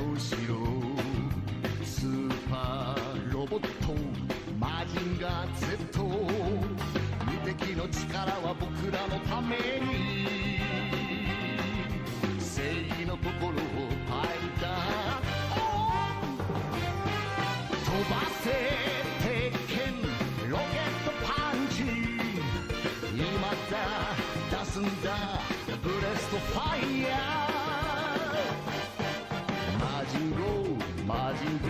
の城スーパーロボットマジンガー Z 無敵の力は僕らのために正義の心をパイルダ飛ばせ鉄拳ロケットパンチ今だ出すんだブレストファイヤーマジンゴーマジンゴー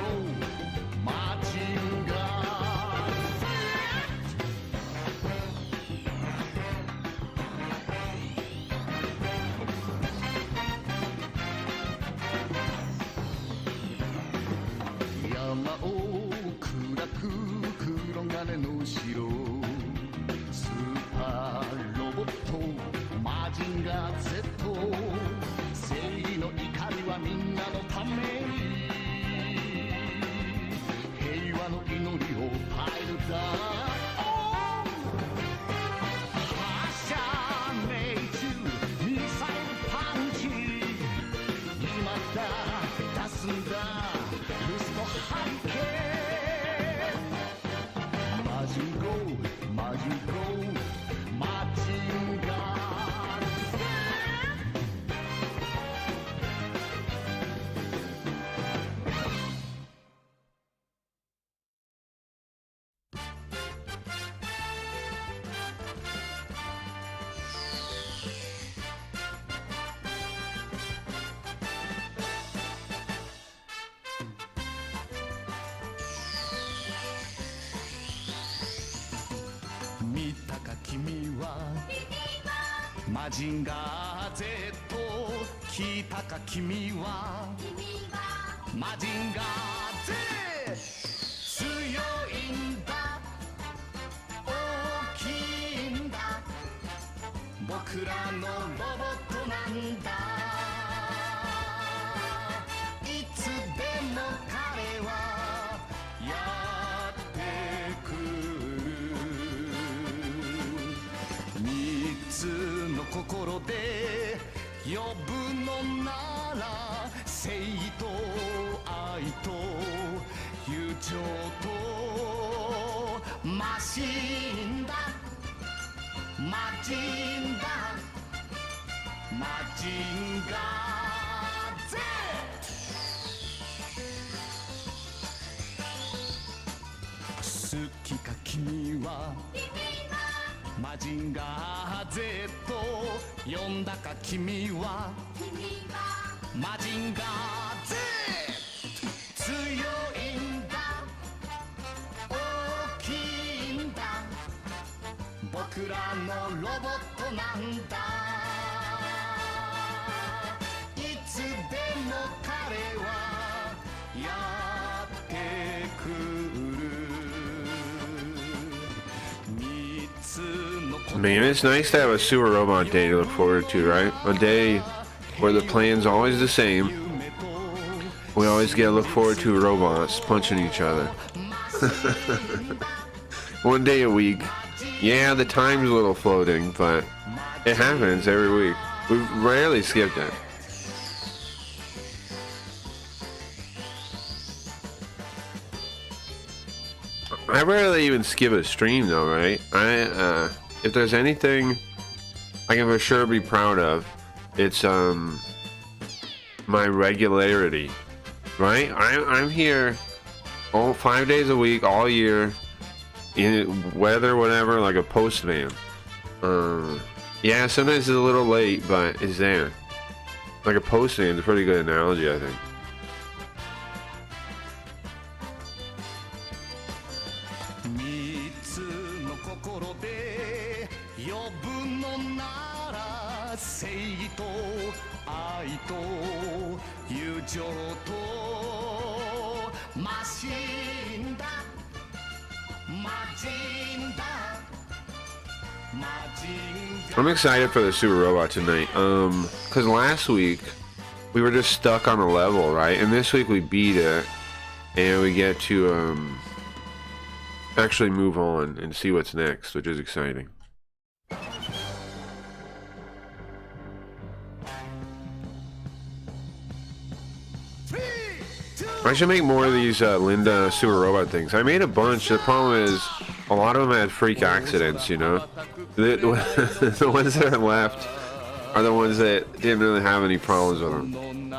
マジンガー山を砕く黒金の城スーパーロボットマジンガー Z 正義の怒りはみんなのために平和の祈りをパイルダ発射命中ミサイルパンチ今だ出すんだルストハリケーンマジンゴーマジンゴーマジンガー見たか君はマジンガー Z 聞いたか君はマジンガー Z 強いんだ大きいんだ僕らのロボットなんだいつでも彼はやってくる三つの心で呼ぶのなら正義と愛と友情とマシンだマジンだマジンガー Z 好きか君はマジンガー Z 呼んだか君はマジンガー Z 強いんだ大きいんだ僕らのロボットなんだいつでも彼はやってくるMan, it's nice to have a sewer robot day to look forward to, right? A day where the plan's always the same. We always get to look forward to robots punching each other. One day a week. Yeah, the time's a little floating, but it happens every week. We've rarely skipped it. I rarely even skip a stream though, right? If there's anything I can for sure be proud of, it's my regularity, right? I'm here all 5 days a week, all year, in weather, whatever, like a postman. Yeah, sometimes it's a little late, but it's there. Like a postman is a pretty good analogy, I think. I'm excited for the Super Robot tonight, because last week we were just stuck on a level, right? And this week we beat it, and we get to actually move on and see what's next, which is exciting. I should make more of these Linda sewer robot things. I made a bunch. The problem is a lot of them had freak accidents, you know? The ones that are left are the ones that didn't really have any problems with them.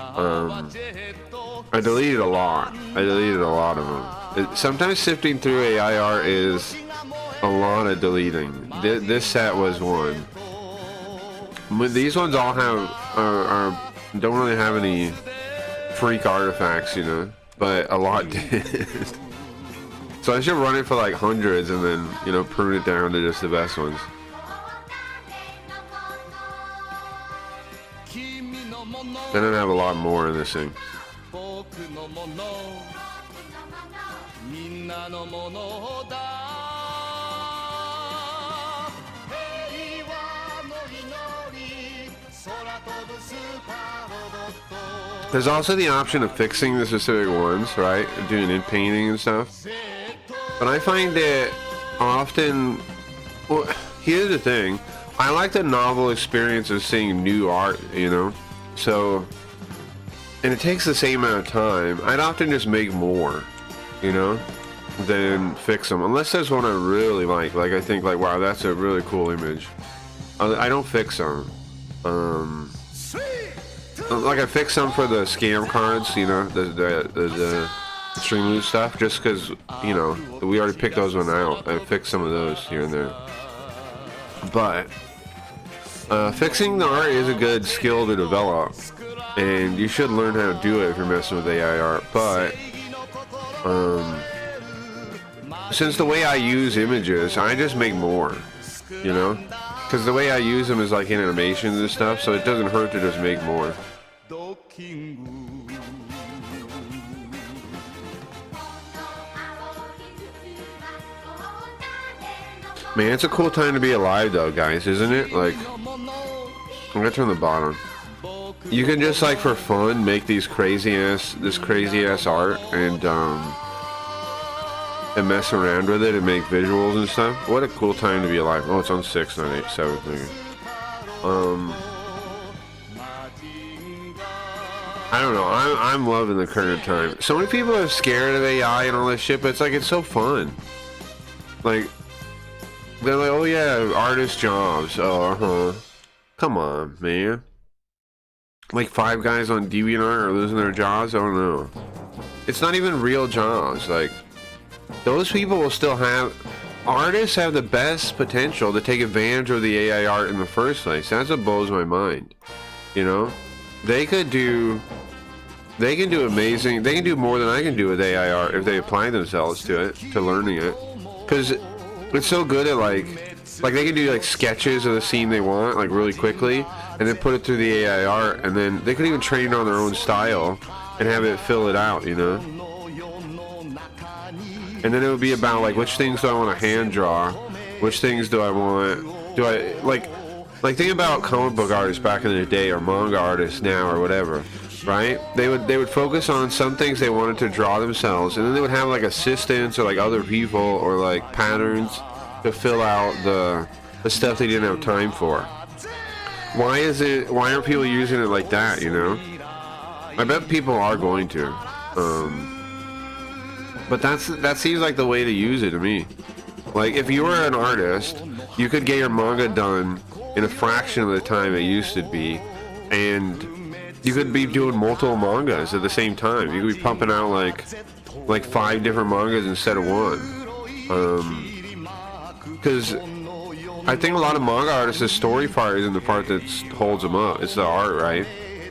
I deleted a lot. I deleted a lot of them. Sometimes sifting through AI art is a lot of deleting. This set was one. These ones all have don't really have any freak artifacts, you know, but a lot did. So I should run it for like hundreds and then, you know, prune it down to just the best ones. Then I'd have a lot more in this thing. There's also the option of fixing the specific ones, right? Doing in painting and stuff. But I find that often, well, here's the thing. I like the novel experience of seeing new art, you know? So, and it takes the same amount of time. I'd often just make more, you know, than fix them. Unless there's one I really like I think like, wow, that's a really cool image. I don't fix them. Like I fixed some for the scam cards, you know, the string loot stuff, just because, you know, we already picked those one out. I fixed some of those here and there. But fixing the art is a good skill to develop, and you should learn how to do it if you're messing with AI art. But since the way I use images, I just make more, you know, because the way I use them is like in animations and stuff, so it doesn't hurt to just make more. Man, it's a cool time to be alive though, guys, isn't it? Like, I'm gonna turn the bottom. You can just like for fun make these crazy ass art and mess around with it and make visuals and stuff. What a cool time to be alive. Oh, it's on 6, not 8, 7. I don't know. I'm loving the current time. So many people are scared of AI and all this shit, but it's like, it's so fun. Like, they're like, oh yeah, artist jobs. Oh, come on, man. Like 5 guys on DeviantArt are losing their jobs. I don't know. It's not even real jobs. Like, those people will still have. Artists have the best potential to take advantage of the AI art in the first place. That's what blows my mind. You know, they can do amazing. They can do more than I can do with AI art if they apply themselves to it, to learning it. Because it's so good at like they can do like sketches of the scene they want like really quickly, and then put it through the AI art, and then they could even train it on their own style and have it fill it out, you know. And then it would be about like, which things do I want to hand draw, which things do I like think about comic book artists back in the day, or manga artists now, or whatever, right? They would focus on some things they wanted to draw themselves, and then they would have like assistants or like other people or like patterns to fill out the stuff they didn't have time for. Why aren't people using it like that, you know? I bet people are going to. But that seems like the way to use it to me. Like, if you were an artist, you could get your manga done in a fraction of the time it used to be, and you could be doing multiple mangas at the same time. You could be pumping out like 5 different mangas instead of one. Because I think a lot of manga artists, the story part isn't the part that holds them up. It's the art, right?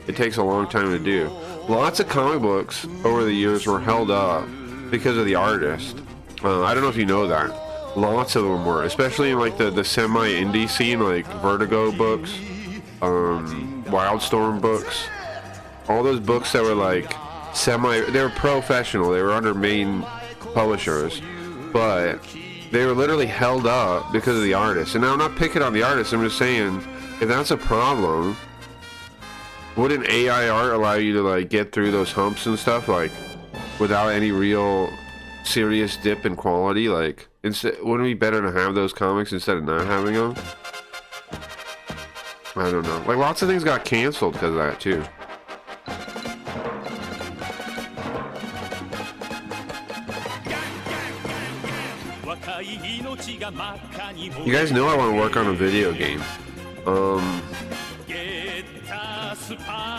It takes a long time to do. Lots of comic books over the years were held up because of the artist. I don't know if you know that. Lots of them were, especially in like the semi-indie scene, like Vertigo books, Wildstorm books. All those books that were like they were professional. They were under main publishers, but they were literally held up because of the artist. And now I'm not picking on the artist. I'm just saying, if that's a problem, wouldn't AI art allow you to like get through those humps and stuff like without any real serious dip in quality? Like, wouldn't it be better to have those comics instead of not having them? I don't know. Like, lots of things got canceled because of that too. You guys know I want to work on a video game.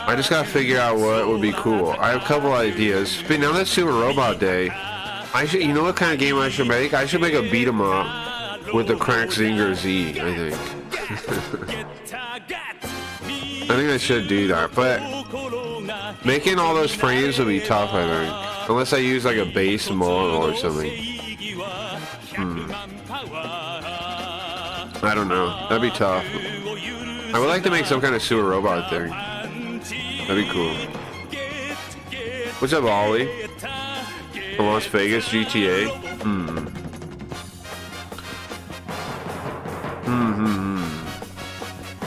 I just gotta figure out what would be cool. I have a couple ideas. But now that's Super Robot Day, I should, you know what kind of game I should make? I should make a beat 'em up with the Crack Zinger Z, I think. I think I should do that, but making all those frames would be tough, I think. Unless I use like a base model or something. I don't know. That'd be tough. I would like to make some kind of sewer robot thing. That'd be cool. What's up, Ollie? From Las Vegas, GTA?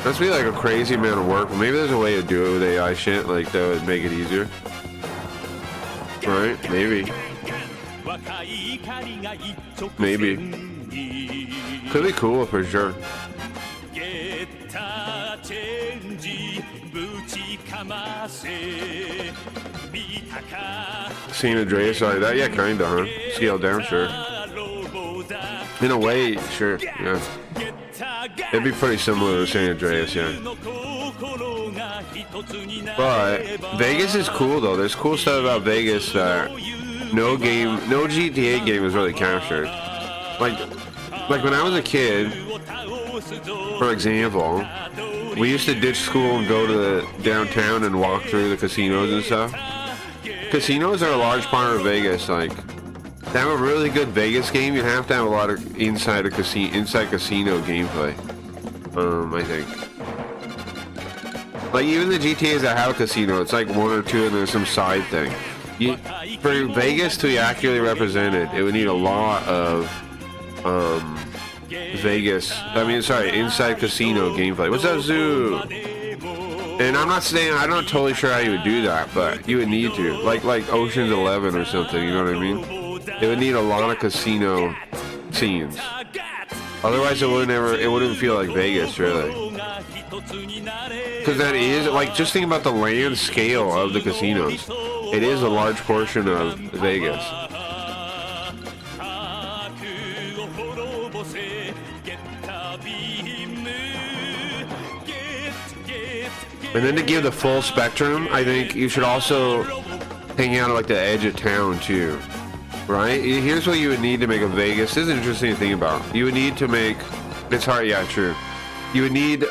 That's be like a crazy amount of work, but maybe there's a way to do it with AI shit, like that would make it easier. Right? Maybe. Maybe. Could be cool for sure. San Andreas like that? Yeah, kinda, huh? Scaled down, sure. In a way, sure, yeah. It'd be pretty similar to San Andreas, yeah. But Vegas is cool though. There's cool stuff about Vegas that no GTA game has really captured. Like when I was a kid, for example, we used to ditch school and go to the downtown and walk through the casinos and stuff. Casinos are a large part of Vegas. Like, to have a really good Vegas game, you have to have a lot of inside casino gameplay. I think. Like even the GTAs that have a casino, it's like one or two, and there's some side thing. For Vegas to be accurately represented, it would need a lot of inside casino gameplay. What's up, Zoo? And I'm not totally sure how you would do that, but you would need to, like Ocean's 11 or something. You know what I mean? It would need a lot of casino scenes. Otherwise, it wouldn't feel like Vegas, really. Because that is, like, just think about the land scale of the casinos. It is a large portion of Vegas. And then to give the full spectrum, I think you should also hang out at like the edge of town too, right? Here's what you would need to make a Vegas. This is an interesting thing about. You would need to make. It's hard, yeah, true. You would need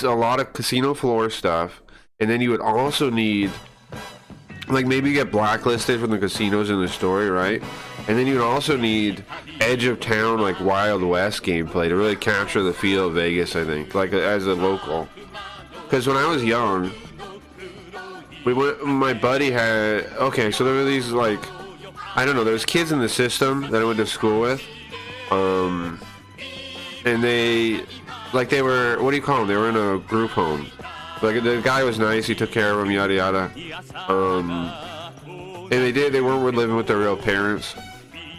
a lot of casino floor stuff, and then you would also need, like, maybe get blacklisted from the casinos in the story, right? And then you would also need edge of town, like Wild West gameplay to really capture the feel of Vegas. I think, like as a local. Because when I was young, my buddy had, so there were these, like, I don't know, there was kids in the system that I went to school with, and they were, what do you call them, they were in a group home. Like, the guy was nice, he took care of them, yada yada, and they weren't living with their real parents,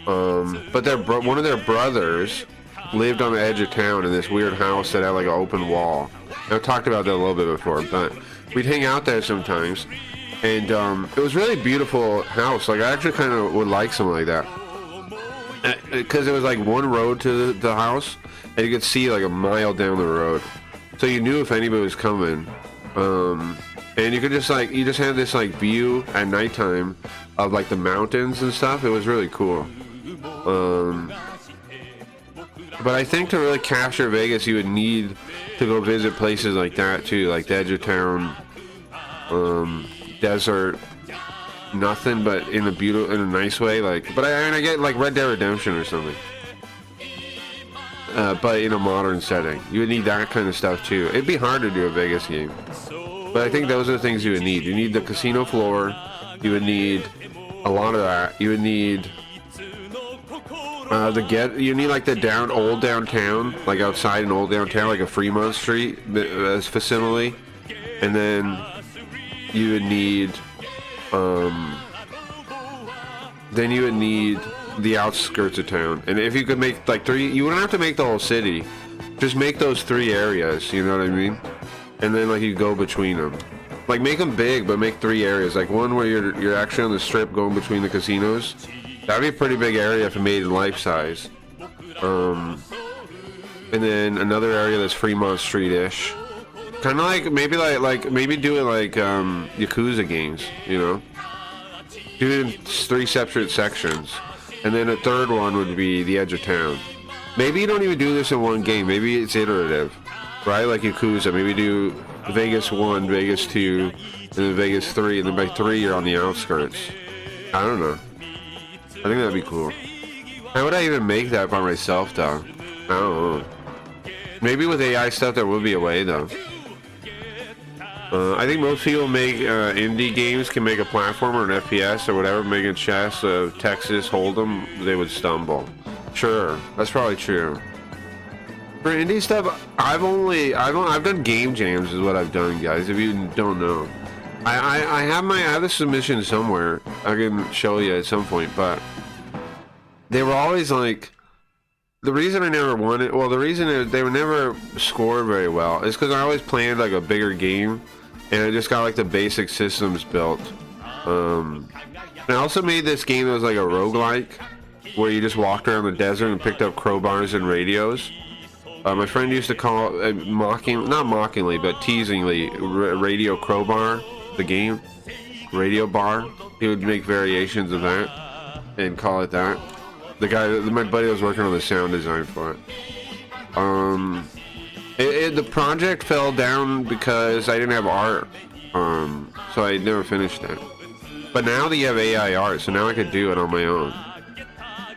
but one of their brothers lived on the edge of town in this weird house that had like an open wall. I've talked about that a little bit before, but we'd hang out there sometimes, and it was really beautiful house. Like, I actually kind of would like something like that, because it was like one road to the house, and you could see like a mile down the road, so you knew if anybody was coming, and you could just had this like view at nighttime of like the mountains and stuff. It was really cool. But I think to really capture Vegas, you would need to go visit places like that too, like the edge of town, desert, nothing but in a nice way. Like, but I get like Red Dead Redemption or something, but in a modern setting. You would need that kind of stuff too. It'd be hard to do a Vegas game, but I think those are the things you would need. You need the casino floor. You would need a lot of that. You would need. You need like the old downtown, like outside in old downtown, like a Fremont Street as facsimile, and then you would need, the outskirts of town. And if you could make like you wouldn't have to make the whole city, just make those 3 areas. You know what I mean? And then like you go between them, like make them big, but make 3 areas, like one where you're actually on the strip going between the casinos. That'd be a pretty big area if it made it life size. And then another area that's Fremont Street-ish. Kind of like maybe do it like Yakuza games, you know? Do it in 3 separate sections. And then a third one would be the edge of town. Maybe you don't even do this in one game. Maybe it's iterative, right? Like Yakuza. Maybe do Vegas 1, Vegas 2, and then Vegas 3, and then by 3 you're on the outskirts. I don't know. I think that'd be cool. How would I even make that by myself, though? I don't know. Maybe with AI stuff there will be a way, though. I think most people make indie games can make a platformer, an FPS or whatever, making chess, Texas Hold'em, they would stumble. Sure, that's probably true. For indie stuff, I've done game jams is what I've done, guys. If you don't know, I have the submission somewhere. I can show you at some point, but they were always like. The reason I never won it, well, the reason is they were never scored very well is because I always planned like a bigger game, and I just got like the basic systems built. And I also made this game that was like a roguelike, where you just walked around the desert and picked up crowbars and radios. My friend used to call it not mockingly, but teasingly, Radio Crowbar, the game, Radio Bar. He would make variations of that and call it that. My buddy was working on the sound design for it. The project fell down because I didn't have art, so I never finished it. But now that you have AI art, so now I could do it on my own.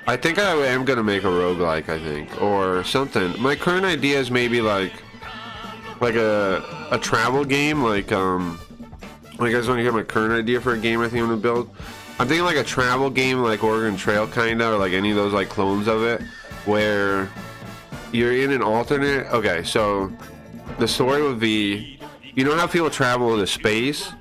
I think I am gonna make a roguelike, I think, or something. My current idea is maybe like a travel game, like you guys want to hear my current idea for a game I think I'm gonna build? I'm thinking like a travel game like Oregon Trail kinda, or like any of those like clones of it, where you're in an alternate. Okay, so the story would be, you know how people travel into space?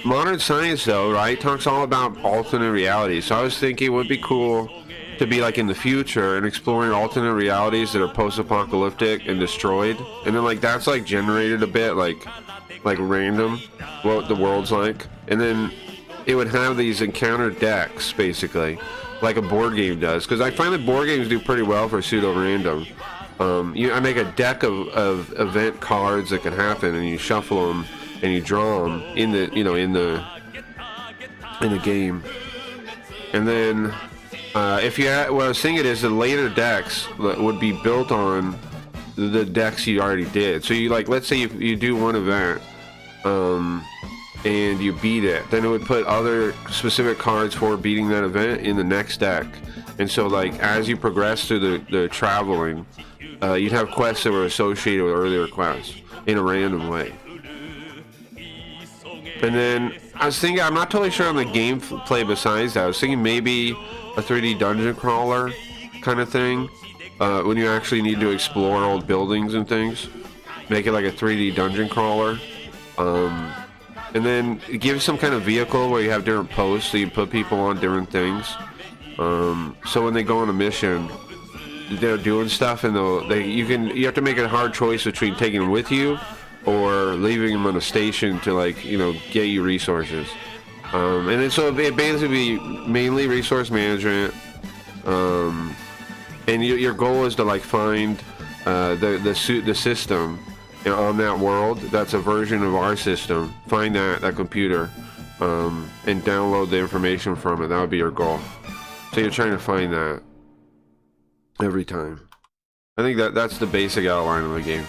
Modern science though, right, talks all about alternate realities. So I was thinking it would be cool to be like in the future and exploring alternate realities that are post-apocalyptic and destroyed, and then like that's like generated a bit like random what the world's like, and then it would have these encounter decks, basically, like a board game does. Because I find that board games do pretty well for pseudo-random. I make a deck of event cards that can happen, and you shuffle them, and you draw them in the game. And then, what I was thinking is the later decks would be built on the decks you already did. So you let's say you do one event, and you beat it, then it would put other specific cards for beating that event in the next deck. And so as you progress through the traveling, you'd have quests that were associated with earlier quests in a random way. And then I was thinking, I'm not totally sure on the gameplay besides that. I was thinking maybe a 3D dungeon crawler kind of thing, when you actually need to explore old buildings and things. Make it like a 3D dungeon crawler. And then give some kind of vehicle where you have different posts, so you put people on different things. So when they go on a mission, they're doing stuff, and you have to make a hard choice between taking them with you or leaving them on a station to get you resources. And then so it basically be mainly resource management. And your goal is to find the system on that world that's a version of our system. Find that computer, and download the information from it. That would be your goal. So you're trying to find that every time. I think that's the basic outline of the game.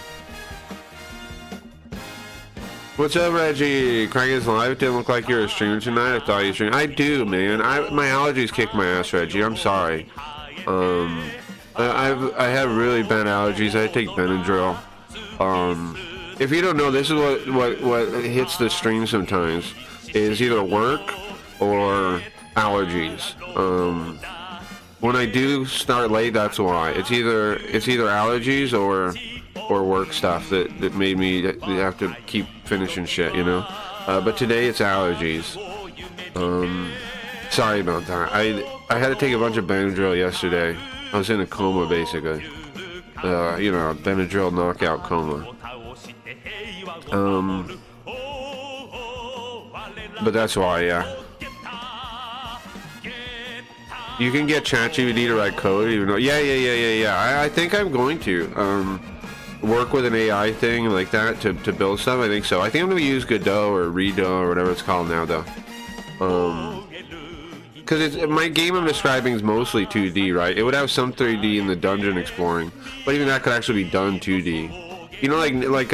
What's up, Reggie? Craig live. It didn't look like you were streaming tonight. I thought you streamed. I do, man. My allergies kick my ass, Reggie. I'm sorry. I have really bad allergies. I take Benadryl. If you don't know, this is what hits the stream sometimes, is either work or allergies. When I do start late, that's why. It's either allergies or work stuff that made me have to keep finishing shit, but today it's allergies. Sorry about that. I had to take a bunch of Benadryl yesterday. I was in a coma, basically. Benadryl knockout coma. But that's why, yeah. You can get ChatGPT to write code, even though, yeah. I think I'm going to work with an AI thing like that to build stuff. I think so. I think I'm gonna use Godot or Redo or whatever it's called now, though. Because my game I'm describing is mostly 2D, right? It would have some 3D in the dungeon exploring, but even that could actually be done 2D. You know, like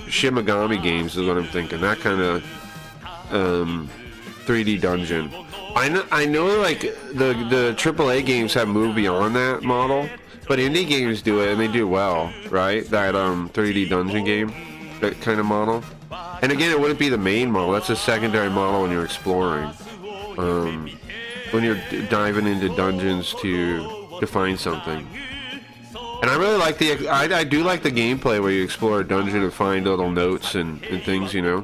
Shin Megami games is what I'm thinking. That kind of 3D dungeon. I know like the AAA games have moved beyond that model, but indie games do it and they do well, right? That 3D dungeon game, that kind of model. And again, it wouldn't be the main model. That's a secondary model when you're exploring. When you're diving into dungeons to find something. And I really like I do like the gameplay where you explore a dungeon and find little notes and things, you know.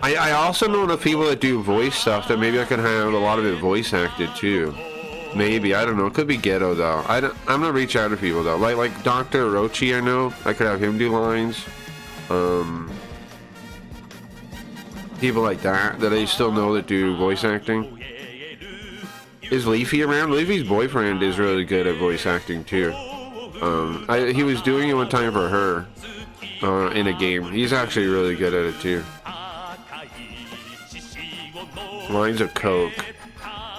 I also know enough people that do voice stuff that maybe I can have a lot of it voice acted too. Maybe, I don't know. It could be ghetto though. I'm gonna reach out to people though. Like Dr. Orochi, I know. I could have him do lines. People like that I still know that do voice acting. Is Leafy around? Leafy's boyfriend is really good at voice acting too. He was doing it one time for her in a game. He's actually really good at it too. Lines of coke.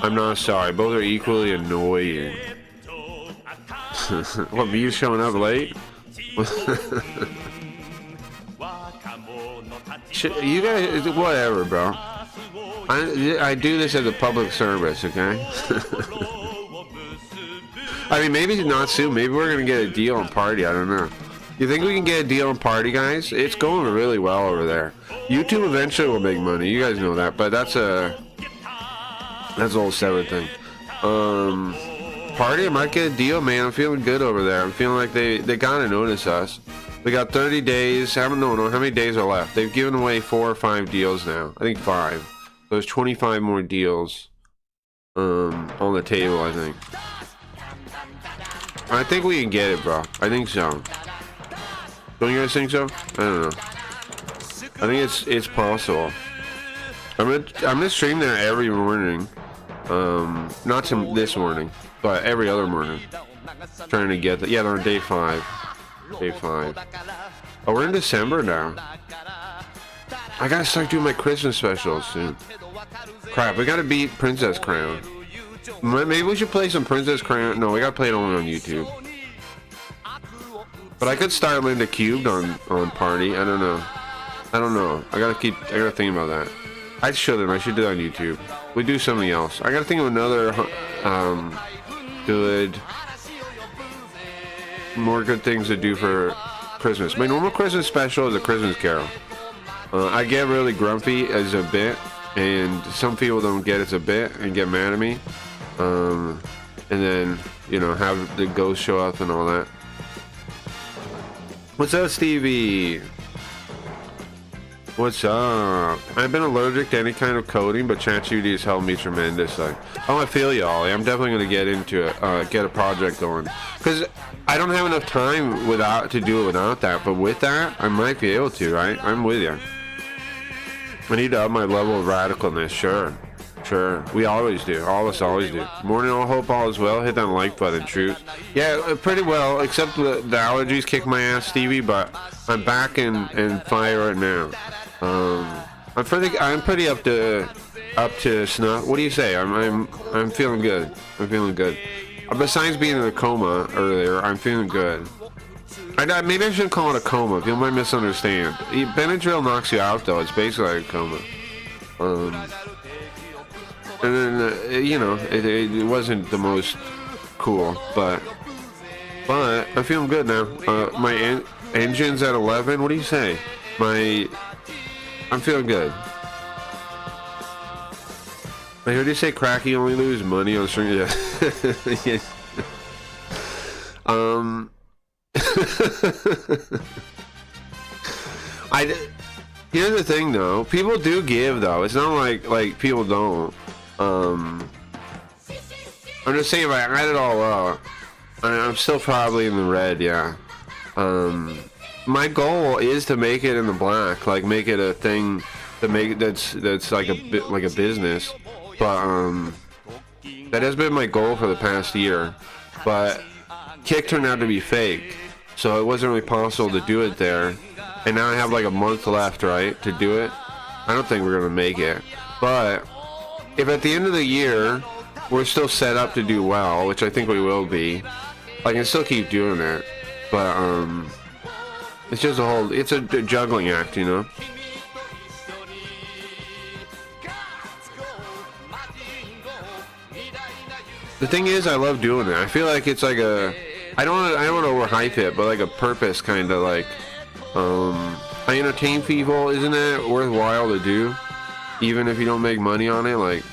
I'm not sorry. Both are equally annoying. What, me showing up late? You guys, whatever, bro. I do this as a public service, okay? I mean, maybe not soon. Maybe we're gonna get a deal on Party. I don't know. You think we can get a deal on Party, guys? It's going really well over there. YouTube eventually will make money. You guys know that, but that's a whole separate thing. Party, I might get a deal, man. I'm feeling good over there. I'm feeling like they gotta notice us. We got 30 days. I don't know how many days are left. They've given away 4 or 5 deals now. I think 5. There's 25 more deals on the table, I think. I think we can get it, bro. I think so. Don't you guys think so? I don't know. I think it's possible. I'm gonna stream there every morning. Not this morning, but every other morning. Trying to get yeah, they're on day 5. Day 5. Oh, we're in December now. I gotta start doing my Christmas specials soon. Crap, we gotta beat Princess Crown. Maybe we should play some Princess Crown. No, we gotta play it only on YouTube. But I could start Linda Cubed on Party. I don't know. I gotta think about that. I should do that on YouTube. We do something else. I gotta think of another more good things to do for Christmas. My normal Christmas special is a Christmas Carol. I get really grumpy as a bit, and some people don't get it as a bit and get mad at me. And then, you know, have the ghost show up and all that. What's up, Stevie? What's up? I've been allergic to any kind of coding, but ChatGPT has helped me tremendously. Oh, I feel you, Ollie. I'm definitely going to get into it, get a project going. Because I don't have enough time to do it without that, but with that, I might be able to, right? I'm with you. I need to up my level of radicalness, sure. We always do. All of us always do. Morning, all hope all is well. Hit that like button, troops. Yeah, pretty well, except the allergies kick my ass, Stevie, but I'm back in fire right now. I'm pretty up to snuff. What do you say? I'm feeling good. Besides being in a coma earlier, I'm feeling good. Maybe I shouldn't call it a coma. People might misunderstand. Benadryl knocks you out, though. It's basically like a coma. And then, you know, it wasn't the most cool, but I'm feeling good now. My engine's at 11. What do you say? I'm feeling good. I heard you say Cracky only lose money on stream. Yeah. Here's the thing, though. People do give, though. It's not like people don't. I'm just saying, if I add it all up, I'm still probably in the red, yeah. My goal is to make it in the black, like make it a thing to make that's like a business. but that has been my goal for the past year. But Kick turned out to be fake, so it wasn't really possible to do it there. And now I have like a month left, right, to do it. I don't think we're gonna make it, but if at the end of the year we're still set up to do well, which I think we will be, I can still keep doing it. But it's just it's a juggling act, you know. The thing is, I love doing it. I feel like it's like I don't want to overhype it, but like a purpose kind of like, I entertain people. Isn't it worthwhile to do, even if you don't make money on it? Like,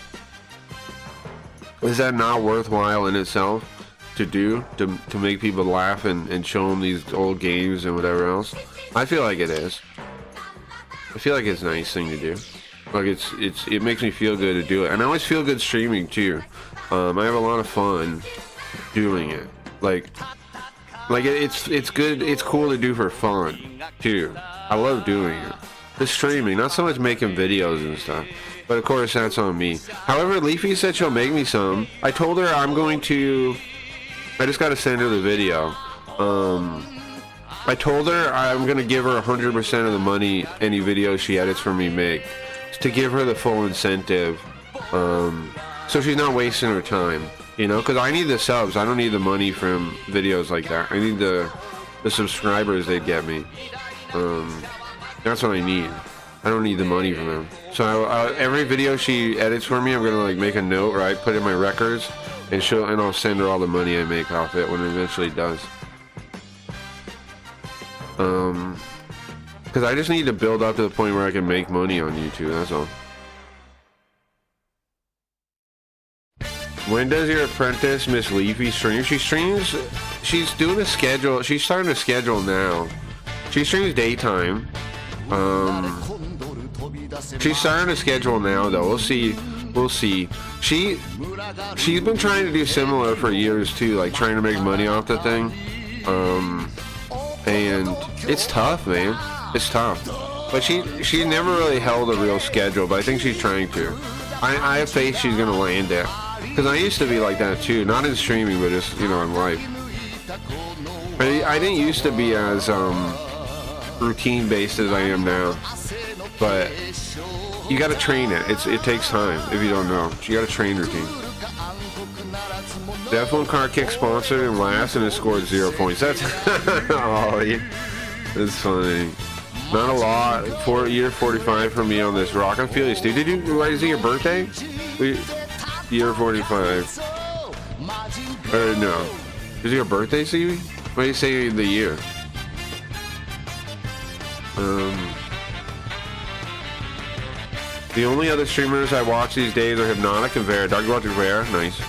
is that not worthwhile in itself to do, to make people laugh and show them these old games and whatever else? I feel like it is. I feel like it's a nice thing to do. Like it makes me feel good to do it, and I always feel good streaming too. I have a lot of fun doing it. Like it's good. It's cool to do for fun too. I love doing it. The streaming, not so much making videos and stuff. But of course that's on me. However, Leafy said she'll make me some. I told her I'm going to. I just got to send her the video. I told her I'm gonna give her 100% of the money any video she edits for me make, to give her the full incentive. So she's not wasting her time, you know, because I need the subs. I don't need the money from videos like that. I need the subscribers they get me. That's what I need. I don't need the money from them. So every video she edits for me, I'm gonna like make a note, or I put in my records, and I'll send her all the money I make off it when it eventually does. Because I just need to build up to the point where I can make money on YouTube. That's all. When does your apprentice, Miss Leafy, stream? She streams, she's doing a schedule, she's starting a schedule now. She streams daytime. She's starting a schedule now though, we'll see. She's been trying to do similar for years too, like trying to make money off the thing. And it's tough, man, it's tough. But she never really held a real schedule, but I think she's trying to. I have faith she's gonna land it. Because I used to be like that too, not in streaming, but just, you know, in life. I didn't used to be as routine based as I am now, but you gotta train it. It takes time. If you don't know, you gotta train routine. The F1 car kick sponsored and last, and it scored 0 points. That's Ollie. That's funny. Not a lot. Year 45 for me on this rock. I'm feeling dude. Is it your birthday? Year 45. Or no. Is it your birthday, Stevie? Why do you say the year? The only other streamers I watch these days are Hypnotic and Vera. Dog watching Vera? Nice.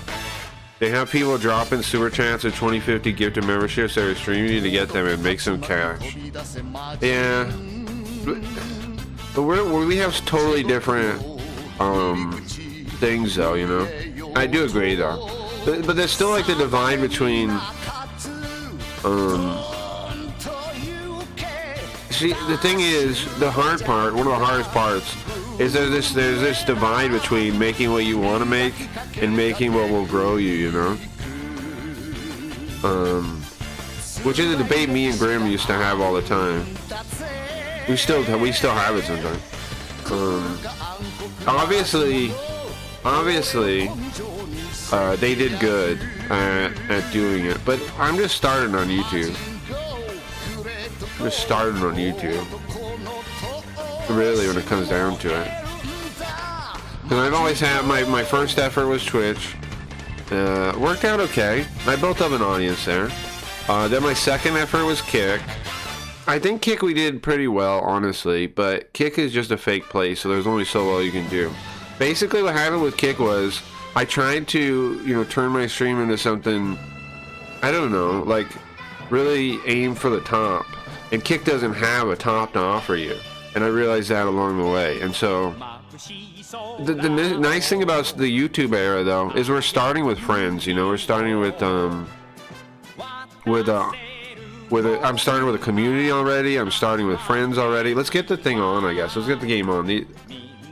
They have people dropping super chats at 2050 gifted memberships every stream. You need to get them and make some cash. Yeah. But we have totally different things though, you know. I do agree though, but there's still like the divide between see, the thing is, the hard part, one of the hardest parts is there's this divide between making what you want to make and making what will grow you, you know. Which is a debate me and Grim used to have all the time. We still have it sometimes. Obviously, they did good at doing it, but I'm just starting on YouTube. Really, when it comes down to it. And I've always had, my first effort was Twitch. Worked out okay. I built up an audience there. Then my second effort was Kick. I think Kick we did pretty well, honestly, but Kick is just a fake place, so there's only so well you can do. Basically what happened with Kick was I tried to, you know, turn my stream into something, I don't know, like really aim for the top. And Kick doesn't have a top to offer you. And I realized that along the way. And so the nice thing about the YouTube era though is we're starting with friends, you know, we're starting with I'm starting with a community already. I'm starting with friends already. Let's get the thing on, I guess. Let's get the game on.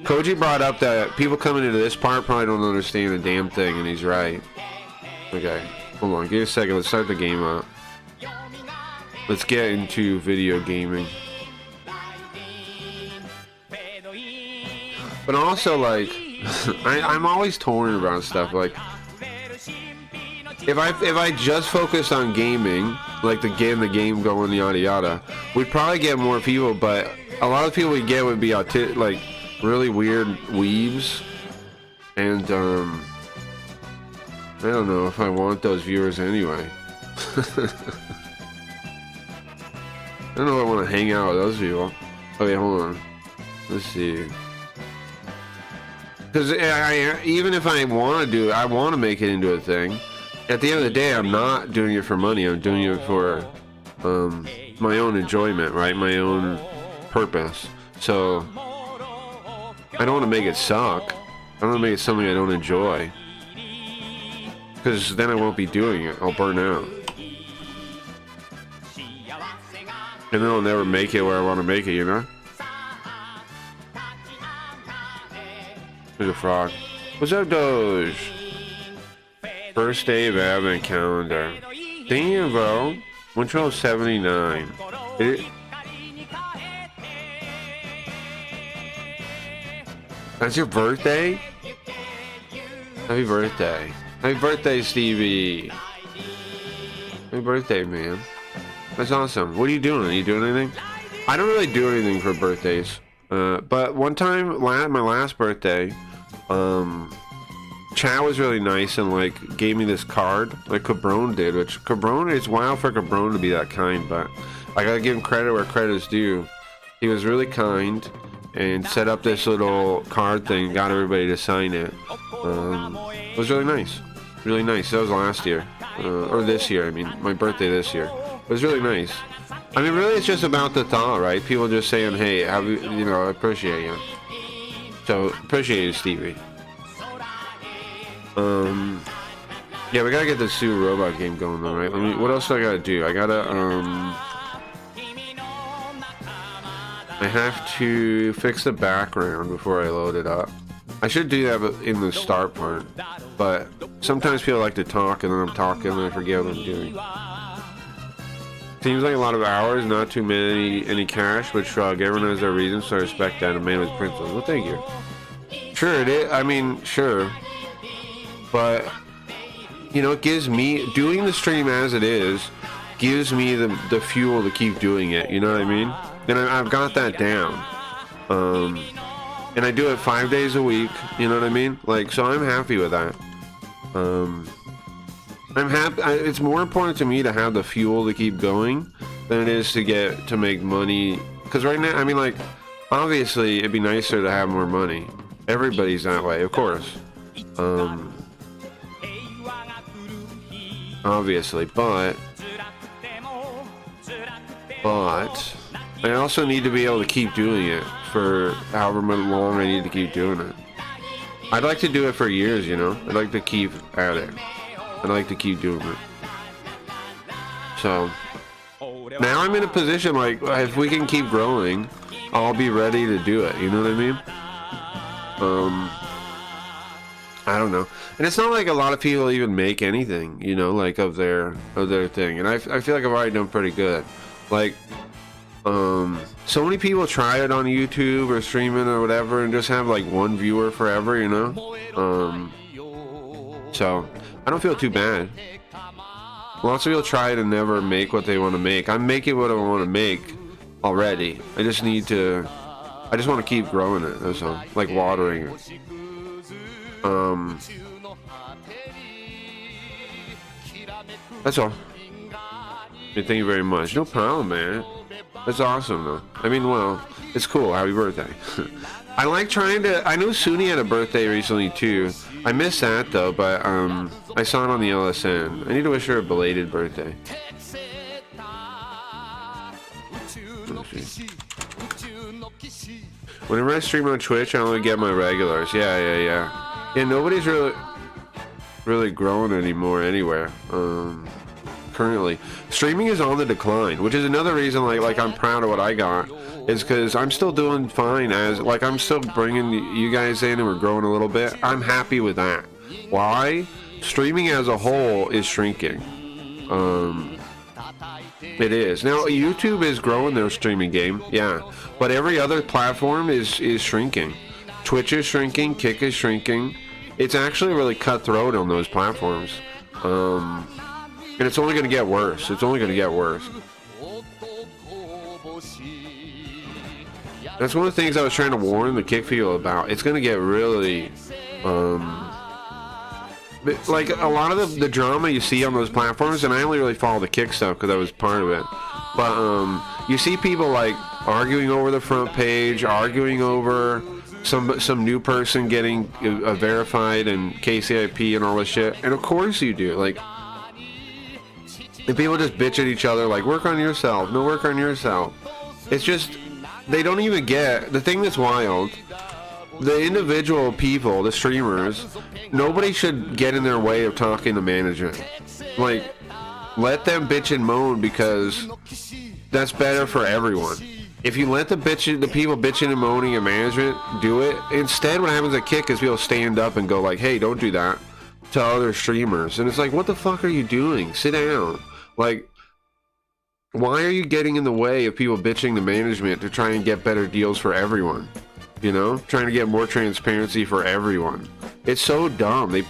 Koji brought up that people coming into this part probably don't understand a damn thing, and he's right. Okay, hold on, give me a second. Let's start the game up. Let's get into video gaming. But also, like, I'm always torn about stuff. Like, if I just focused on gaming, like the game going yada yada, we'd probably get more people. But a lot of people we get would be like really weird weebs, and I don't know if I want those viewers anyway. I don't know if I want to hang out with those people. Okay, hold on. Let's see. Because even if I want to do it, I want to make it into a thing. At the end of the day, I'm not doing it for money. I'm doing it for my own enjoyment, right? My own purpose. So I don't want to make it suck. I don't want to make it something I don't enjoy. Because then I won't be doing it. I'll burn out. And then I'll never make it where I want to make it, you know? There's a frog. What's up, Doge? First day of Advent calendar. Damn, bro. 112.79. That's your birthday? Happy birthday. Happy birthday, Stevie. Happy birthday, man. That's awesome. What are you doing? Are you doing anything? I don't really do anything for birthdays. But one time, my last birthday, Chad was really nice and like gave me this card like Cabron did, which Cabron, it's wild for Cabron to be that kind, but I gotta give him credit where credit is due. He was really kind and set up this little card thing, got everybody to sign it. It was really nice. Really nice. That was last year. Or this year, I mean, my birthday this year. It was really nice. I mean, really, it's just about the thought, right? People just saying, hey, you know, I appreciate you. So, appreciate you, Stevie. Yeah, we gotta get the Sue Robot game going though, right? What else do I gotta do? I have to fix the background before I load it up. I should do that in the start part, but sometimes people like to talk and then I'm talking and I forget what I'm doing. Seems like a lot of hours, not too many, any cash, but shrug. Everyone has their reasons, so I respect that. A man with principles. Well, thank you. Sure, it is. I mean, sure. But, you know, it gives me, doing the stream as it is, gives me the fuel to keep doing it. You know what I mean? And I've got that down. And I do it 5 days a week. You know what I mean? Like, so I'm happy with that. I'm happy. It's more important to me to have the fuel to keep going than it is to make money. Because right now, I mean, like, obviously, it'd be nicer to have more money. Everybody's that way, of course. Obviously, but I also need to be able to keep doing it for however long I need to keep doing it. I'd like to do it for years, you know? I'd like to keep at it. I'd like to keep doing it. So, now I'm in a position, like, if we can keep growing, I'll be ready to do it, you know what I mean? I don't know. And it's not like a lot of people even make anything, you know, like, of their thing. And I feel like I've already done pretty good. Like, so many people try it on YouTube or streaming or whatever and just have, like, one viewer forever, you know? So, I don't feel too bad. Lots of people try it and never make what they want to make. I'm making what I want to make already. I just want to keep growing it. That's all. Like watering it. That's all. Thank you very much. No problem, man. That's awesome, though. I mean, well, it's cool. Happy birthday. I like trying to... I know Suni had a birthday recently, too. I missed that, though, but I saw it on the LSN. I need to wish her a belated birthday. Whenever I stream on Twitch, I only get my regulars. Yeah, nobody's really growing anymore anywhere. Currently, streaming is on the decline, which is another reason like I'm proud of what I got, is because I'm still doing fine, as like I'm still bringing you guys in and we're growing a little bit. I'm happy with that. Why? Streaming as a whole is shrinking. It is. Now YouTube is growing their streaming game, yeah, but every other platform is shrinking. Twitch is shrinking, Kick is shrinking. It's actually really cutthroat on those platforms. And it's only going to get worse. It's only going to get worse. That's one of the things I was trying to warn the Kick people about. It's going to get really, like a lot of the drama you see on those platforms, and I only really follow the Kick stuff because I was part of it. But you see people like arguing over the front page, arguing over some new person getting verified and KCIP and all this shit. And of course you do. Like, and people just bitch at each other like, work on yourself. No, work on yourself. It's just, they don't even get the thing that's wild. The individual people, the streamers, nobody should get in their way of talking to management. Like, let them bitch and moan, because that's better for everyone. If you let the people bitching and moaning at management do it, instead what happens at Kick is people stand up and go like, hey, don't do that to other streamers. And it's like, what the fuck are you doing? Sit down. Like, why are you getting in the way of people bitching to management to try and get better deals for everyone? You know, trying to get more transparency for everyone. It's so dumb. They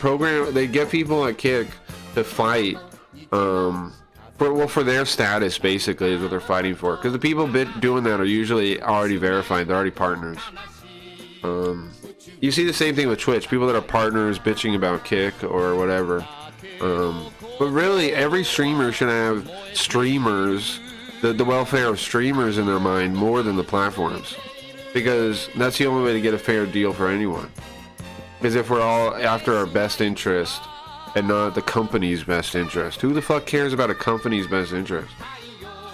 get people at Kick to fight for their status, basically, is what they're fighting for. Because the people doing that are usually already verified. They're already partners. You see the same thing with Twitch. People that are partners bitching about Kick or whatever. But really, every streamer should have streamers, the welfare of streamers in their mind more than the platforms. Because that's the only way to get a fair deal for anyone. Because if we're all after our best interest and not the company's best interest, who the fuck cares about a company's best interest?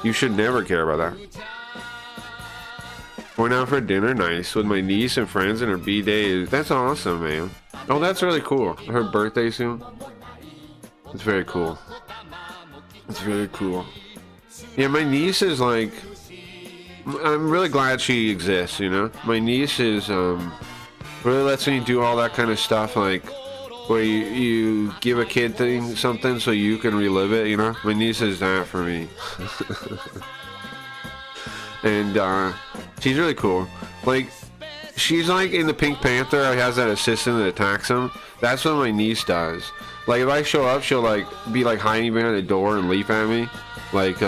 You should never care about that. Going out for dinner, nice, with my niece and friends and her B-day. That's awesome, man. Oh, that's really cool. Her birthday soon. It's very cool. It's very cool. Yeah, my niece is like, I'm really glad she exists, you know? My niece is, really lets me do all that kind of stuff, like, where you give a kid something so you can relive it, you know? My niece is that for me. And, she's really cool. Like, she's like in the Pink Panther, he has that assistant that attacks him. That's what my niece does. Like, if I show up, she'll, like, be, like, hiding behind the door and leap at me. Like,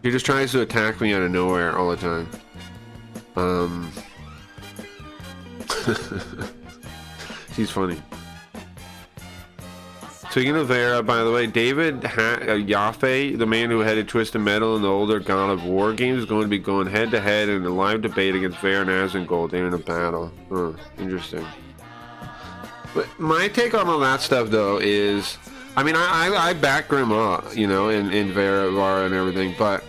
she just tries to attack me out of nowhere all the time. She's funny. Speaking of Vera, by the way, David Yaffe, the man who headed Twisted Metal in the older God of War games, is going to be going head-to-head in a live debate against Vera and Asmongold in a battle. Interesting. But my take on all that stuff, though, is, I mean, I back Grima, you know, in Vara and everything, but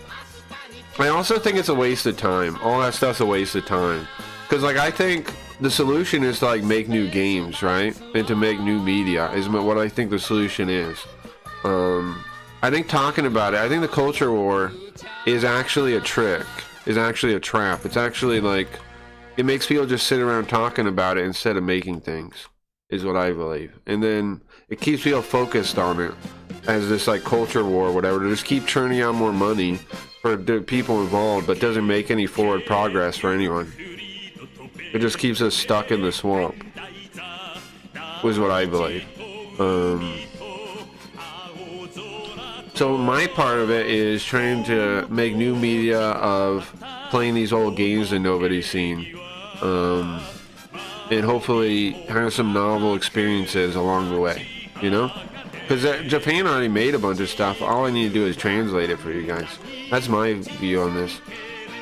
I also think it's a waste of time. All that stuff's a waste of time. Because, like, I think the solution is to, like, make new games, right? And to make new media is what I think the solution is. I think talking about it, I think the culture war is actually a trick, is actually a trap. It's actually, like, it makes people just sit around talking about it instead of making things, is what I believe. And then it keeps people focused on it as this, like, culture war or whatever, to just keep churning out more money for the people involved, but doesn't make any forward progress for anyone. It just keeps us stuck in the swamp, was what I believe. So my part of it is trying to make new media of playing these old games that nobody's seen. And hopefully have some novel experiences along the way, you know? Because Japan already made a bunch of stuff. All I need to do is translate it for you guys. That's my view on this.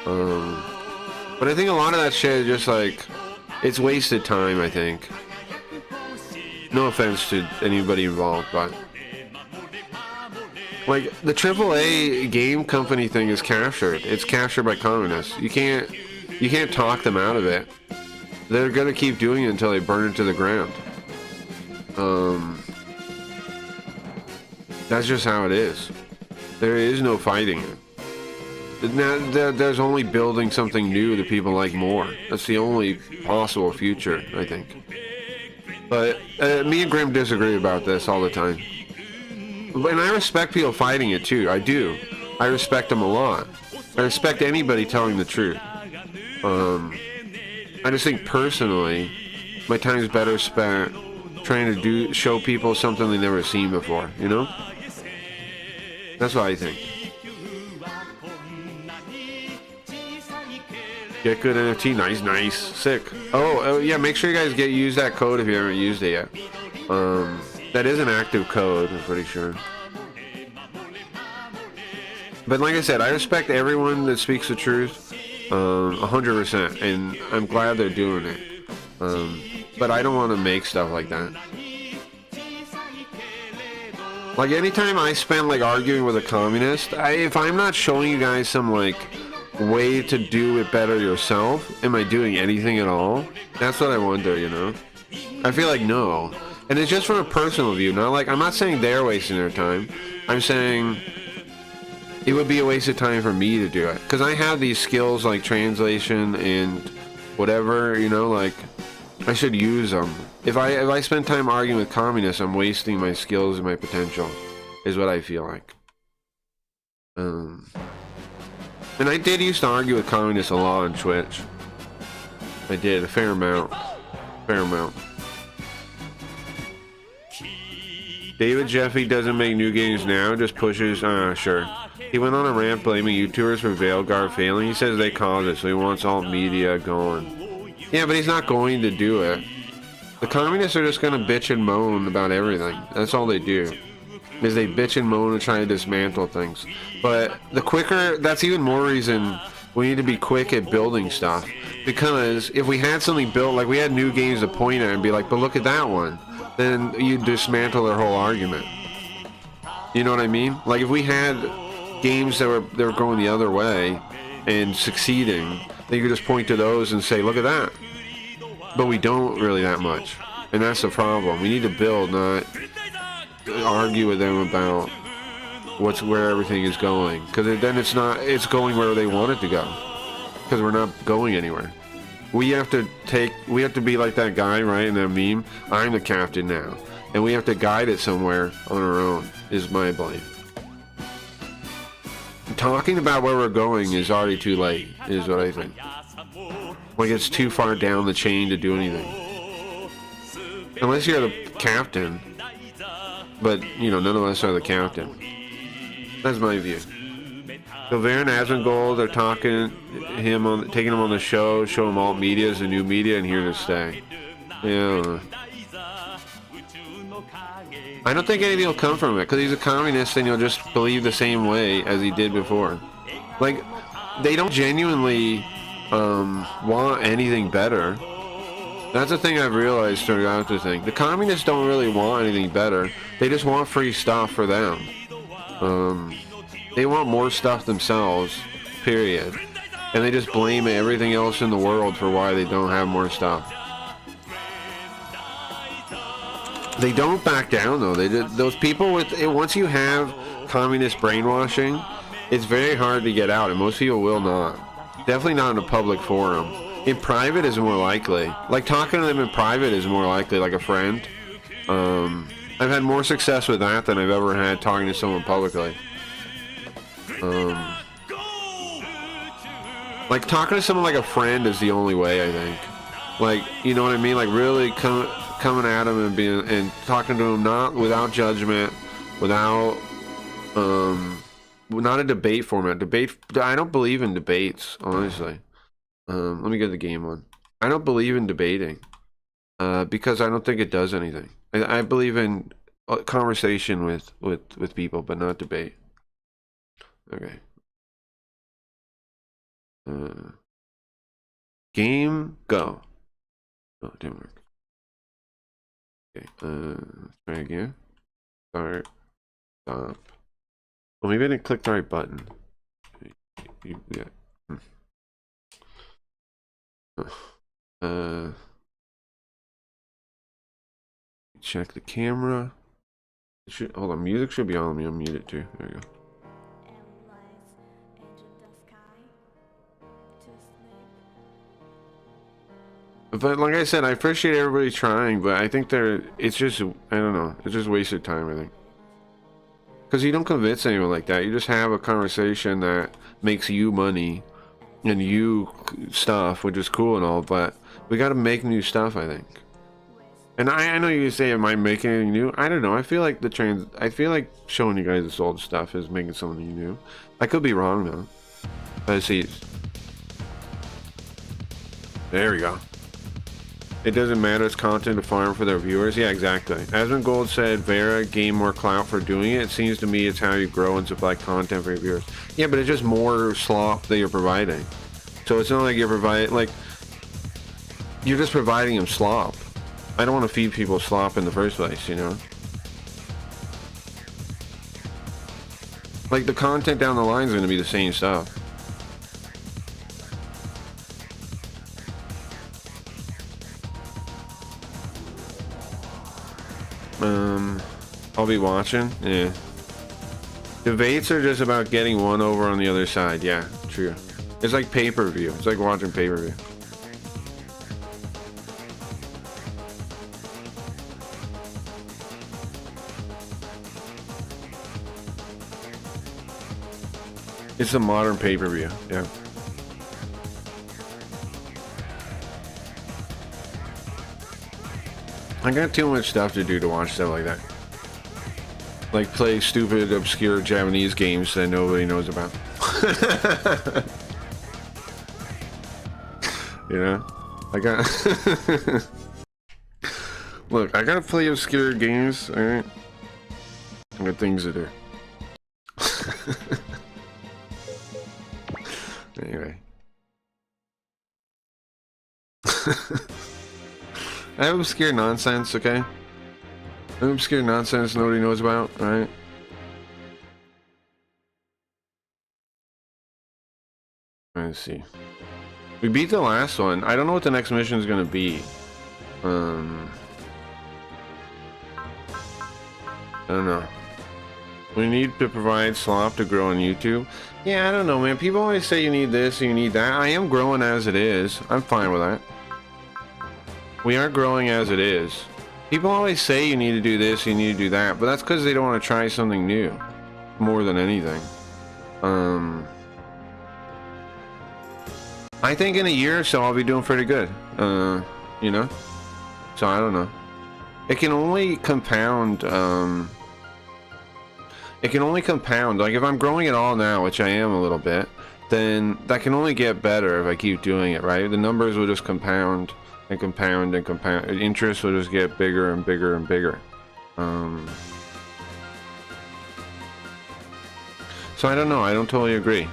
But I think a lot of that shit is just like, it's wasted time, I think. No offense to anybody involved, but like, the AAA game company thing is captured. It's captured by communists. You can't talk them out of it. They're gonna keep doing it until they burn it to the ground. That's just how it is. There is no fighting it. There's only building something new that people like more. That's the only possible future, I think. But me and Grim disagree about this all the time. And I respect people fighting it too. I do. I respect them a lot. I respect anybody telling the truth. I just think personally, my time is better spent trying to show people something they've never seen before. You know? That's what I think. Get good NFT, nice, sick. Oh yeah, make sure you guys use that code if you haven't used it yet. That is an active code, I'm pretty sure. But like I said, I respect everyone that speaks the truth, 100%, and I'm glad they're doing it. But I don't want to make stuff like that. Like anytime I spend like arguing with a communist, if I'm not showing you guys some like way to do it better yourself, am I doing anything at all? That's what I wonder, you know? I feel like no. And it's just from a personal view, not like, I'm not saying they're wasting their time. I'm saying it would be a waste of time for me to do it. Because I have these skills like translation and whatever, you know, like, I should use them. If I spend time arguing with communists, I'm wasting my skills and my potential, is what I feel like. And I did used to argue with communists a lot on Twitch. I did, a fair amount. David Jeffy doesn't make new games now, just pushes, sure. He went on a rant blaming YouTubers for Veilguard failing. He says they caused it, so he wants all media going. Yeah, but he's not going to do it. The communists are just gonna bitch and moan about everything. That's all they do. Is they bitch and moan and try to dismantle things. But the quicker, that's even more reason we need to be quick at building stuff. Because if we had something built, like we had new games to point at and be like, but look at that one, then you dismantle their whole argument. You know what I mean? Like if we had games that were going the other way and succeeding, then you could just point to those and say, look at that. But we don't really that much. And that's the problem. We need to build, not argue with them about where everything is going, because then it's going where they want it to go, because we're not going anywhere. We have to be like that guy, right, in that meme, I'm the captain now, and we have to guide it somewhere on our own, is my belief. Talking about where we're going is already too late, is what I think. Like it's too far down the chain to do anything, unless you're the captain. But, you know, none of us are the captain. That's my view. So Varen Asmongold, they're taking him on the show, show him alt media is the new media and here to stay. Yeah. I don't think anything will come from it, because he's a communist and he'll just believe the same way as he did before. Like, they don't genuinely want anything better. That's the thing I've realized throughout the thing. The communists don't really want anything better. They just want free stuff for them. They want more stuff themselves, period. And they just blame everything else in the world for why they don't have more stuff. They don't back down though. Those people once you have communist brainwashing, it's very hard to get out, and most people will not. Definitely not in a public forum. In private is more likely. Like talking to them in private is more likely, like a friend. I've had more success with that than I've ever had talking to someone publicly. Like talking to someone like a friend is the only way, I think. Like, you know what I mean? Like really coming at them and talking to them, not without judgment, without not a debate format. I don't believe in debates, honestly. Let me get the game on. I don't believe in debating because I don't think it does anything. I believe in conversation with people, but not debate. Okay. Game go. Oh, it didn't work. Okay. Let's try again. Start. Stop. Well, maybe I didn't click the right button. Yeah. Check the camera. Hold on, music should be on. Let me unmute it too. There we go. But like I said, I appreciate everybody trying, but I think it's just, I don't know, it's just wasted time, I think. Because you don't convince anyone like that. You just have a conversation that makes you money and you stuff, which is cool and all, but we got to make new stuff, I think. And I know you say, am I making anything new? I don't know. I feel like I feel like showing you guys this old stuff is making something new. I could be wrong though. Let's see. There we go. It doesn't matter, it's content to farm for their viewers. Yeah, exactly. Asmongold said, Vera gained more clout for doing it. It seems to me it's how you grow and supply content for your viewers. Yeah, but it's just more slop that you're providing. So it's not like you're providing, like, you're just providing them slop. I don't want to feed people slop in the first place, you know? Like, the content down the line is going to be the same stuff. I'll be watching. Yeah. Debates are just about getting one over on the other side. Yeah, true. It's like pay-per-view. It's like watching pay-per-view. It's a modern pay-per-view. Yeah. I got too much stuff to do to watch stuff like that. Like play stupid, obscure Japanese games that nobody knows about. You know? I got... Look, I gotta play obscure games, alright? I got things to do. Anyway. I have obscure nonsense, okay? I have obscure nonsense nobody knows about, alright? Let's see. We beat the last one. I don't know what the next mission is gonna be. I don't know. We need to provide slop to grow on YouTube. Yeah, I don't know, man. People always say you need this, you need that. I am growing as it is. I'm fine with that. We are growing as it is. People always say you need to do this, you need to do that, but that's because they don't want to try something new. More than anything. I think in a year or so I'll be doing pretty good. You know? So I don't know. It can only compound, it can only compound. Like if I'm growing it all now, which I am a little bit, then that can only get better if I keep doing it, right? The numbers will just compound and compound and compound. Interest will just get bigger and bigger and bigger. So I don't know. I don't totally agree.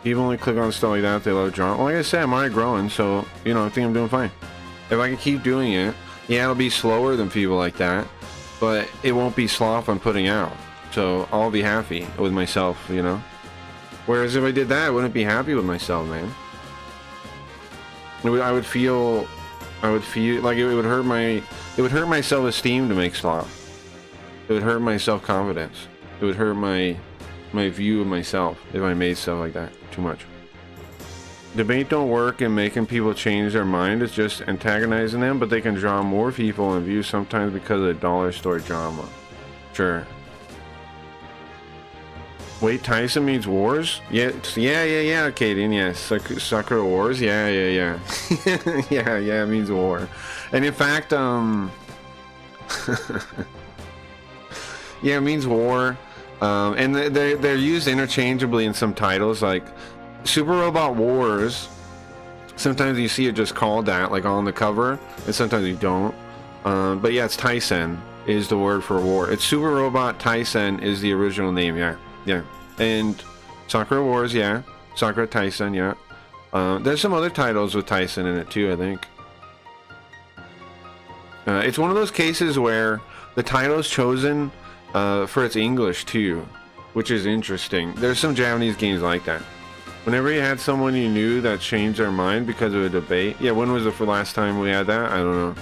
People only click on stuff like that if they love drama. Well, like I said, I'm already growing, so, you know, I think I'm doing fine. If I can keep doing it, yeah, it'll be slower than people like that, but it won't be slop I'm putting out. So I'll be happy with myself, you know? Whereas if I did that, I wouldn't be happy with myself, man. I would feel like it would hurt my self-esteem to make slop. It would hurt my self-confidence. It would hurt my view of myself if I made stuff like that too much. Debate don't work in making people change their mind. It's just antagonizing them, but they can draw more people and views sometimes because of the dollar store drama. Sure. Wait, Tyson means wars? Yeah, Kaden, yes. Sakura wars? Yeah. yeah, it means war. And in fact, yeah, it means war. And they're used interchangeably in some titles, like Super Robot Wars. Sometimes you see it just called that, like on the cover, and sometimes you don't. But yeah, it's Tyson is the word for war. It's Super Robot Tyson is the original name, yeah. And Sakura Wars, yeah. Sakura Tyson, yeah. There's some other titles with Tyson in it too, I think. It's one of those cases where the title is chosen for its English too, which is interesting. There's some Japanese games like that. Whenever you had someone you knew that changed their mind because of a debate. Yeah, when was the last time we had that? I don't know.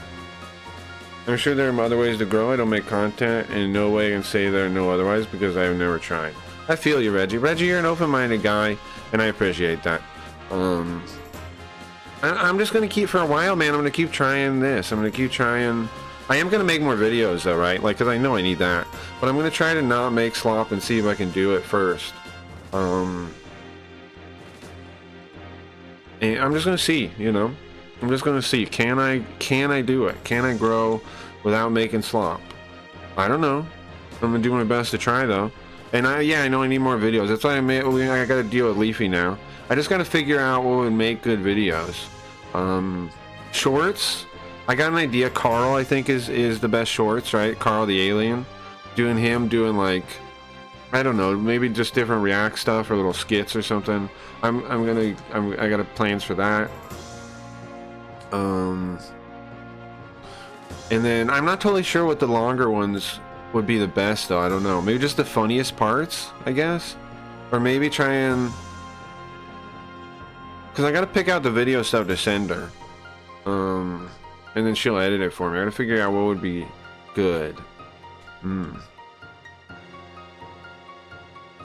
I'm sure there are other ways to grow. I don't make content, and in no way I can say there are no otherwise because I've never tried. I feel you, Reggie. Reggie, you're an open-minded guy, and I appreciate that. I'm just gonna keep for a while, man. I'm gonna keep trying this. I'm gonna keep trying. I am gonna make more videos though, right? Like, cause I know I need that. But I'm gonna try to not make slop and see if I can do it first. And I'm just gonna see, you know. I'm just gonna see. Can I do it? Can I grow without making slop? I don't know. I'm gonna do my best to try though. And I know I need more videos. That's why I gotta deal with Leafy now. I just gotta figure out what would make good videos. Shorts. I got an idea. Carl, I think, is the best shorts, right? Carl the alien. Doing like, I don't know, maybe just different React stuff or little skits or something. I got plans for that. And then I'm not totally sure what the longer ones would be the best though. I don't know. Maybe just the funniest parts, I guess. Or maybe try and, because I gotta pick out the video stuff to send her. And then she'll edit it for me. I gotta figure out what would be good.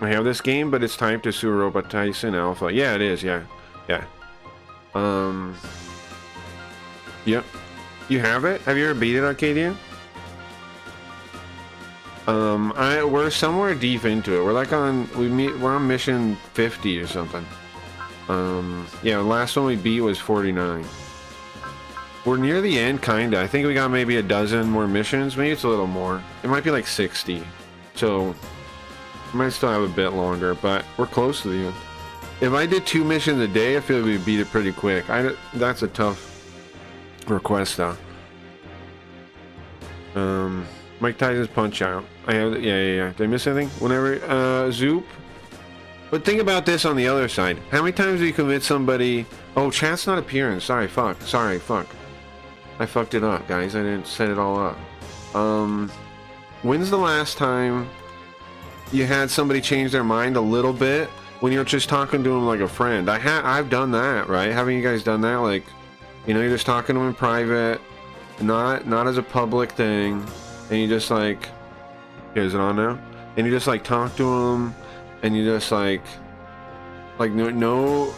I have this game, but it's typed to Super Robot Tyson Alpha. Yeah, it is. Yeah. Yep. You have it? Have you ever beat it, Arcadia? We're somewhere deep into it. We're like we're on mission 50 or something. Yeah, the last one we beat was 49. We're near the end, kinda. I think we got maybe a dozen more missions. Maybe it's a little more. It might be like 60. So, we might still have a bit longer, but we're close to the end. If I did 2 missions a day, I feel like we'd beat it pretty quick. That's a tough request, though. Mike Tyson's Punch Out. Yeah. Did I miss anything? Whenever, Zoop. But think about this on the other side. How many times do you convince somebody... Oh, chat's not appearing. Sorry, fuck. I fucked it up, guys. I didn't set it all up. When's the last time you had somebody change their mind a little bit when you're just talking to them like a friend? I've done that, right? Haven't you guys done that? Like, you know, you're just talking to them in private, not as a public thing, and you just like... Is it on now? And you just like talk to them, and you just like no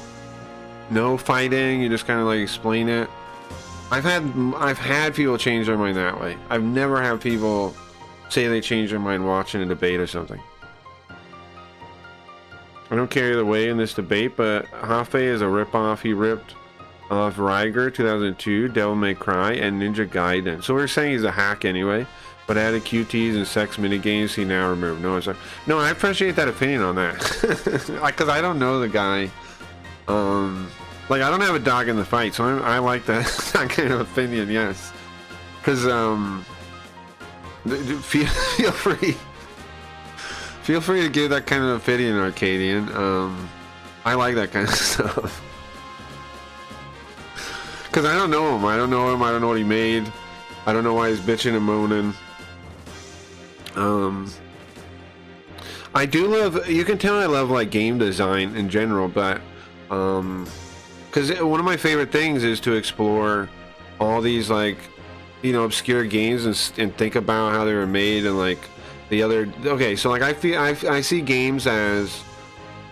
fighting. You just kind of like explain it. I've had people change their mind that way. I've never had people say they changed their mind watching a debate or something. I don't care either way in this debate, but Hafe is a ripoff. He ripped off Riger 2002, Devil May Cry, and Ninja Gaiden. So we're saying he's a hack anyway, but added QTs and sex minigames he now removed. No, I appreciate that opinion on that. Because I don't know the guy. Like, I don't have a dog in the fight, so I like that, that kind of opinion, yes. Because, feel free. Feel free to give that kind of opinion, Arcadian. I like that kind of stuff. Because I don't know him. I don't know what he made. I don't know why he's bitching and moaning. I do love... You can tell I love, like, game design in general, but... Because one of my favorite things is to explore all these, like, you know, obscure games and think about how they were made and, like, the other... Okay, so, like, I see games as,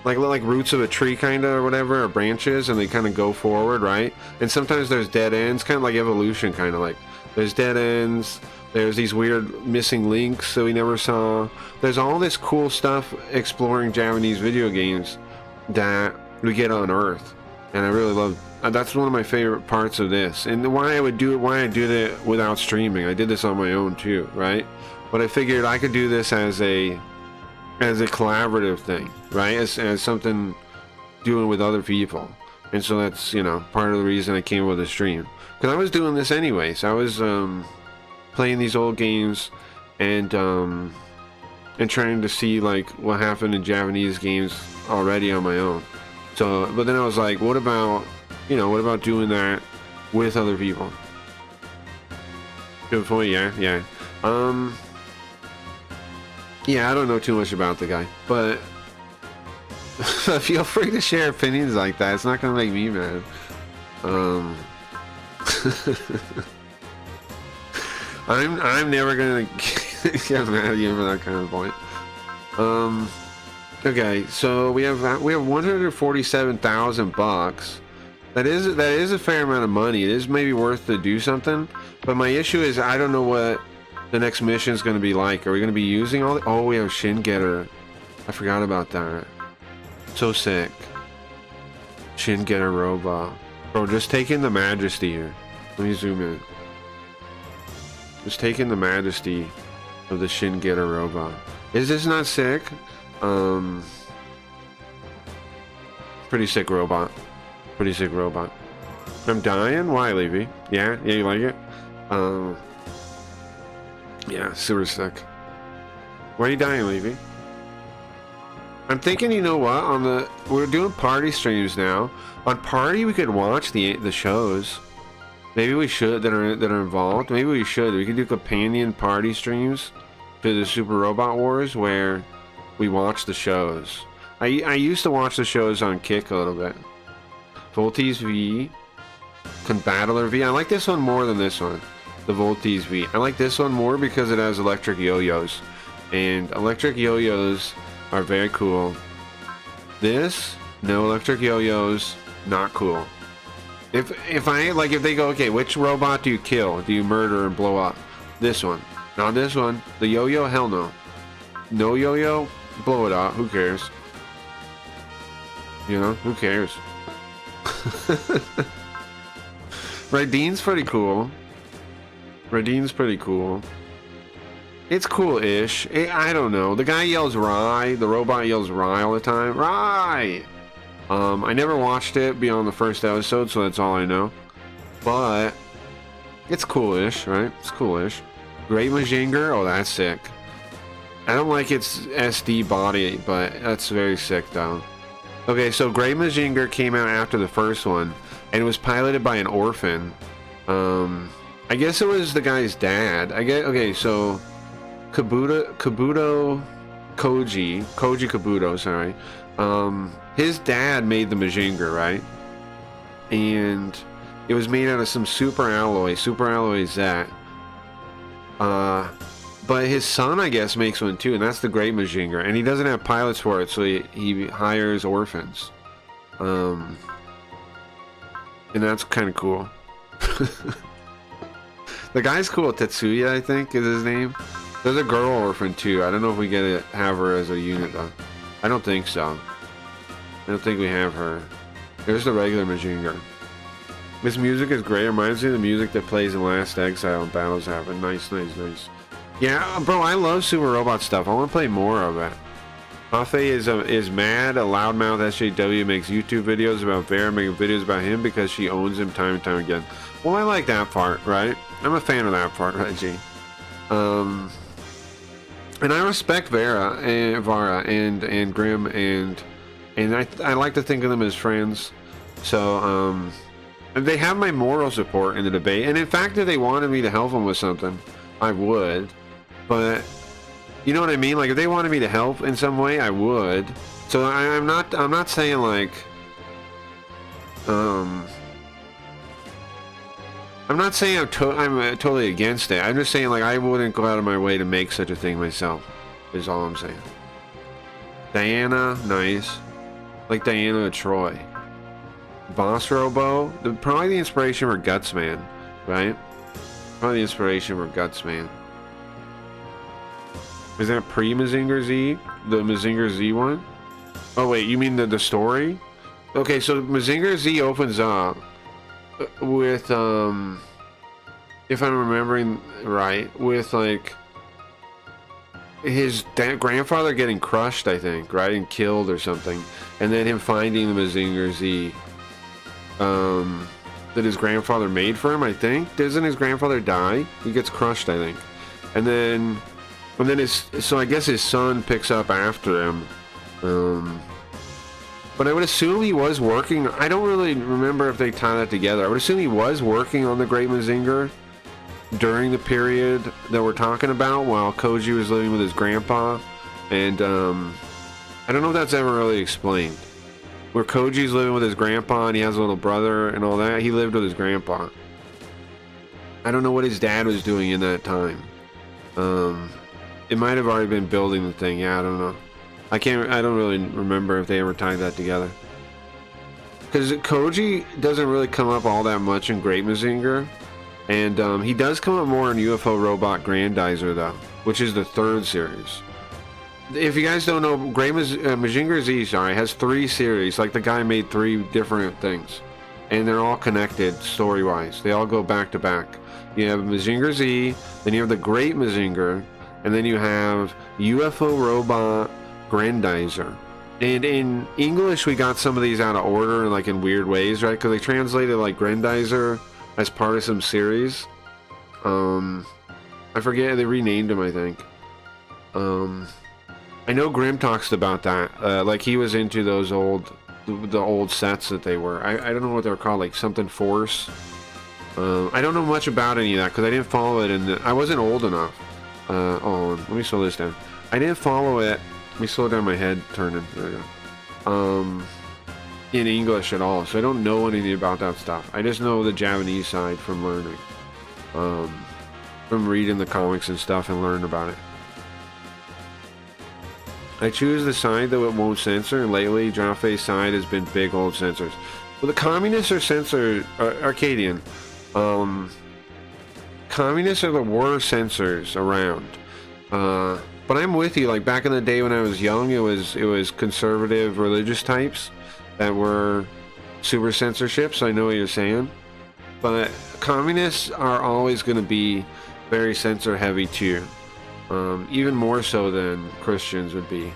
like roots of a tree, kind of, or whatever, or branches, and they kind of go forward, right? And sometimes there's dead ends, kind of like evolution, kind of like... There's dead ends, there's these weird missing links that we never saw. There's all this cool stuff exploring Japanese video games that we get on Earth. And I really love... That's one of my favorite parts of this. And why I did it without streaming. I did this on my own too, right? But I figured I could do this as a collaborative thing, right? As something doing with other people. And so that's, you know, part of the reason I came up with a stream. Because I was doing this anyway. So I was playing these old games and trying to see, like, what happened in Japanese games already on my own. So, but then I was like, what about doing that with other people? Good point, yeah. Yeah, I don't know too much about the guy, but feel free to share opinions like that. It's not gonna make me mad. I'm never gonna get mad at you for that kind of point. Okay, so we have 147,000 bucks. That is a fair amount of money. It is maybe worth to do something. But my issue is I don't know what the next mission is going to be like. Are we going to be using all the... Oh, we have Shin Getter. I forgot about that. So sick. Shin Getter robot. Bro, just taking the majesty here. Let me zoom in. Just taking the majesty of the Shin Getter robot. Is this not sick? Pretty sick robot. Pretty sick robot. I'm dying? Why, Levy? Yeah? Yeah, you like it? Yeah, super sick. Why are you dying, Levy? I'm thinking, you know what? We're doing party streams now. On party, we could watch the shows. Maybe we should that are involved. Maybe we should. We could do companion party streams to the Super Robot Wars where we watch the shows. I used to watch the shows on Kick a little bit. Voltes V, Combattler V. I like this one more than this one. The Voltes V. I like this one more because it has electric yo-yos. And electric yo-yos are very cool. This, no electric yo-yos, not cool. If they go, okay, which robot do you kill? Do you murder and blow up? This one. Not this one. The yo-yo, hell no. No yo-yo, blow it up. Who cares? You know, who cares? Radine's pretty cool. Radine's pretty cool. It's cool-ish. I don't know. The guy yells Rye. The robot yells Rye all the time. Rye! I never watched it beyond the first episode, so that's all I know. But it's cool-ish, right? It's cool-ish. Great Majinger. Oh, that's sick. I don't like its SD body, but that's very sick, though. Okay, so Great Majinger came out after the first one, and it was piloted by an orphan. I guess it was the guy's dad. Okay, so Koji Kabuto, sorry. His dad made the Majinger, right? And it was made out of some super alloy Z. But his son, I guess, makes one too, and that's the Great Majinger. And he doesn't have pilots for it, so he hires orphans. And that's kind of cool. The guy's cool. Tetsuya, I think, is his name. There's a girl orphan too. I don't know if we get to have her as a unit though. I don't think so. I don't think we have her. There's the regular Majinger. This music is great. It reminds me of the music that plays in Last Exile and Battles Happen. Nice, nice, nice. Yeah, bro, I love Super Robot stuff. I want to play more of it. Afe is mad. A loudmouth SJW makes YouTube videos about Vera, making videos about him because she owns him time and time again. Well, I like that part, right? I'm a fan of that part, Reggie. And I respect Vara and Grim and I like to think of them as friends. So they have my moral support in the debate. And in fact, if they wanted me to help them with something, I would. But you know what I mean? Like if they wanted me to help in some way, I would. So I'm not saying like I'm not saying I'm totally against it. I'm just saying like I wouldn't go out of my way to make such a thing myself. Is all I'm saying. Diana, nice. Like Diana of Troy. Boss Robo, probably the inspiration for Gutsman, right? Probably the inspiration for Gutsman. Is that pre-Mazinger Z? The Mazinger Z one? Oh wait, you mean the story? Okay, so Mazinger Z opens up with, if I'm remembering right, with like his grandfather getting crushed, I think, right? And killed or something. And then him finding the Mazinger Z that his grandfather made for him, I think. Doesn't his grandfather die? He gets crushed, I think. And then so I guess his son picks up after him. But I would assume he was working. I don't really remember if they tie that together. I would assume he was working on the Great Mazinger during the period that we're talking about while Koji was living with his grandpa. And I don't know if that's ever really explained. Where Koji's living with his grandpa and he has a little brother and all that. He lived with his grandpa. I don't know what his dad was doing in that time. It might have already been building the thing. Yeah, I don't know. I don't really remember if they ever tied that together. because Koji doesn't really come up all that much in Great Mazinger, and he does come up more in UFO Robot Grandizer though, which is the 3rd series. If you guys don't know, Mazinger Z, sorry, has 3 series. Like the guy made 3 different things, and they're all connected story-wise. They all go back to back. You have Mazinger Z, then you have the Great Mazinger, and then you have UFO Robot Grandizer. And in English, we got some of these out of order and like in weird ways, right? Because they translated like Grandizer as part of some series. I forget, they renamed him, I think. I know Grim talks about that. Like he was into those the old sets that they were. I don't know what they're called, like something Force. I don't know much about any of that because I didn't follow it, and I wasn't old enough. Oh, let me slow this down. I didn't follow it. Let me slow down my head turning. There we go. In English at all, so I don't know anything about that stuff. I just know the Japanese side from learning, from reading the comics and stuff and learning about it. I choose the side that it won't censor, and lately Joffe's side has been big old censors. Well, the communists are censored, Arcadian. Communists are the worst censors around. But I'm with you. Like back in the day when I was young, it was conservative religious types that were super censorship. So I know what you're saying. But communists are always going to be very censor heavy too. Even more so than Christians would be.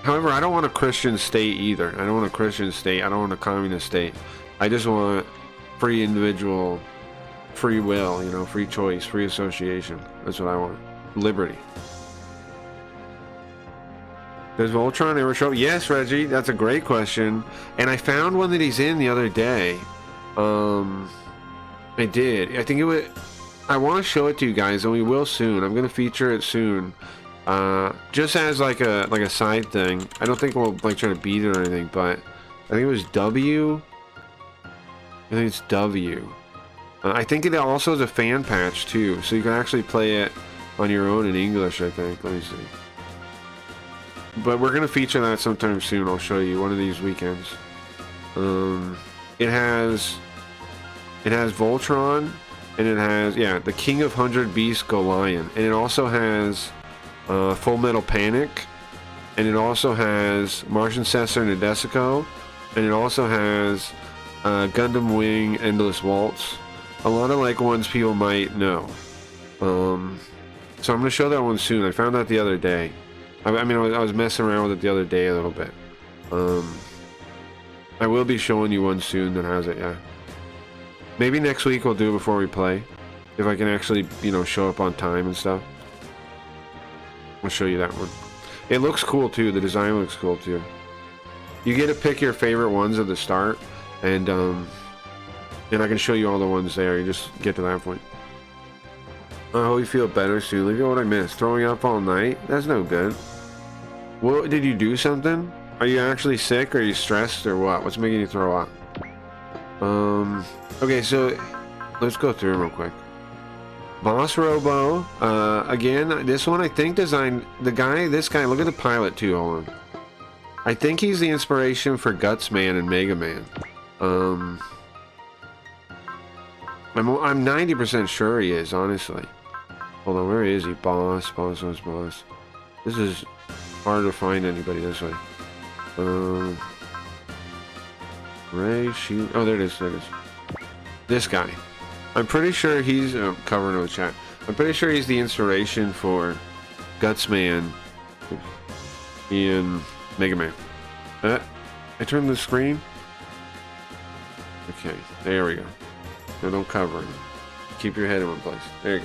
However, I don't want a Christian state either. I don't want a Christian state. I don't want a communist state. I just want free individual, free will, you know, free choice, free association. That's what I want. Liberty. Does Voltron ever show up? Yes, Reggie, that's a great question. And I found one that he's in the other day. I did. I think it would... I want to show it to you guys, and we will soon. I'm going to feature it soon. Just as like a side thing. I don't think we'll like try to beat it or anything, but I think it was W. I think it's W. I think it also has a fan patch too, so you can actually play it on your own in English, I think. Let me see. But we're going to feature that sometime soon. I'll show you one of these weekends. It has Voltron. And it has, yeah, the King of 100 Beasts Go Lion. And it also has Full Metal Panic. And it also has Martian Cessor and Nadesico. And it also has Gundam Wing Endless Waltz. A lot of like ones people might know. So I'm going to show that one soon. I found that the other day. I was messing around with it the other day a little bit. I will be showing you one soon that has it, yeah. Maybe next week we'll do it before we play. If I can actually, you know, show up on time and stuff. I'll show you that one. It looks cool too. The design looks cool too. You get to pick your favorite ones at the start. And I can show you all the ones there. You just get to that point. I hope you feel better soon. Look at what I missed. Throwing up all night? That's no good. What, did you do something? Are you actually sick? Or are you stressed? Or what? What's making you throw up? Okay, so let's go through them real quick. Boss Robo, again, this one I think designed this guy, look at the pilot too, hold on. I think he's the inspiration for Gutsman and Mega Man. I'm 90% sure he is, honestly. Hold on, where is he? Boss. This is hard to find anybody this way. Ray, shoot. Oh, there it is. This guy. I'm pretty sure he's covering with chat. I'm pretty sure he's the inspiration for Gutsman in Mega Man. I turned the screen. Okay, there we go. No, don't cover him. Keep your head in one place. There you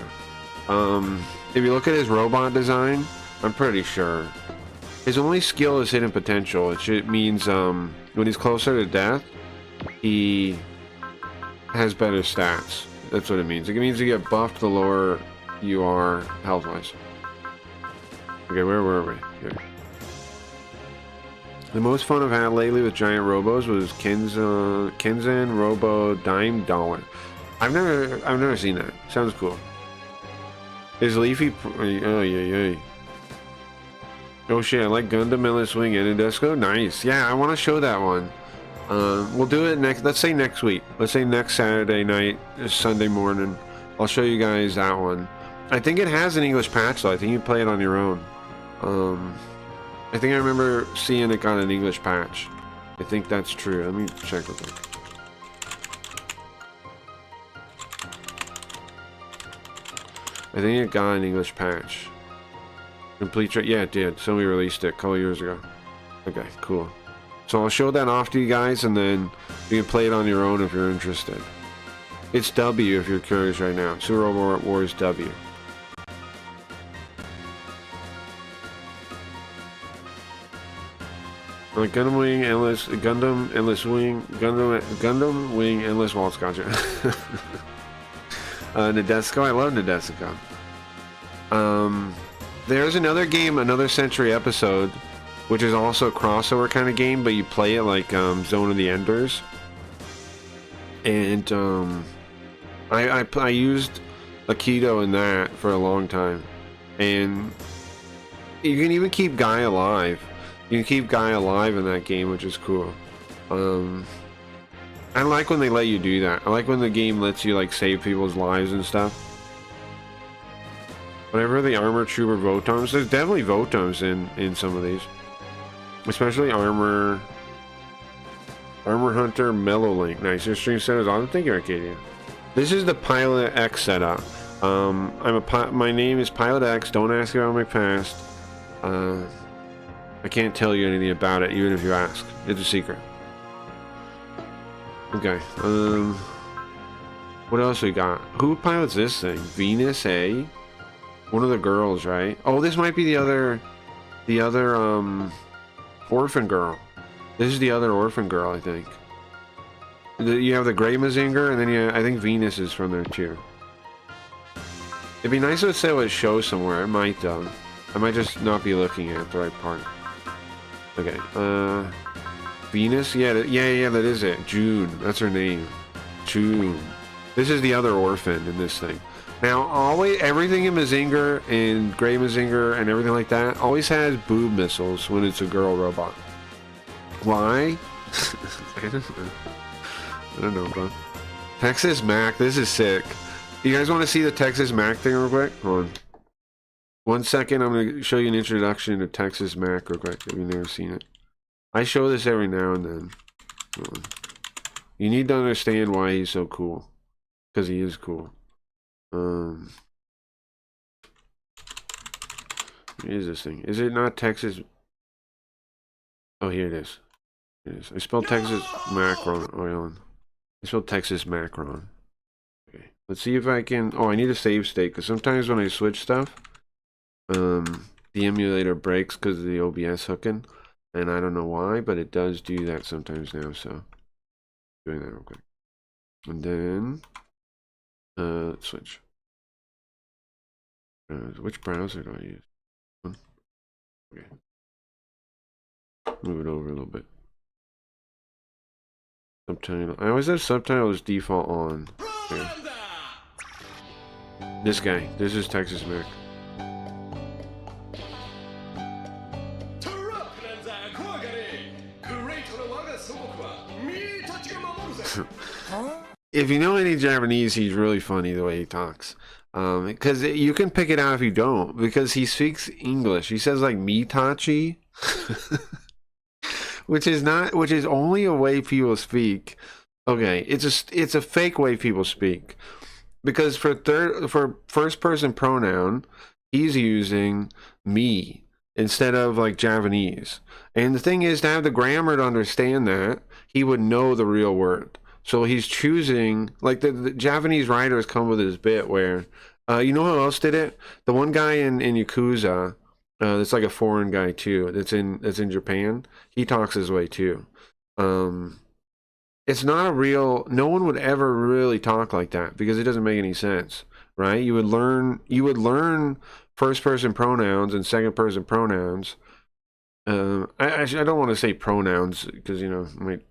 go. If you look at his robot design, I'm pretty sure his only skill is hidden potential. It means when he's closer to death, he has better stats. That's what it means. It means you get buffed the lower you are health-wise. Okay, where were we? Here. The most fun I've had lately with giant robos was Kenzen Robo Dime Dollar. I've never seen that. Sounds cool. Is Leafy? Oh yeah. Oh shit, I like Gundam Endless Wing and Indesco. Nice. Yeah, I want to show that one. We'll do it next, let's say next week. Let's say next Saturday night, Sunday morning. I'll show you guys that one. I think it has an English patch though. I think you can play it on your own. I think I remember seeing it got an English patch. I think that's true. Let me check real quick. I think it got an English patch. Complete, yeah, it did. Somebody released it a couple years ago. Okay, cool. So I'll show that off to you guys, and then you can play it on your own if you're interested. It's W if you're curious right now. Super Robot Wars W. Like Gundam Wing, Endless, Gundam, Endless Wing, Gundam Wing, Endless Waltz, gotcha. Nadesico, I love Nadesico. There's another game, Another Century Episode, which is also a crossover kind of game, but you play it like Zone of the Enders. And I used Aikido in that for a long time, and you can even keep Guy alive. You can keep Guy alive in that game, which is cool. I like when they let you do that. I like when the game lets you like save people's lives and stuff. Whenever the Armor Trooper Votoms, there's definitely Votoms in some of these. Especially Armor Hunter Mellow Link. Nice. Your stream setup is on. Thank you, Arcadia. This is the Pilot X setup. My name is Pilot X. Don't ask about my past. I can't tell you anything about it, even if you ask. It's a secret. Okay. What else we got? Who pilots this thing? Venus A? One of the girls, right? Oh, this might be the other orphan girl. This is the other orphan girl, I think. You have the Grey Mazinger, and then I think Venus is from there too. It'd be nice if it said it would show somewhere. It might though. I might just not be looking at the right part. Okay, Venus? Yeah, that is it. June. That's her name. June. This is the other orphan in this thing. Now, always, everything in Mazinger and Grey Mazinger and everything like that always has boob missiles when it's a girl robot. Why? I don't know, bro. Texas Mac, this is sick. You guys want to see the Texas Mac thing real quick? Hold on. 1 second, I'm going to show you an introduction to Texas Mac real quick if you've never seen it. I show this every now and then. Hold on. You need to understand why he's so cool. Because he is cool. What is this thing? Is it not Texas? Oh, here it is. It is. I spelled Texas Mac wrong. Oh, hold on. I spelled Texas Mac wrong. Okay. Let's see if I can... Oh, I need a save state, because sometimes when I switch stuff, the emulator breaks because of the OBS hooking, and I don't know why, but it does do that sometimes now, so... Doing that real quick. And then... let's switch. Which browser do I use? Okay. Move it over a little bit. Subtitle. I always have subtitles default on. Okay. This guy. This is Texas Mac. If you know any Japanese, he's really funny the way he talks. Because you can pick it out if you don't, because he speaks English. He says like Mitachi, which is only a way people speak. Okay, it's a fake way people speak, because for first person pronoun, he's using me instead of like Japanese. And the thing is, to have the grammar to understand that, he would know the real word. So he's choosing, like the Japanese writers come with this bit where, you know who else did it? The one guy in Yakuza, that's like a foreign guy too, that's in Japan. He talks this way too. It's not a real, no one would ever really talk like that because it doesn't make any sense, right? You would learn first person pronouns and second person pronouns. I don't want to say pronouns because, you know, I might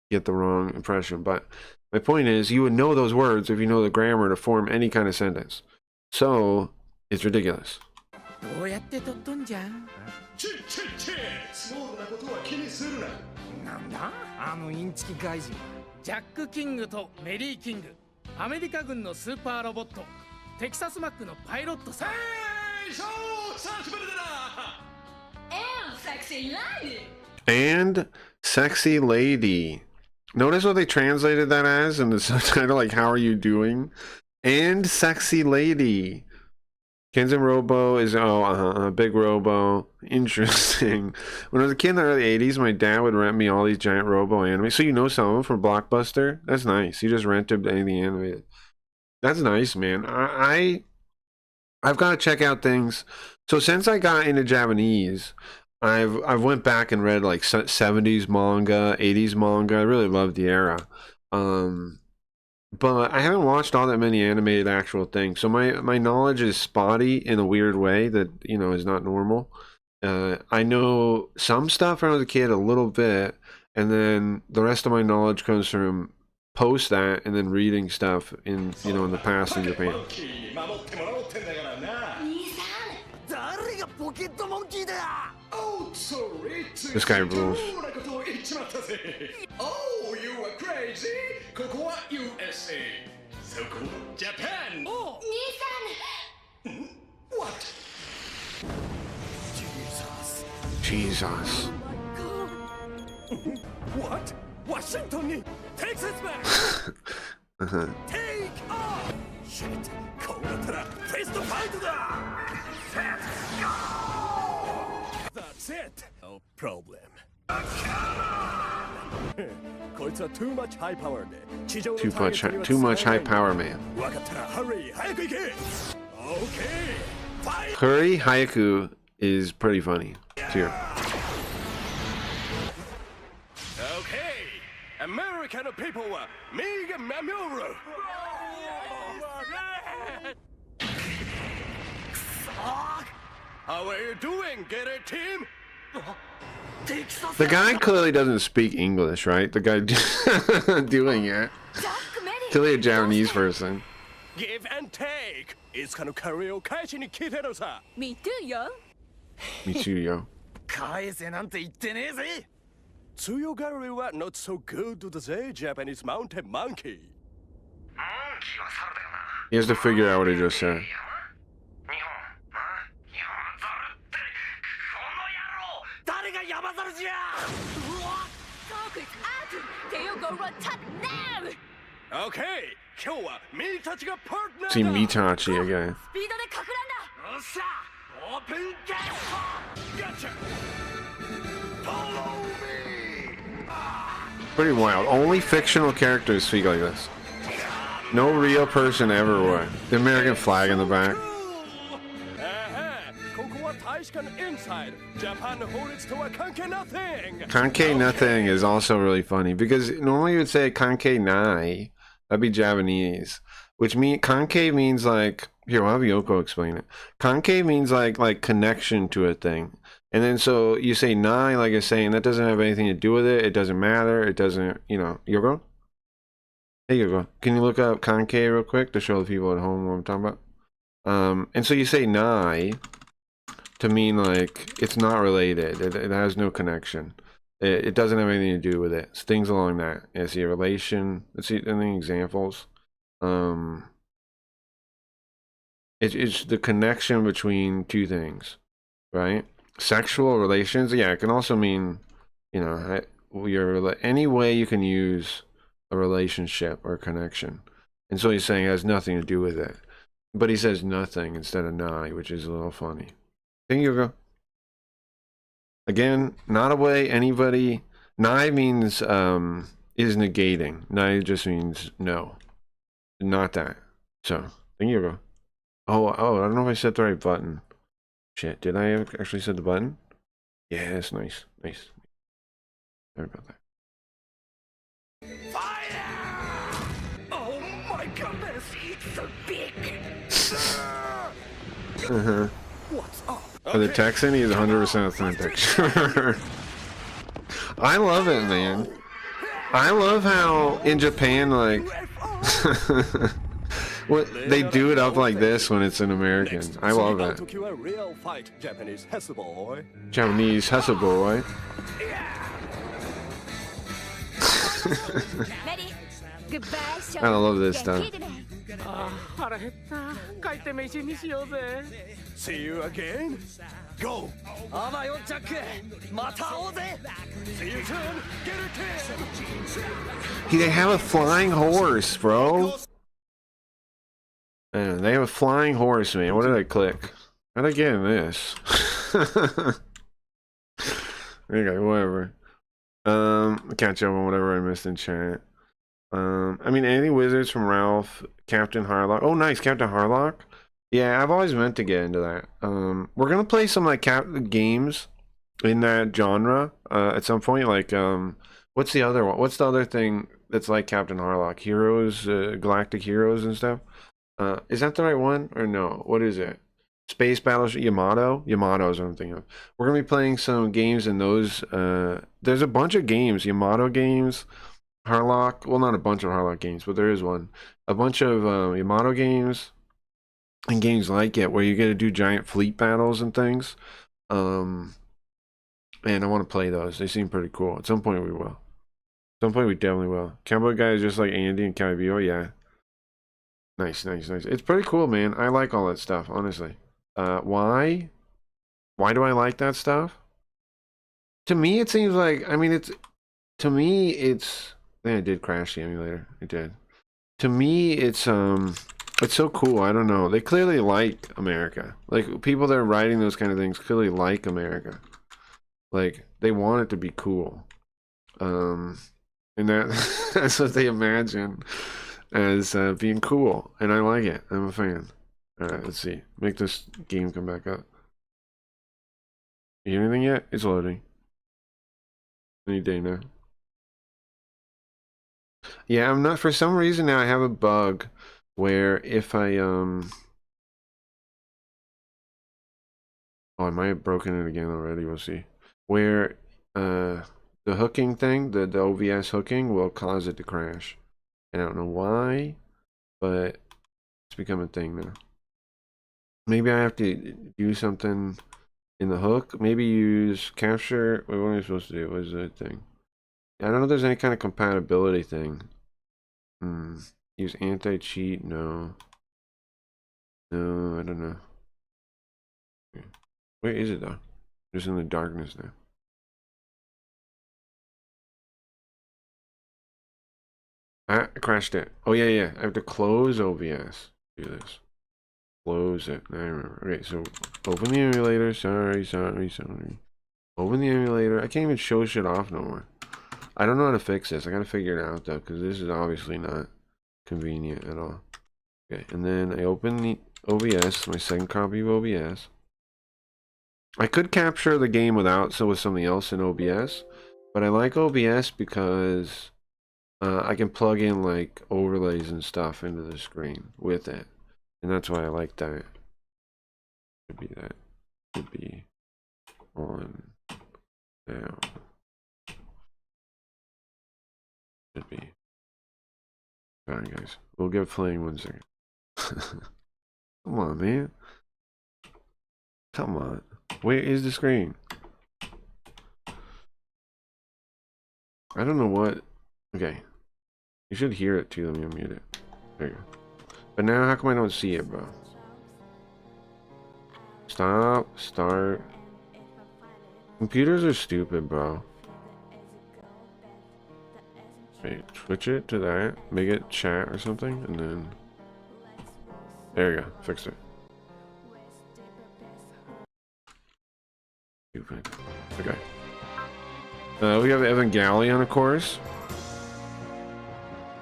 get the wrong impression, but my point is you would know those words if you know the grammar to form any kind of sentence. So it's ridiculous. どうやって撮っとんじゃん。スモールなことは気にするな。なんだあのインチキ外人は。ジャック・キングとメリー・キング、アメリカ軍のスーパーロボット、テキサスマックのパイロットさん。久しぶりだな。 And sexy lady. Notice what they translated that as in the subtitle, like, how are you doing? And sexy lady. Kenzen Robo is, big Robo. Interesting. When I was a kid in the early 80s, my dad would rent me all these giant Robo anime. So you know some of them from Blockbuster? That's nice. You just rented anything animated. That's nice, man. I've got to check out things. So since I got into Japanese, I've went back and read like 70s manga, 80s manga. I really loved the era. But I haven't watched all that many animated actual things. So my knowledge is spotty in a weird way that, you know, is not normal. I know some stuff when I was a kid, a little bit, and then the rest of my knowledge comes from post that and then reading stuff in, you know, in the past in Japan. This guy rules. Oh, you are crazy. ここは USA. そこは Japan. Oh. What? Jesus. What? Washington に Texas back. Take off. Shit. こうなったらフェイストファイトだ. Let's go. That's it. No problem. こいつは too much high power で Too much high power, man. わかったら hurry 早く行け. Okay. Fire. Hurry Hayaku is pretty funny too. Okay. American people は Mega Mamoru. How are you doing, get it, team? The guy clearly doesn't speak English, right? The guy doing it. Clearly a Japanese person. Give and take. いつかのカレーを返しに来てるさ. Me too, yo. Me too, yo. 返せなんて言ってねえぜ。強がりは not so good だぜ Japanese mountain monkey. He has to figure out what he just said. Talk it out. They'll go run top now. Okay. 今日はミーたちがパートナーだ. See Mitachi again. スピードでかく乱だ. よっしゃ. Open gate. Gotcha. Follow me. Pretty wild. Only fictional characters speak like this. No real person ever would. The American flag in the back. ここは大使館 inside. Japan の法律とは関係 nothing. Kankei nothing is also really funny because normally you would say kankei nai. That'd be Japanese, which mean kankei means like, here, I'll have Yoko explain it. Kankei means like connection to a thing. And then so you say nai, like it's saying that doesn't have anything to do with it. It doesn't matter. It doesn't, you know, Yoko? Hey, Yoko, can you look up kankei real quick to show the people at home what I'm talking about? And so you say nai to mean like it's not related. It has no connection. It doesn't have anything to do with it. It's things along that. It's a relation. Let's see any examples. It's the connection between two things, right? Sexual relations. Yeah, it can also mean, you know, any way you can use a relationship or connection. And so he's saying it has nothing to do with it. But he says nothing instead of nai, which is a little funny. Thank you, Yoko. Again, not a way anybody. Nai means is negating. Nai just means no. Not that. So, thank you, Yoko. Oh, I don't know if I set the right button. Shit, did I actually set the button? Yeah, that's nice. Nice. Sorry about that. Fire! Oh my goodness, it's so big. What's up? For the Texan, he is 100% authentic. Sure. I love it, man. I love how in Japan, like, Well, they do it up like this when it's in American. I love it. Real fight Japanese hustle boy. Japanese hustle boy. Ready? Goodbye, show. I love this stuff. 腹減った帰って飯にしようぜ See you again. Go. あばよジャックまた会おうぜ See you soon. Get a kiss. They have a flying horse, bro. Man, they have a flying horse, man. What did I click? How did I get in this? Okay, whatever. Catch up on whatever I missed in chat. I mean, any wizards from Ralph, Captain Harlock. Oh, nice, Captain Harlock. Yeah, I've always meant to get into that. We're gonna play some like games in that genre at some point. Like, what's the other one? What's the other thing that's like Captain Harlock? Heroes, Galactic Heroes and stuff. Is that the right one or no? What is it? Space Battleship Yamato? Yamato is what I'm thinking of. We're gonna be playing some games in those. There's a bunch of games, Yamato games. Harlock, well, not a bunch of Harlock games, but there is one. A bunch of Yamato games and games like it where you get to do giant fleet battles and things. And I want to play those. They seem pretty cool. At some point we will. At some point we definitely will. Cowboy guy is just like Andy and Cowboy. Yeah. Nice, nice, nice. It's pretty cool, man. I like all that stuff, honestly. Why? Why do I like that stuff? To me, it seems like, I mean, to me, it's, I did crash the emulator. It did. To me, it's so cool. I don't know. They clearly like America. Like, people that are writing those kind of things clearly like America. Like, they want it to be cool. And that's what they imagine as being cool. And I like it. I'm a fan. Alright, let's see. Make this game come back up. You hear anything yet? It's loading. Any day now. Yeah, I'm not, for some reason now I have a bug where if I oh, I might have broken it again already, we'll see. Where the hooking thing, the OVS hooking will cause it to crash. And I don't know why, but it's become a thing now. Maybe I have to do something in the hook. Maybe use capture. Wait, what am I supposed to do? What is that thing? I don't know if there's any kind of compatibility thing. Use anti-cheat? No. No, I don't know. Where is it though? Just in the darkness now. Ah, I crashed it. Oh yeah, yeah. I have to close OBS. Do this. Close it. I remember. Okay, so open the emulator. Sorry. Open the emulator. I can't even show shit off no more. I don't know how to fix this. I gotta figure it out though, because this is obviously not convenient at all. Okay, and then I open the OBS, my second copy of OBS. I could capture the game with something else in OBS, but I like OBS because I can plug in like overlays and stuff into the screen with it, and that's why I like that. Should be that. Should be on now. Should be. Sorry guys, we'll get playing 1 second. Come on, man. Come on. Where is the screen? I don't know what. Okay. You should hear it too. Let me unmute it. There you go. But now, how come I don't see it, bro? Stop. Start. Computers are stupid, bro. Wait, switch it to that. Make it chat or something, and then. There you go. Fixed it. Stupid. Okay. We have Evangelion, of course.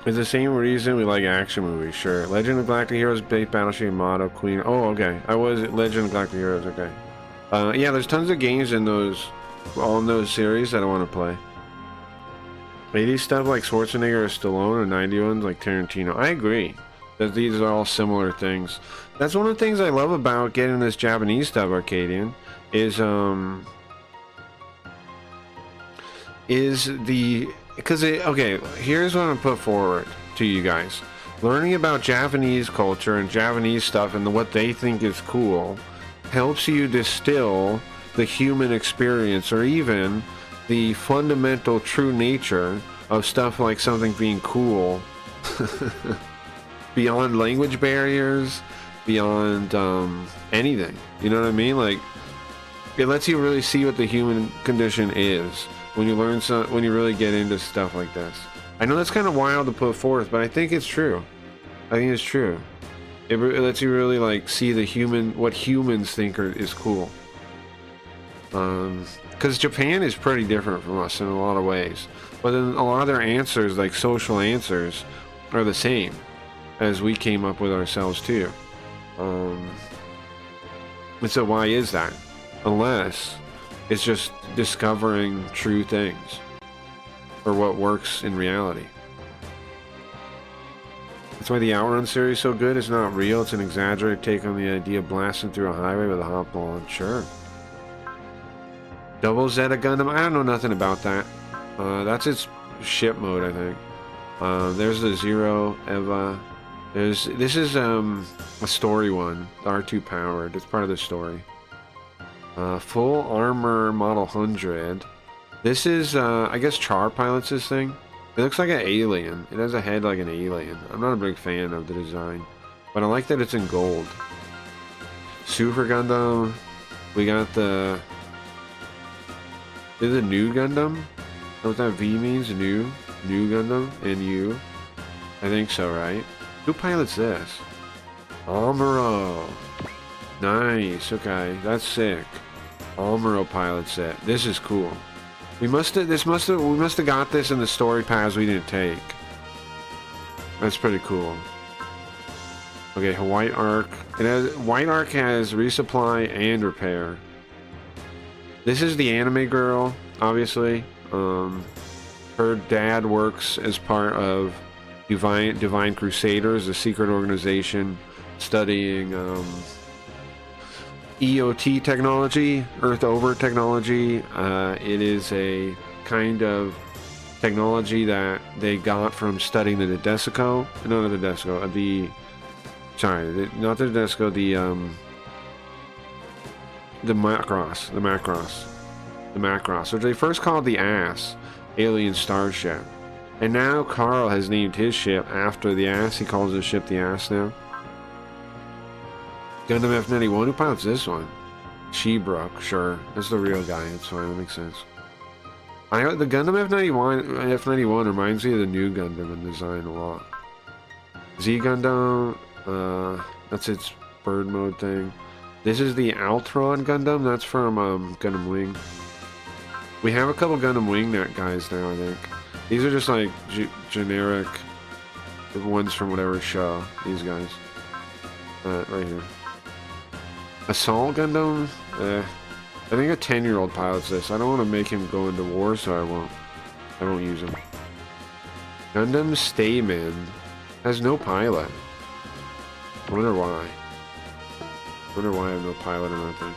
It's the same reason we like action movies, sure. Legend of Galactic Heroes, Space Battleship, Motto, Queen. Oh, okay. I was Legend of Galactic Heroes, okay. Yeah, there's tons of games in those, all in those series that I want to play. 80s stuff like Schwarzenegger or Stallone, or 90 ones like Tarantino. I agree that these are all similar things. That's one of the things I love about getting this Japanese stuff, Arcadian, is the, because okay, here's what I'm gonna put forward to you guys. Learning about Japanese culture and Japanese stuff and what they think is cool helps you distill the human experience, or even the fundamental true nature of stuff like something being cool beyond language barriers, beyond anything. You know what I mean? Like, it lets you really see what the human condition is when you learn when you really get into stuff like this. I know that's kind of wild to put forth, but I think it's true. I think it's true. It lets you really like see what humans think is cool. Because Japan is pretty different from us in a lot of ways, but then a lot of their answers, like social answers, are the same as we came up with ourselves too. And so why is that? Unless it's just discovering true things, or what works in reality. That's why the Outrun series is so good. It's not real. It's an exaggerated take on the idea of blasting through a highway with a hop on. Sure. Double Zeta Gundam. I don't know nothing about that. That's its ship mode, I think. There's the Zero Eva. This is a story one. R2 powered. It's part of the story. Full Armor Model 100. This is, I guess Char pilots this thing. It looks like an alien. It has a head like an alien. I'm not a big fan of the design, but I like that it's in gold. Super Gundam. We got the... Is it New Gundam? Is that what that V means? New Gundam? NU? I think so, right? Who pilots this? Amuro. Nice, okay, that's sick. Amuro pilots it. This is cool. We must have got this in the story paths we didn't take. That's pretty cool. Okay, White Arc. White Arc has resupply and repair. This is the anime girl, obviously. Her dad works as part of Divine Crusaders, a secret organization studying EOT technology, Earth Over technology. It is a kind of technology that they got from studying the Nadesico. No, not the Nadesico. Not the Nadesico. The Macross, which they first called the Ass Alien Starship, and now Carl has named his ship after the Ass. He calls his ship the Ass now. Gundam F91, who pilots this one? Shebrook, sure. That's the real guy, that's fine, that makes sense. The Gundam F91 reminds me of the New Gundam in design a lot. Z Gundam, that's its bird mode thing. This is the Altron Gundam, that's from Gundam Wing. We have a couple Gundam Wingnet guys now, I think. These are just like generic ones from whatever show, these guys. Right here. Assault Gundam? I think a 10-year-old pilots this. I don't want to make him go into war, so I won't use him. Gundam Stamen has no pilot. I wonder why. I wonder why I have no pilot on that thing.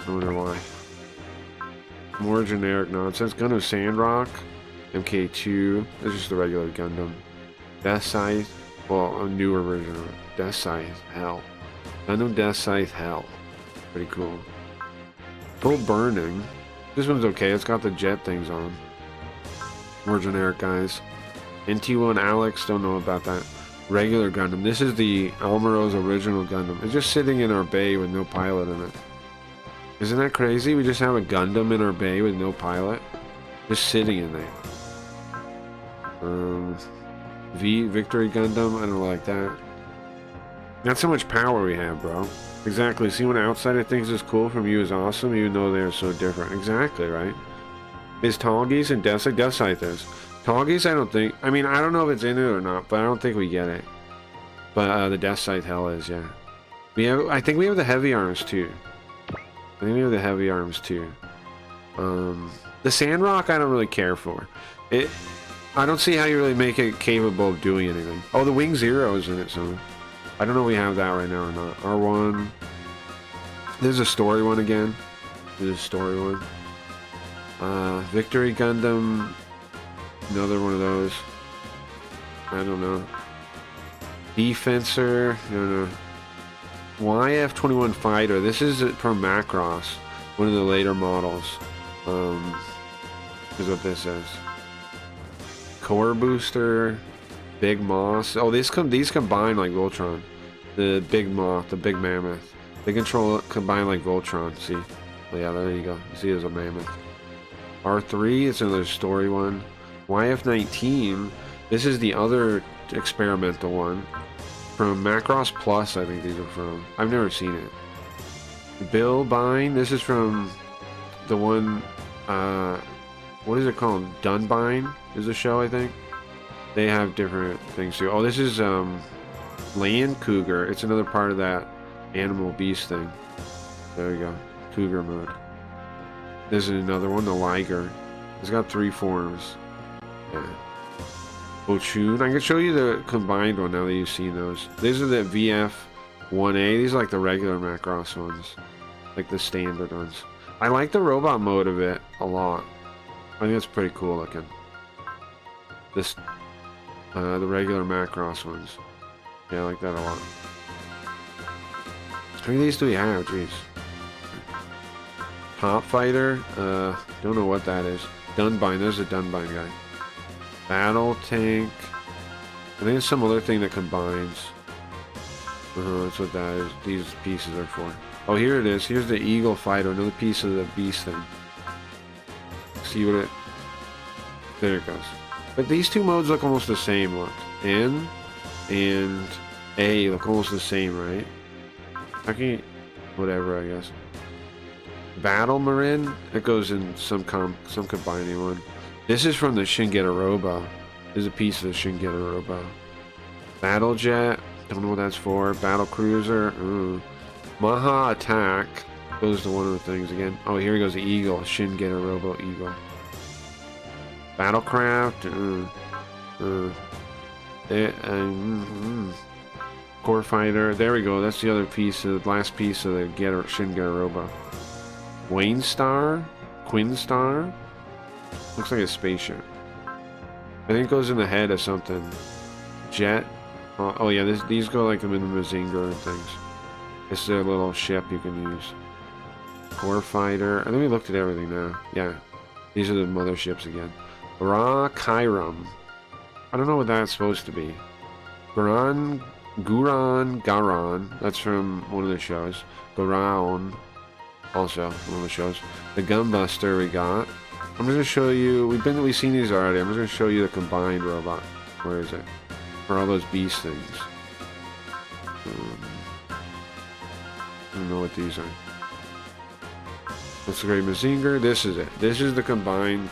I wonder why. More generic nonsense. Gundam Sandrock. MK2. This is just the regular Gundam. Death Scythe. Well, a newer version of it. Death Scythe. Hell. Gundam Death Scythe Hell. Pretty cool. Full Burning. This one's okay. It's got the jet things on. More generic guys. NT1 Alex. Don't know about that. Regular Gundam. This is the Almiro's original Gundam. It's just sitting in our bay with no pilot in it. Isn't that crazy? We just have a Gundam in our bay with no pilot. Just sitting in there. Victory Gundam. I don't like that. That's how much power we have, bro. Exactly. See, when an outsider thinks is cool from you is awesome, even though they're so different. Exactly, right? Is Tallgeese and Death Scythe is. Tallgeese, I don't think... I mean, I don't know if it's in it or not, but I don't think we get it. But the Death Scythe Hell is, yeah. I think we have the heavy arms, too. I think we have the heavy arms, too. The Sandrock, I don't really care for. I don't see how you really make it capable of doing anything. Oh, the Wing Zero is in it, so... I don't know if we have that right now or not. R1. There's a story one again. There's a story one. Victory Gundam. Another one of those. I don't know. Defensor, I don't know. YF-21 Fighter, this is from Macross, one of the later models. Is what this is. Core Booster, Big Moss. Oh, these combine like Voltron. The Big Moth, the Big Mammoth. They combine like Voltron, see? Oh, yeah, there you go. You see there's a Mammoth. R3, it's another story one. YF-19, this is the other experimental one. From Macross Plus, I think these are from. I've never seen it. Bill Bine, this is from the one, what is it called? Dunbine is the show, I think. They have different things too. Oh, this is Land Cougar. It's another part of that animal beast thing. There we go. Cougar mode. This is another one, the Liger. It's got 3 forms. Yeah. Ochun. I can show you the combined one now that you've seen those. These are the VF-1A. These are like the regular Macross ones. Like the standard ones. I like the robot mode of it a lot. I think it's pretty cool looking. This, the regular Macross ones. Yeah, I like that a lot. How many of these do we have? Jeez. Top Fighter. Don't know what that is. Dunbine. There's a Dunbine guy. Battle Tank. I think it's some other thing that combines. That's what that is. These pieces are for. Oh, here it is. Here's the Eagle Fighter. Another piece of the beast thing. See what it... There it goes. But these two modes look almost the same. Look. N and A look almost the same, right? How can you... Whatever, I guess. Battle Marin. It goes in some combining one. This is from the Shingeteroba. This is a piece of the Shingeteroba. Battle Jet. Don't know what that's for. Battle Cruiser. Maha Attack. Goes to one of the things again. Oh, here goes the Eagle. Shingeteroba Eagle. Battlecraft. Core Fighter. There we go. That's the other piece. The last piece of the Shingeteroba. Wayne Star. Quinn Star. Looks like a spaceship. I think it goes in the head of something. Jet. Oh yeah, these go like them in the Mazinger and things. This is a little ship you can use. Core Fighter. I think we looked at everything now. Yeah. These are the motherships again. Ra Kairam. I don't know what that's supposed to be. Garan. That's from one of the shows. Garan. Also one of the shows. The Gunbuster we got. I'm just gonna show you. We've seen these already. I'm just gonna show you the combined robot. Where is it? For all those beast things. I don't know what these are. That's the Great Mazinger. This is it. This is the combined.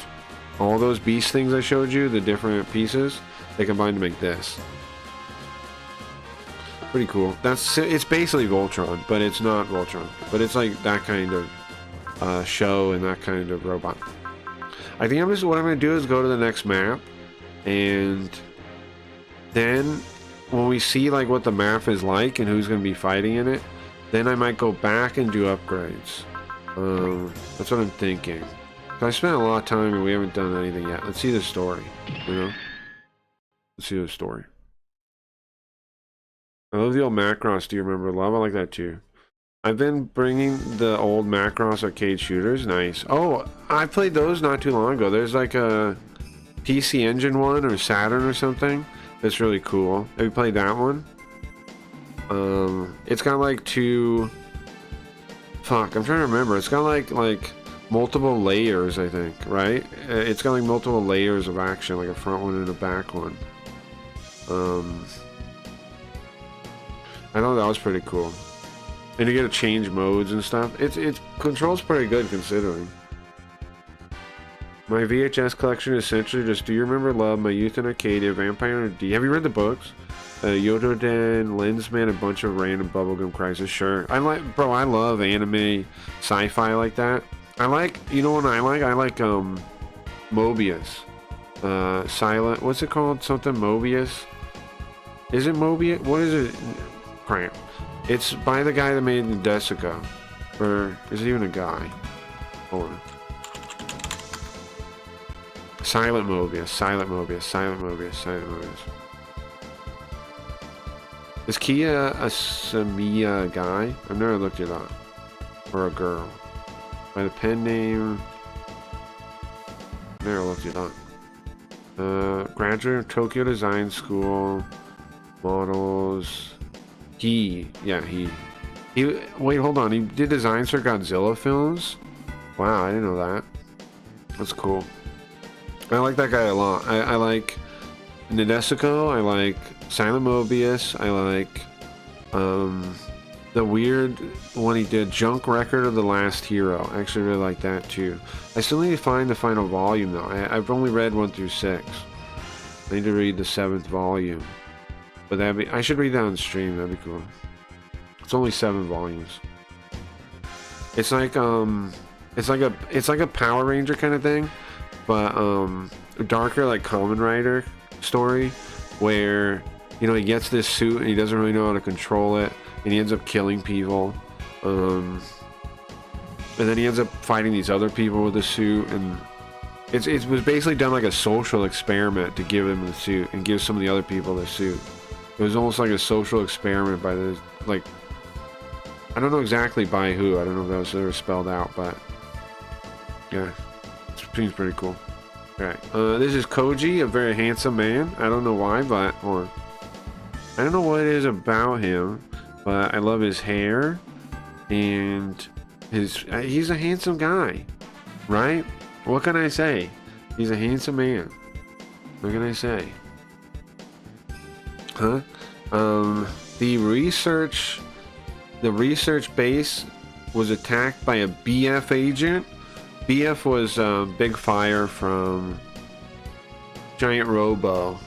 All those beast things I showed you, the different pieces, they combined to make this. Pretty cool. It's basically Voltron, but it's not Voltron. But it's like that kind of show and that kind of robot. I think what I'm going to do is go to the next map, and then when we see like what the map is like and who's going to be fighting in it, then I might go back and do upgrades. That's what I'm thinking. I spent a lot of time and we haven't done anything yet. Let's see the story, you know? Let's see the story. I love the old Macross. Do you remember Love? I like that too. I've been bringing the old Macross arcade shooters. Nice. Oh, I played those not too long ago. There's like a PC Engine one or Saturn or something. That's really cool. Have you played that one? It's got like two... Fuck, I'm trying to remember. It's got like multiple layers, I think, right? It's got like multiple layers of action, like a front one and a back one. I thought that was pretty cool. And you get to change modes and stuff. It controls pretty good considering. My VHS collection is essentially just Do You Remember Love, My Youth in Arcadia, Vampire D. Have you read the books? Yotoden, Lensman, a bunch of random Bubblegum Crisis. Sure. I love anime sci-fi like that. You know what I like? I like Mobius. Silent, what's it called? Something Mobius? Is it Mobius? What is it? Crap. It's by the guy that made Desica. Or is it even a guy? Hold on. Silent Mobius, Silent Mobius, Silent Mobius, Silent Mobius. Is Kia a Samia guy? I've never looked it up. Or a girl. By the pen name. Never looked it up. Graduate of Tokyo Design School. Models. He. Wait, hold on. He did designs for Godzilla films? Wow, I didn't know that. That's cool. I like that guy a lot. I like Nadesico. I like Silent Mobius. I like the weird one he did, Junk Record of the Last Hero. I actually really like that too. I still need to find the final volume though. I've only read 1 through 6. I need to read the 7th volume. But I should read that on stream. That'd be cool. It's only 7 volumes. It's like a Power Ranger kind of thing, but darker, like Kamen Rider story, where he gets this suit and he doesn't really know how to control it, and he ends up killing people, and then he ends up fighting these other people with the suit, and it was basically done like a social experiment to give him the suit and give some of the other people the suit. It was almost like a social experiment by the, like, I don't know exactly by who. I don't know if that was ever spelled out, but yeah, it seems pretty cool. Alright, this is Koji, a very handsome man. I don't know why, but I don't know what it is about him, but I love his hair, and he's a handsome guy, right? What can I say? He's a handsome man. What can I say? Huh? The research base was attacked by a BF agent. BF was Big Fire from Giant Robo.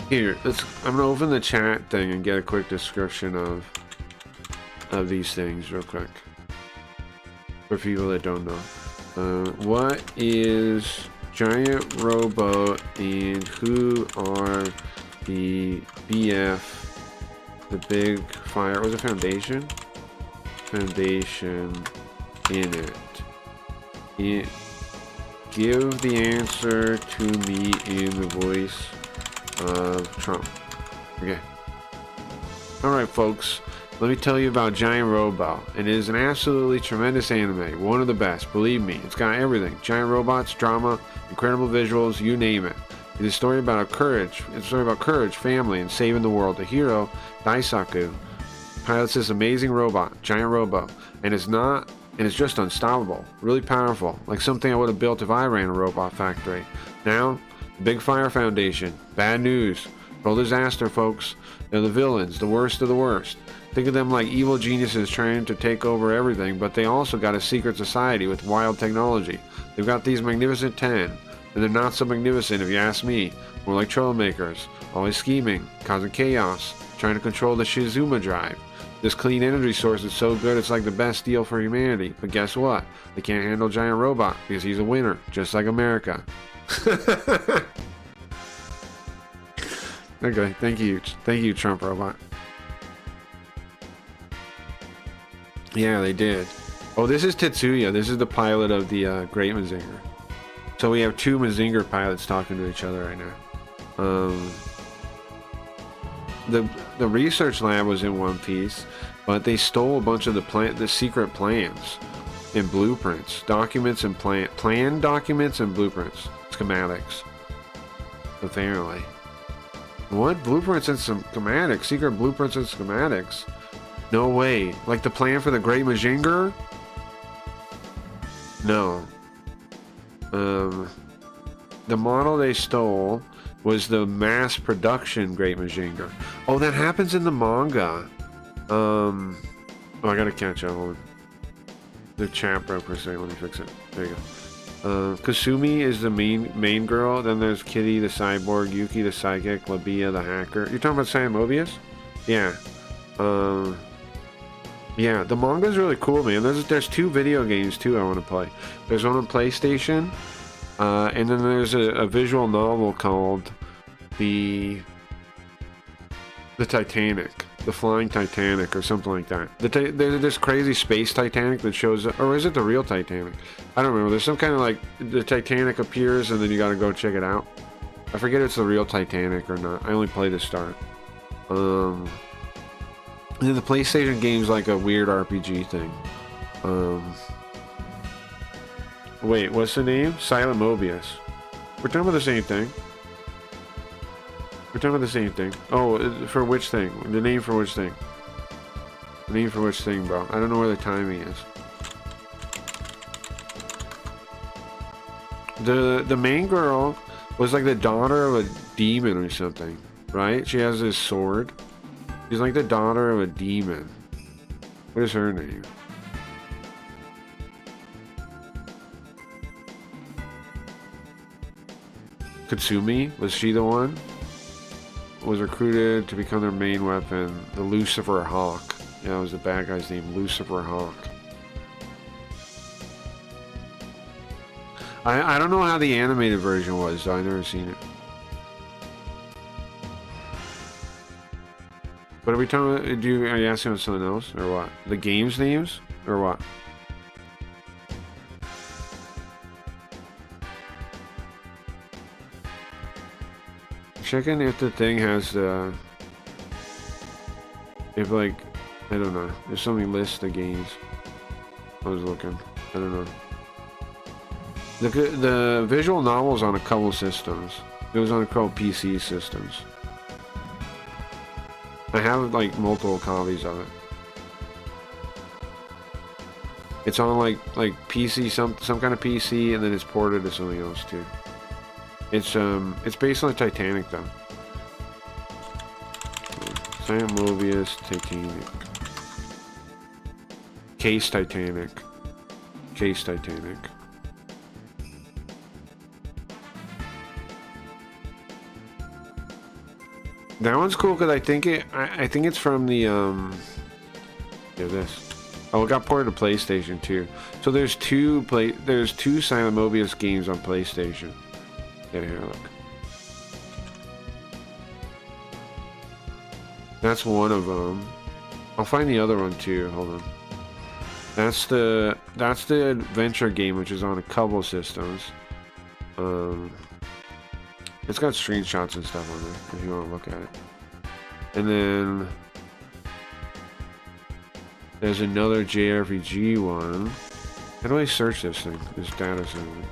Here, I'm gonna open the chat thing and get a quick description of these things real quick for people that don't know. What is Giant Robo and who are the BF, the Big Fire? Was it Foundation in it? Give the answer to me in the voice of Trump. Okay. Alright folks, let me tell you about Giant Robo. It is an absolutely tremendous anime, one of the best, believe me. It's got everything. Giant robots, drama, incredible visuals, you name it. It's a story about courage, family, and saving the world. The hero, Daisaku, pilots this amazing robot, Giant Robo, and it's just unstoppable, really powerful, like something I would have built if I ran a robot factory. Now, the Big Fire Foundation, bad news, real disaster, folks. They're the villains, the worst of the worst. Think of them like evil geniuses trying to take over everything, but they also got a secret society with wild technology. They've got these magnificent 10, and they're not so magnificent if you ask me, more like troublemakers, always scheming, causing chaos, trying to control the Shizuma drive. This clean energy source is so good it's like the best deal for humanity, but guess what? They can't handle Giant Robot because he's a winner, just like America. Okay, thank you, Trump Robot. Yeah, they did. Oh, this is Tetsuya. This is the pilot of the Great Mazinger. So we have 2 Mazinger pilots talking to each other right now. The research lab was in one piece, but they stole a bunch of the secret plans and blueprints, documents and plan documents and blueprints, schematics. Apparently. What? Blueprints and schematics? Secret blueprints and schematics? No way. Like the plan for the Great Mazinger? No. The model they stole was the mass production Great Mazinger. Oh, that happens in the manga. Oh, I gotta catch up on the chat broke per se. Let me fix it. There you go. Kasumi is the main girl. Then there's Kitty the cyborg, Yuki the psychic, Labia the hacker. You're talking about Silent Mobius? Yeah. Yeah, the manga's really cool, man. There's 2 video games too I want to play. There's one on PlayStation, and then there's a visual novel called the Titanic, the Flying Titanic, or something like that. There's this crazy space Titanic that shows, or is it the real Titanic? I don't remember. There's some kind of like the Titanic appears, and then you got to go check it out. I forget if it's the real Titanic or not. I only played the start. And then the PlayStation game's like a weird RPG thing. Wait, what's the name? Silent Mobius. We're talking about the same thing. We're talking about the same thing. Oh, for which thing? The name for which thing? The name for which thing, bro? I don't know where the timing is. The main girl was like the daughter of a demon or something, right? She has this sword. She's like the daughter of a demon. What is her name? Katsumi? Was she the one? Was recruited to become their main weapon. The Lucifer Hawk. Yeah, that was the bad guy's name. Lucifer Hawk. I don't know how the animated version was, though. I've never seen it. But are we talking about, are you asking about something else? Or what? The game's names? Or what? Checking if the thing has the... If, like... I don't know. There's so many lists of games. I was looking. I don't know. The visual novel's on a couple systems. It was on a couple PC systems. I have like multiple copies of it. It's on like PC, some kind of PC, and then it's ported to something else too. It's based on Titanic though. Silent Mobius, Titanic. Case Titanic. Case Titanic. That one's cool because I think it's from the yeah, this. Oh, it got ported to PlayStation too. So there's two Silent Mobius games on PlayStation. Yeah, here, look. That's one of them. I'll find the other one too. Hold on. That's the adventure game, which is on a couple systems. It's got screenshots and stuff on there if you want to look at it. And then there's another JRPG one. How do I search this thing? This data center.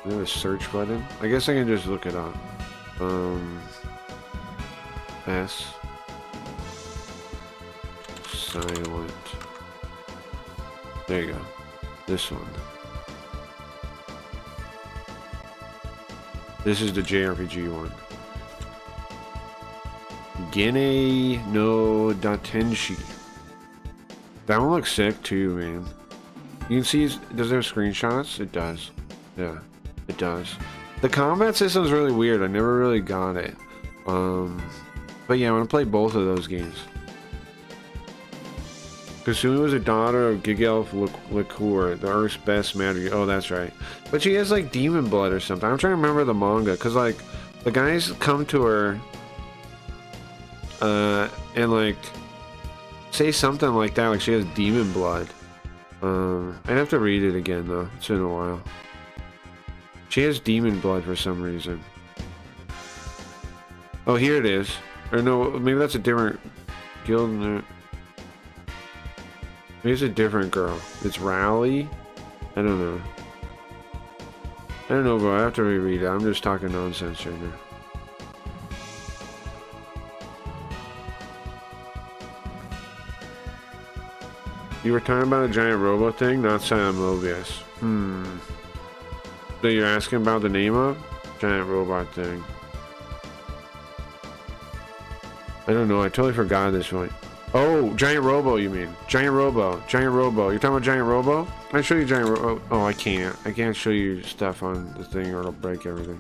Is there a search button? I guess I can just look it up. S. Silent. There you go. This one. This is the JRPG one. Gene no Datenshi. That one looks sick too, man. You can see, does it have screenshots? It does. Yeah, it does. The combat system's really weird. I never really got it. But yeah, I'm gonna play both of those games. Kasumi was a daughter of Gigelf Liqueur, the Earth's best magic. Oh, that's right. But she has like demon blood or something. I'm trying to remember the manga, because like the guys come to her and like say something like that, like she has demon blood. I'd have to read it again though. It's been a while. She has demon blood for some reason. Oh, here it is. Or no, maybe that's a different guild. Maybe it's a different girl. It's Rally? I don't know. I don't know, bro. I have to reread it. I'm just talking nonsense right now. You were talking about a giant robot thing? Not Silent Mobius. So you're asking about the name of? Giant robot thing. I don't know. I totally forgot this one. Oh, Giant Robo, you mean? Giant Robo. Giant Robo. You're talking about Giant Robo? I show you Giant Robo. Oh, I can't. I can't show you stuff on the thing or it'll break everything.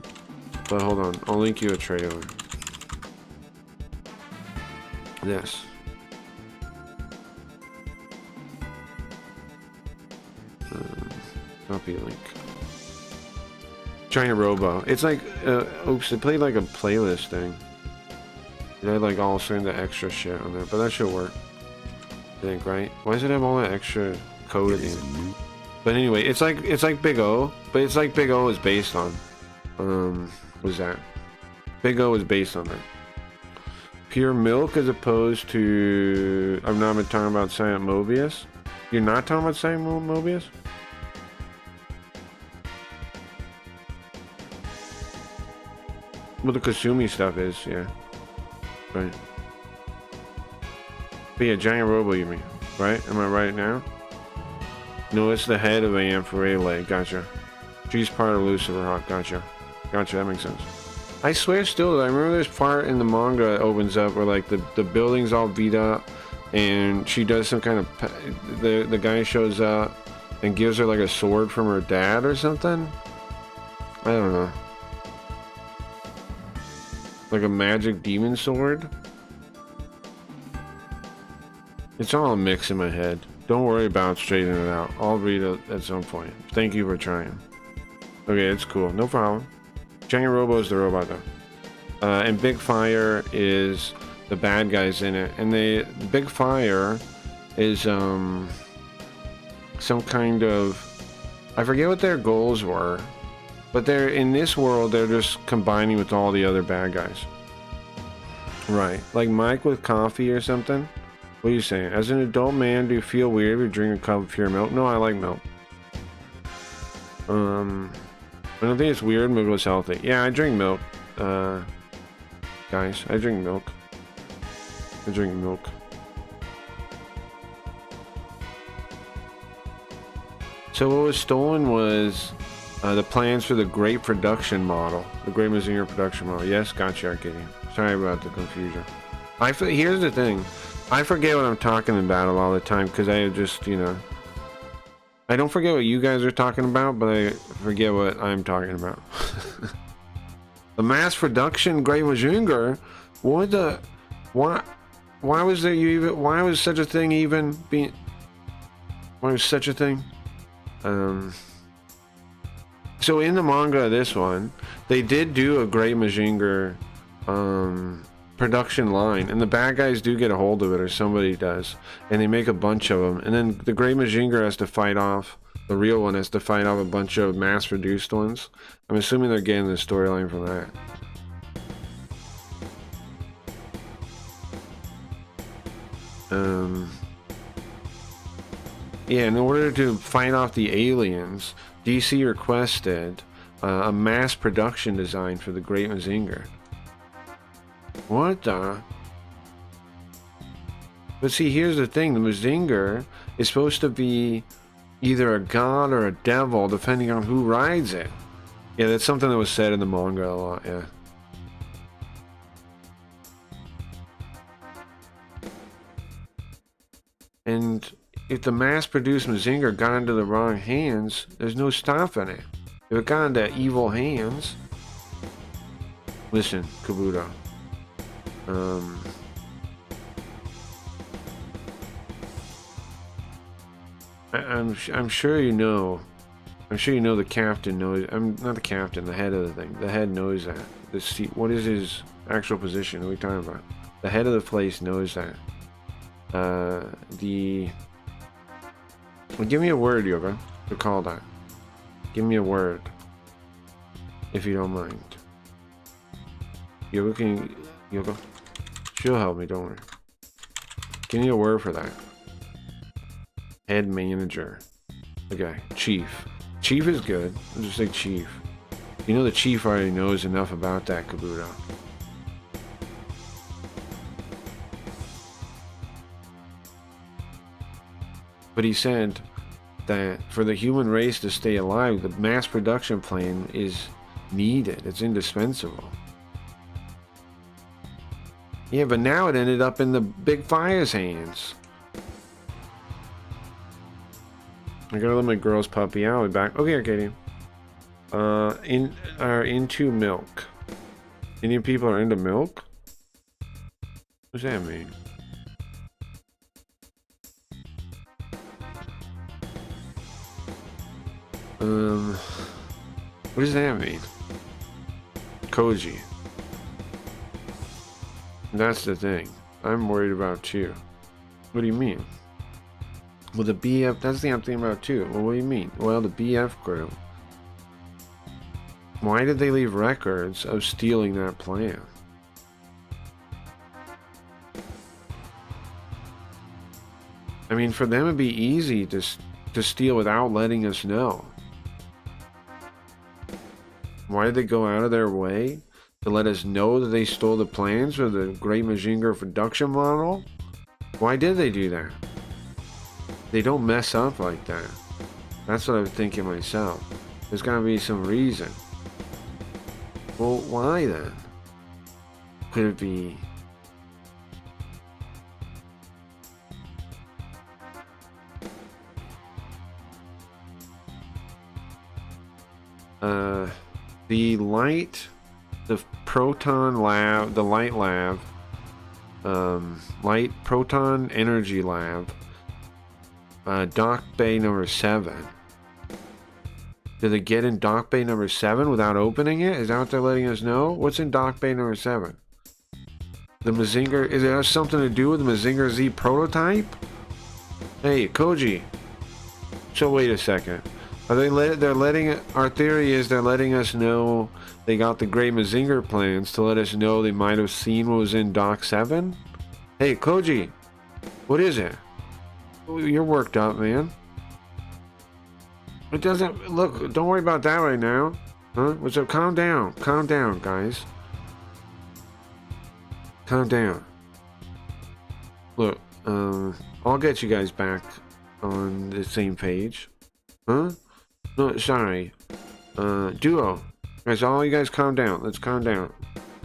But hold on. I'll link you a trailer. This. Copy link. Giant Robo. It's like, oops, it played like a playlist thing. It had like all sorts of extra shit on there, but that should work. I think, right? Why does it have all that extra code in it? But anyway, it's like Big O, but it's like Big O is based on. What's that? Big O is based on that. Pure milk as opposed to. I'm not even talking about Silent Mobius. You're not talking about Silent Mobius? Well, the Kasumi stuff is, yeah. Right. But yeah, Giant Robo, you mean, right? Am I right now? No, it's the head of a Amphorae. Gotcha. She's part of Lucifer Hawk. Gotcha. Gotcha, that makes sense. I swear still, I remember this part in the manga that opens up where like the building's all beat up and she does some kind of... The guy shows up and gives her like a sword from her dad or something? I don't know. Like a magic demon sword? It's all a mix in my head. Don't worry about straightening it out. I'll read it at some point. Thank you for trying. Okay, it's cool. No problem. Giant Robo is the robot though. And Big Fire is the bad guys in it. And Big Fire is some kind of... I forget what their goals were. But they're in this world, they're just combining with all the other bad guys. Right. Like Mike with coffee or something. What are you saying? As an adult man, do you feel weird if you drink a cup of pure milk? No, I like milk. I don't think it's weird. Milk was healthy. Yeah, I drink milk. Guys, I drink milk. I drink milk. So what was stolen was the plans for the Great Production Model. The Great Mazinger Production Model. Yes, gotcha, Arcadian. Sorry about the confusion. Here's the thing. I forget what I'm talking about a lot of the time because I just, you know... I don't forget what you guys are talking about, but I forget what I'm talking about. The mass production Great Mazinger? What the... Why was there even... Why was such a thing even being... Why was such a thing? So in the manga, this one, they did do a Great Mazinger production line, and the bad guys do get a hold of it, or somebody does, and they make a bunch of them, and then the Great Mazinger has to fight off, the real one has to fight off a bunch of mass-produced ones. I'm assuming they're getting the storyline from that. Yeah, in order to fight off the aliens, DC requested a mass production design for the Great Mazinger. What the? But see, here's the thing. The Mazinger is supposed to be either a god or a devil, depending on who rides it. Yeah, that's something that was said in the manga a lot, yeah. And if the mass-produced Mazinger got into the wrong hands, there's no stopping it. If it got into evil hands... Listen, Kabuto. I'm sure you know. I'm sure you know the captain knows. I'm not the captain. The head of the thing. The head knows that. The seat. What is his actual position? What are we talking about? The head of the place knows that. Well, give me a word, Yoga, to call that. Give me a word, if you don't mind. Yoga, Yoga? She'll help me, don't worry. Give me a word for that. Head manager. Okay, chief. Chief is good. I'll just say chief. You know the chief already knows enough about that, Kabuto. But he said that for the human race to stay alive, the mass production plan is needed. It's indispensable. Yeah, but now it ended up in the Big Fire's hands. I gotta let my girl's puppy out. I'll be back. Okay, Arcadian. Into milk. Indian people are into milk? What does that mean? What does that mean? Koji. That's the thing. I'm worried about you. What do you mean? Well, the BF, that's the I'm thinking about too. Well, what do you mean? Well, the BF crew. Why did they leave records of stealing that plan? I mean, for them it'd be easy to steal without letting us know. Why did they go out of their way to let us know that they stole the plans for the Great Mazinger production model? Why did they do that? They don't mess up like that. That's what I was thinking myself. There's gotta be some reason. Well, why then? Could it be... the proton lab, the light lab, light proton energy lab, dock bay number 7. Did they get in dock bay number 7 without opening it? Is that what they're letting us know? What's in dock bay number 7? The Mazinger, is it something to do with the Mazinger Z prototype? Hey, Koji. So wait a second. Are they're letting, our theory is they're letting us know they got the Great Mazinger plans to let us know they might have seen what was in Dock 7? Hey, Koji, what is it? You're worked up, man. It doesn't, look, don't worry about that right now. Huh? What's up? Calm down, guys. Calm down. Look, I'll get you guys back on the same page. Huh? No, sorry. Duo. Guys, all you guys calm down. Let's calm down.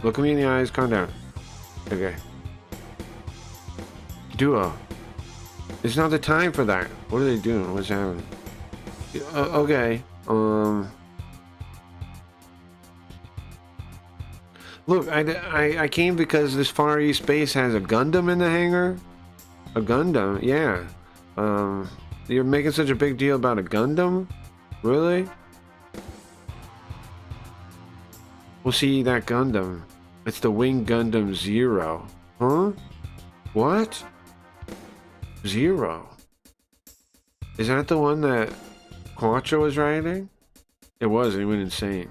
Look at me in the eyes, calm down. Okay. Duo. It's not the time for that. What are they doing? What's happening? Okay. Look, I came because this Far East base has a Gundam in the hangar. A Gundam, yeah. You're making such a big deal about a Gundam? Really? Well, see, that Gundam. It's the Wing Gundam Zero. Huh? What? Zero? Is that the one that Quattro was riding? It was, he went insane.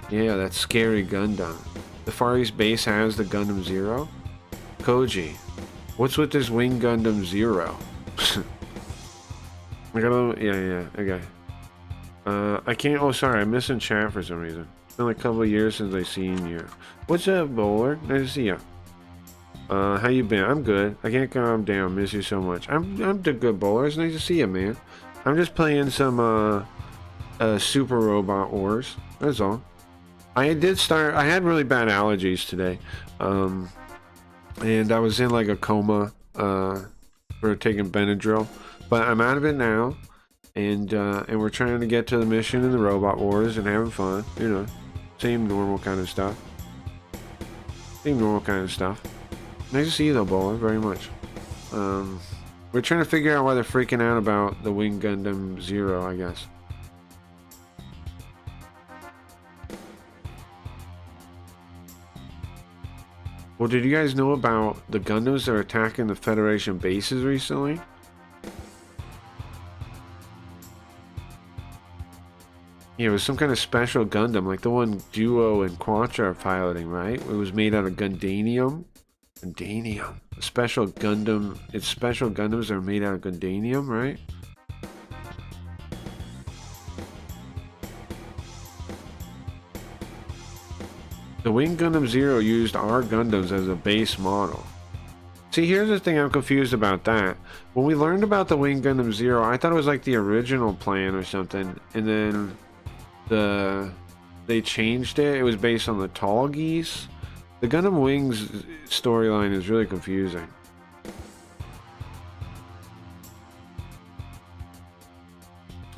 Yeah, that scary Gundam. The Far East base has the Gundam Zero? Koji, what's with this Wing Gundam Zero? I gotta, yeah, okay. I can't, oh sorry, I'm missing chat for some reason. It's been like a couple of years since I seen you. What's up, Bowler? Nice to see you. How you been? I'm good. I can't calm down, miss you so much. I'm the good Bowler, it's nice to see you, man. I'm just playing some, Super Robot Wars, that's all. I had really bad allergies today. And I was in like a coma, for taking Benadryl. But I'm out of it now. And we're trying to get to the mission in the Robot Wars and having fun, you know, same normal kind of stuff. Nice to see you though, Bowler, very much. We're trying to figure out why they're freaking out about the Wing Gundam Zero, I guess. Well, did you guys know about the Gundams that are attacking the Federation bases recently? Yeah, it was some kind of special Gundam, like the one Duo and Quattro are piloting, right? It was made out of Gundanium. Gundanium. A special Gundam. It's special Gundams that are made out of Gundanium, right? The Wing Gundam Zero used our Gundams as a base model. See, here's the thing I'm confused about that. When we learned about the Wing Gundam Zero, I thought it was like the original plan or something, and then they changed it. It was based on the Tall Geese. The Gundam Wings storyline is really confusing.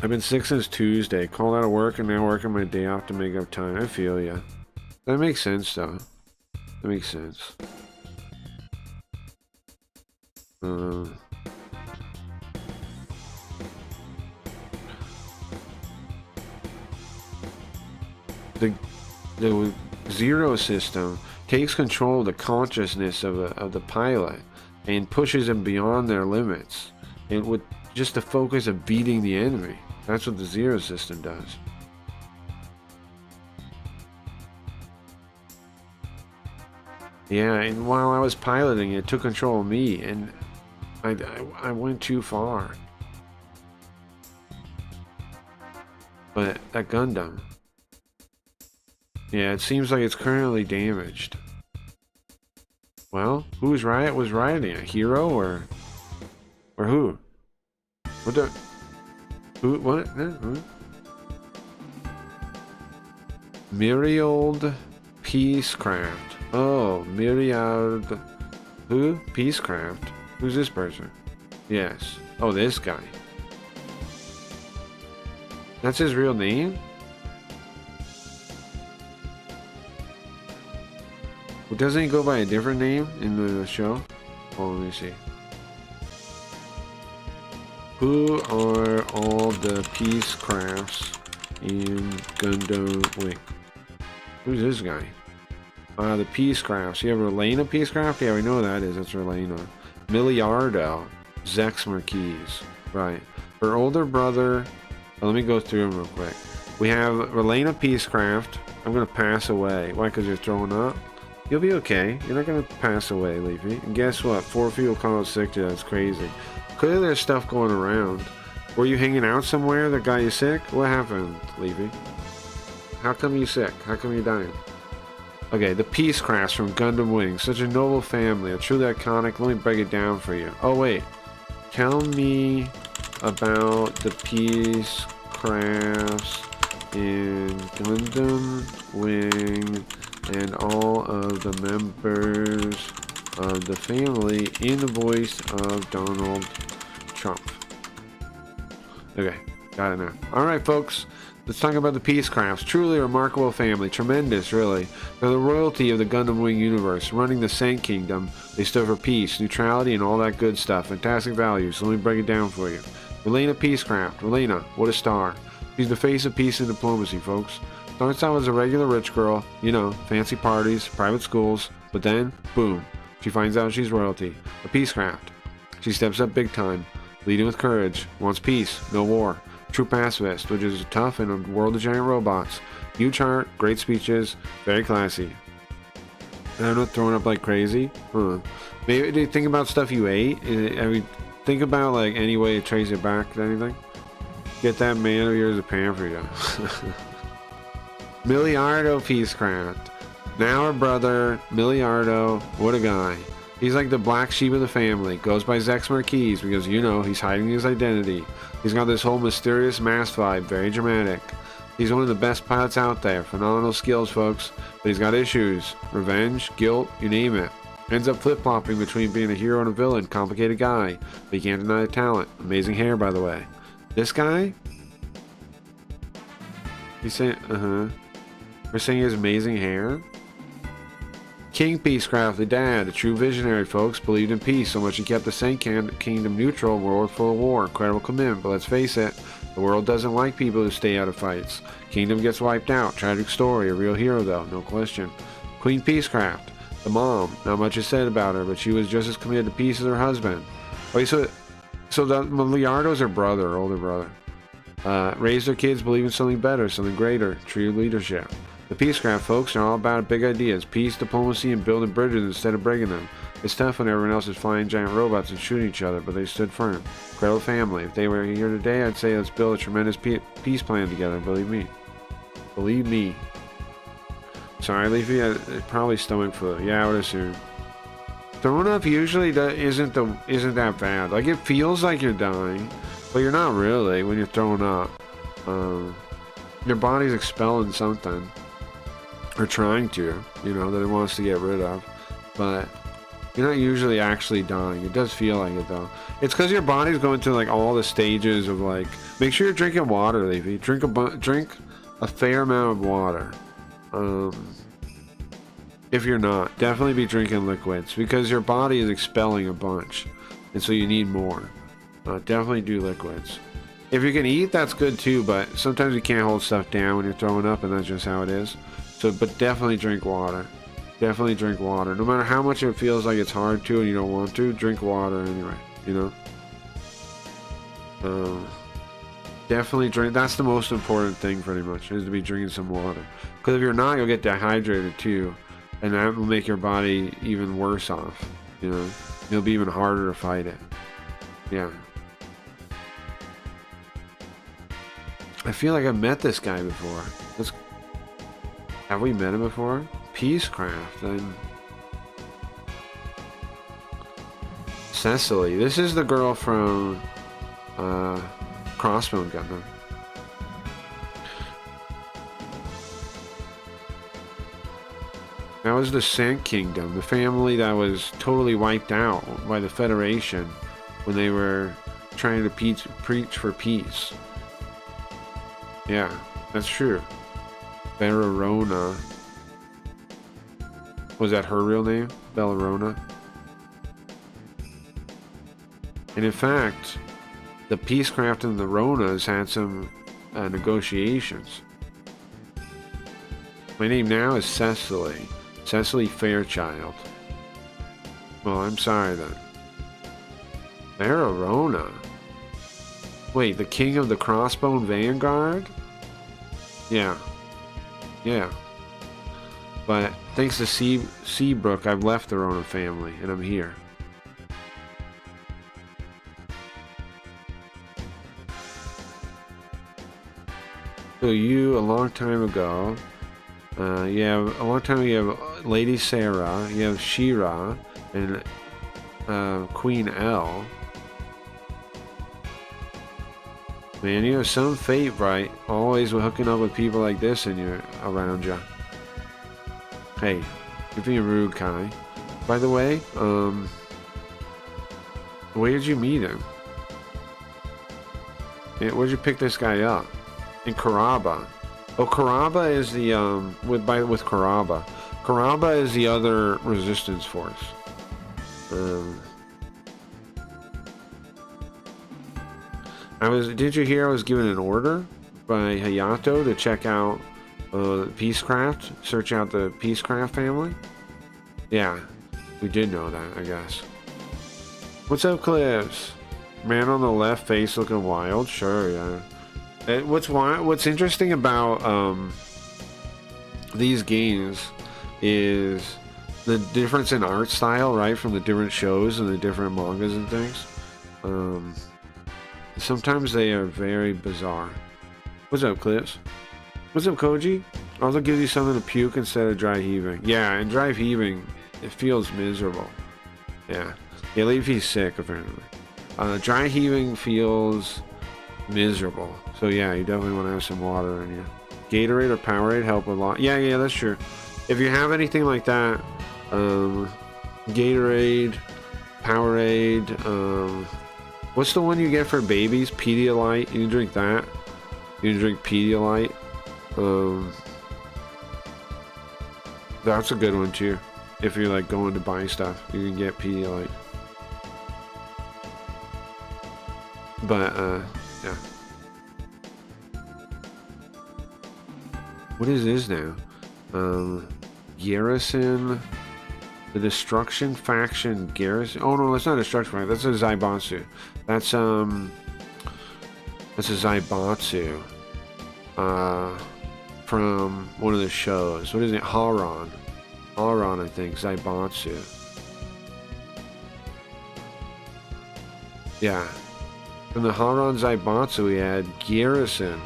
I've been sick since Tuesday. Called out of work and now working my day off to make up time. I feel ya. That makes sense though. That makes sense. The Zero system takes control of the consciousness of the pilot and pushes them beyond their limits. And with just the focus of beating the enemy. That's what the zero system does. Yeah, and while I was piloting, it took control of me, and I went too far. But that Gundam, yeah, it seems like it's currently damaged. Well, was rioting? A hero or who? What the? Who? What? Who? Myriad Peacecraft. Oh, Myriad. Who? Peacecraft. Who's this person? Yes. Oh, this guy. That's his real name? Well, doesn't he go by a different name in the show? Oh, let me see. Who are all the Peacecrafts in Gundam Wing? Who's this guy? The Peacecrafts. You have Relena Peacecraft? Yeah, we know who that is. That's Relena. Miliardo. Zex Marquise. Right. Her older brother... Well, let me go through them real quick. We have Relena Peacecraft. I'm going to pass away. Why? Because you're throwing up? You'll be okay. You're not going to pass away, Leafy. And guess what? 4 people call out sick today. That's crazy. Clearly there's stuff going around. Were you hanging out somewhere that got you sick? What happened, Leafy? How come you sick? How come you dying? Okay, the Peacecrafts from Gundam Wing. Such a noble family. A truly iconic. Let me break it down for you. Oh, wait. Tell me about the Peacecrafts in Gundam Wing and all of the members of the family in the voice of Donald Trump. Okay, got it now. Alright, folks. Let's talk about the Peacecrafts. Truly a remarkable family. Tremendous, really. They're the royalty of the Gundam Wing universe. Running the Sen Kingdom, they stood for peace, neutrality, and all that good stuff. Fantastic values. So let me break it down for you. Relena Peacecraft. Relena, what a star. She's the face of peace and diplomacy, folks. Starts out as a regular rich girl, you know, fancy parties, private schools, but then, boom, she finds out she's royalty. A Peacecraft. She steps up big time, leading with courage, wants peace, no war. True pacifist, which is tough in a world of giant robots. Huge heart, great speeches, very classy. And I'm not throwing up like crazy. Maybe do you think about stuff you ate? I mean, think about like any way to trace it back to anything. Get that man of yours a pan for you. Miliardo Peacecraft. Now her brother, Miliardo, what a guy. He's like the black sheep of the family. Goes by Zex Marquise because, you know, he's hiding his identity. He's got this whole mysterious mask vibe, very dramatic. He's one of the best pilots out there. Phenomenal skills, folks. But he's got issues. Revenge, guilt, you name it. Ends up flip-flopping between being a hero and a villain. Complicated guy. But you can't deny the talent. Amazing hair, by the way. This guy? He's saying, We're saying he has amazing hair? King Peacecraft, the dad, a true visionary, folks, believed in peace so much he kept the Sen Kingdom neutral in a world full of war. Incredible commitment, but let's face it, the world doesn't like people who stay out of fights. Kingdom gets wiped out. Tragic story, a real hero though, no question. Queen Peacecraft, the mom, not much is said about her, but she was just as committed to peace as her husband. Wait, so the Miliardo's her brother, older brother. Raised their kids, believe in something better, something greater, true leadership. The Peacecraft folks are all about big ideas, peace, diplomacy, and building bridges instead of breaking them. It's tough when everyone else is flying giant robots and shooting each other, but they stood firm. Incredible family. If they were here today, I'd say let's build a tremendous peace plan together, believe me. Believe me. Sorry, Leafy, probably stomach flu. Yeah, I would assume. Throwing up usually isn't that bad. Like, it feels like you're dying, but you're not really when you're throwing up. Your body's expelling something. Or trying to, you know, that it wants to get rid of. But you're not usually actually dying. It does feel like it, though. It's because your body's going through, like, all the stages of, like... Make sure you're drinking water, Leafy. Drink a fair amount of water. If you're not, definitely be drinking liquids. Because your body is expelling a bunch. And so you need more. Definitely do liquids. If you can eat, that's good, too. But sometimes you can't hold stuff down when you're throwing up, and that's just how it is. So, but definitely drink water. Definitely drink water. No matter how much it feels like it's hard to and you don't want to, drink water anyway, you know? Definitely drink. That's the most important thing, pretty much, is to be drinking some water. Because if you're not, you'll get dehydrated too, and that will make your body even worse off. You know, it'll be even harder to fight it. Yeah. I feel like I've met this guy before. Have we met him before? Peacecraft. And Cecily. This is the girl from Crossbone Gundam. That was the Sand Kingdom, the family that was totally wiped out by the Federation when they were trying to preach for peace. Yeah, that's true. Bellarona. Was that her real name? Bellarona? And in fact, the Peacecraft and the Ronas had some negotiations. My name now is Cecily. Cecily Fairchild. Well, I'm sorry then. Bellarona. Wait, the king of the Crossbone Vanguard? Yeah. Yeah. But thanks to Seabrook, I've left the Rona family, and I'm here. So you, a long time ago, you have, a long time ago, you have Lady Sarah, you have Shira, and Queen L. Man, you have some fate, right? Always hooking up with people like this around you. Hey, you're being rude, Kai. By the way, where did you meet him? Yeah, where'd you pick this guy up? In Karaba. Oh, Karaba is the with Karaba. Karaba is the other resistance force. Did you hear I was given an order by Hayato to check out Peacecraft? Search out the Peacecraft family? Yeah, we did know that, I guess. What's up, Cliffs? Man on the left, face looking wild? Sure, yeah. What's interesting about these games is the difference in art style, right, from the different shows and the different mangas and things. Sometimes they are very bizarre. What's up, Clips? What's up, Koji? I'll give you something to puke instead of dry heaving. Yeah, and dry heaving, it feels miserable. Yeah. Yeah, leave he's sick, apparently. Dry heaving feels miserable. So yeah, you definitely want to have some water in you. Gatorade or Powerade help a lot. Yeah, that's true. If you have anything like that, Gatorade, Powerade, what's the one you get for babies? Pedialyte. You can drink that. You can drink Pedialyte. That's a good one too. If you're like going to buy stuff, you can get Pedialyte. But yeah. What is this now? Garrison. The Destruction Faction Garrison. Oh no, that's not Destruction Faction. That's a Zaibatsu. That's a Zaibatsu. From one of the shows. What is it? Haran, I think. Zaibatsu. Yeah. From the Haran Zaibatsu, we had Garrison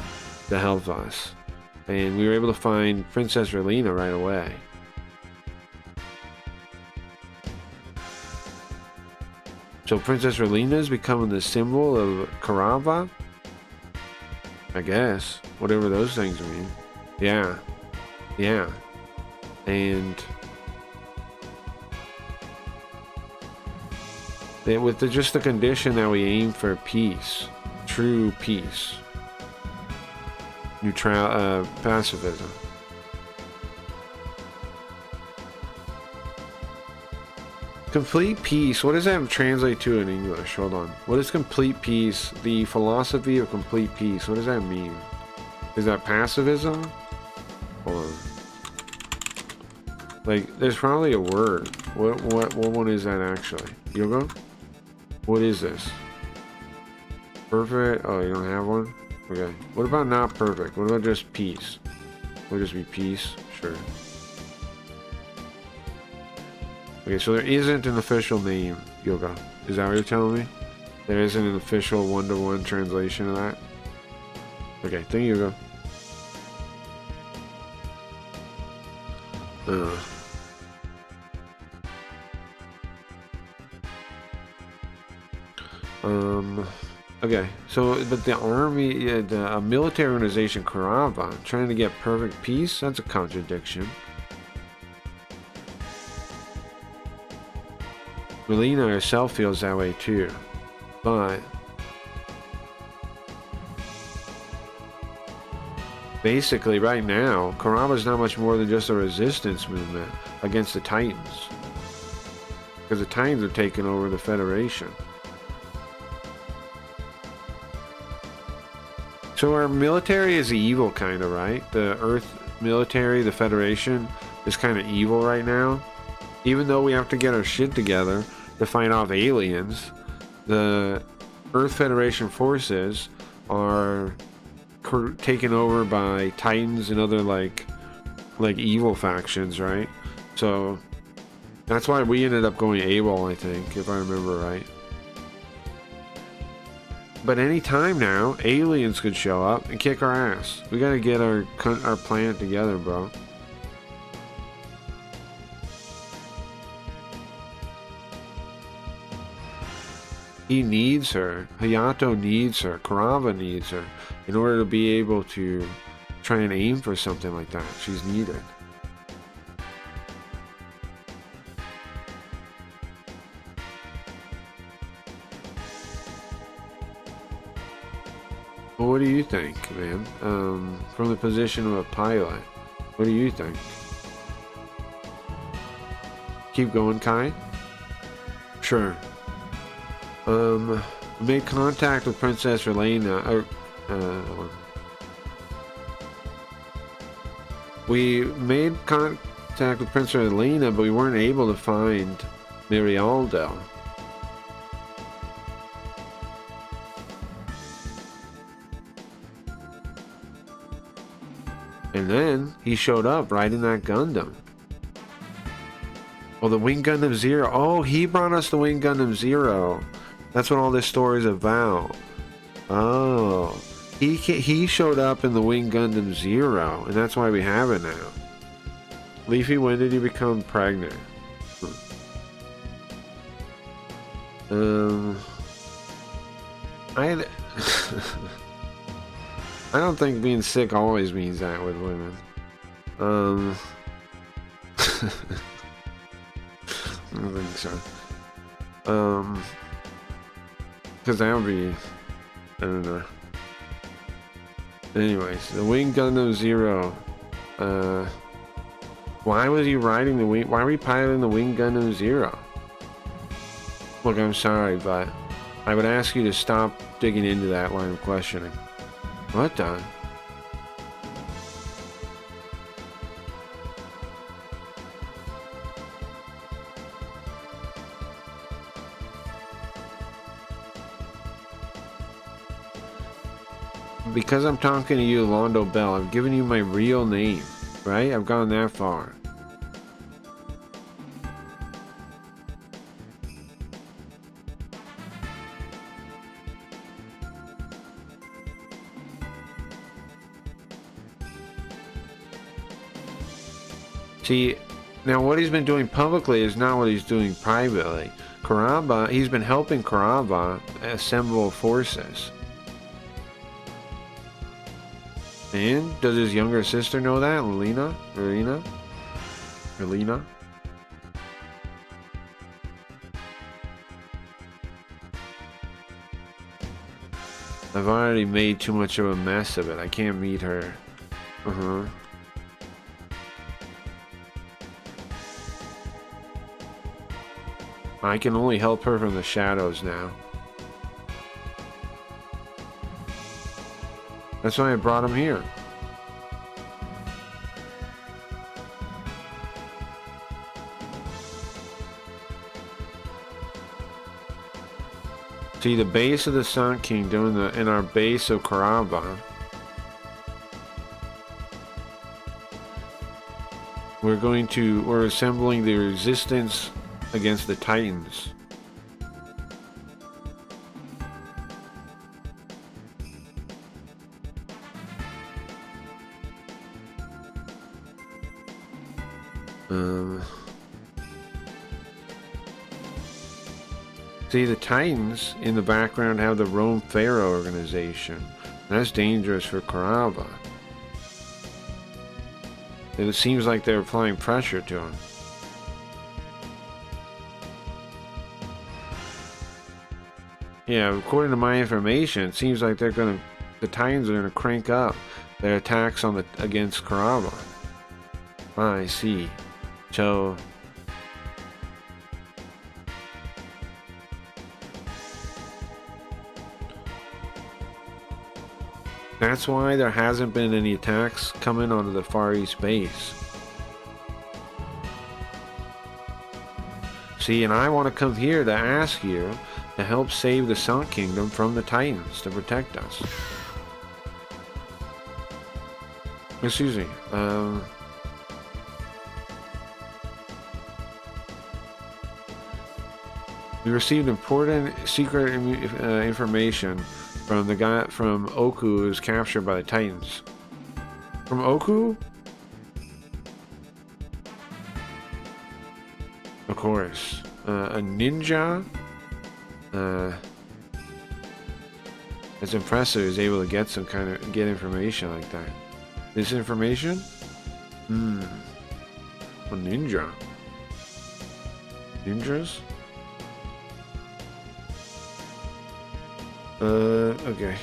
to help us. And we were able to find Princess Relina right away. So Princess Relina is becoming the symbol of Karava? I guess. Whatever those things mean. Yeah. Yeah. And with just the condition that we aim for peace. True peace. Pacifism. Complete peace. What does that translate to in English? Hold on. What is complete peace? The philosophy of complete peace. What does that mean? Is that pacifism? Hold on. Like, there's probably a word. What one is that actually? Yogo? What is this? Perfect. Oh, you don't have one? Okay. What about not perfect? What about just peace? Will just be peace? Sure. Okay, so there isn't an official name, Yoga. Is that what you're telling me? There isn't an official one-to-one translation of that? Okay, thank you, Yoga. Okay, so, but the army, the military organization, Karava, trying to get perfect peace? That's a contradiction. Melina herself feels that way too, but basically right now, Karava's not much more than just a resistance movement against the Titans. Because the Titans are taking over the Federation. So our military is evil, kind of, right? The Earth military, the Federation, is kind of evil right now. Even though we have to get our shit together to fight off aliens, the Earth Federation forces are taken over by Titans and other like evil factions, right? So that's why we ended up going AWOL, I think, if I remember right. But any time now, aliens could show up and kick our ass. We gotta get our planet together, bro. He needs her. Hayato needs her. Karava needs her in order to be able to try and aim for something like that. She's needed. Well, what do you think, man? From the position of a pilot, what do you think? Keep going, Kai? Sure. Made contact with Princess Elena. We made contact with Princess Elena, but we weren't able to find Mirialdo. And then he showed up riding that Gundam. Oh, the Wing Gundam Zero. Oh, he brought us the Wing Gundam Zero. That's what all this story is about. Oh, he showed up in the Wing Gundam Zero, and that's why we have it now. Leafy, when did you become pregnant? I don't think being sick always means that with women. I don't think so. Because that would be, I don't know. Anyways, the Wing Gundam Zero. Why was he riding the wing? Why were you piloting the Wing Gundam Zero? Look, I'm sorry, but I would ask you to stop digging into that line of questioning. What the? Because I'm talking to you, Londo Bell, I've given you my real name, right? I've gone that far. See, now what he's been doing publicly is not what he's doing privately. Karava, he's been helping Karava assemble forces. And does his younger sister know that? Lena? I've already made too much of a mess of it. I can't meet her. I can only help her from the shadows now. That's why I brought him here. See the base of the Sun Kingdom and our base of Karava. We're assembling the resistance against the Titans. See, the Titans in the background have the Rome Pharaoh organization. That's dangerous for Karava. And it seems like they're applying pressure to him. Yeah, according to my information, it seems like the Titans are gonna crank up their attacks against Karava. I see. So that's why there hasn't been any attacks coming onto the Far East base. See, and I want to come here to ask you to help save the Sun Kingdom from the Titans to protect us. Excuse me. We received important secret information from the guy from Oku who was captured by the Titans. From Oku? Of course. A ninja? It's impressive he's able to get information like that. This information? A ninja. Ninjas? Okay.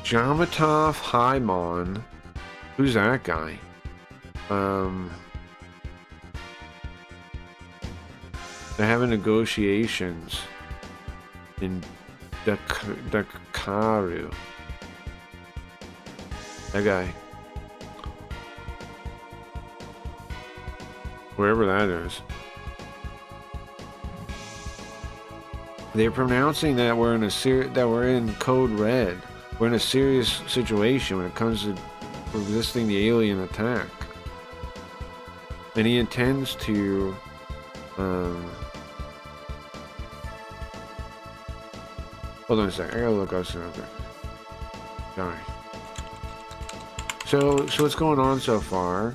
Jamatov Haimon. Who's that guy? They're having negotiations in Dakaru. That guy. Wherever that is. They're pronouncing that we're in code red. We're in a serious situation when it comes to resisting the alien attack. And he intends to hold on a second. I gotta look up something. Sorry. So what's going on so far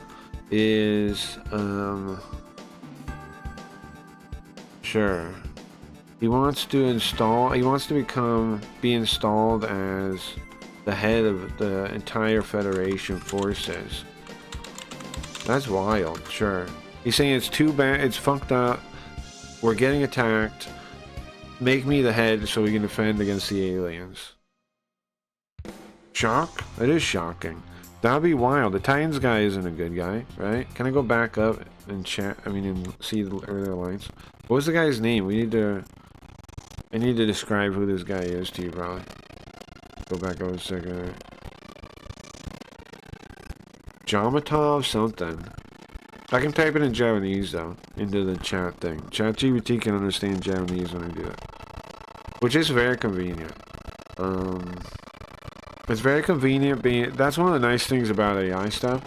is sure. He wants to be installed as the head of the entire Federation forces. That's wild, sure. He's saying it's too bad, it's fucked up, we're getting attacked, make me the head so we can defend against the aliens. Shock? That is shocking. That'd be wild. The Titans guy isn't a good guy, right? Can I go back up and chat, and see the earlier lines? What was the guy's name? I need to describe who this guy is to you, probably. Go back over a second. Jamatov something. I can type it in Japanese, though, into the chat thing. ChatGPT can understand Japanese when I do it. Which is very convenient. It's very convenient that's one of the nice things about AI stuff.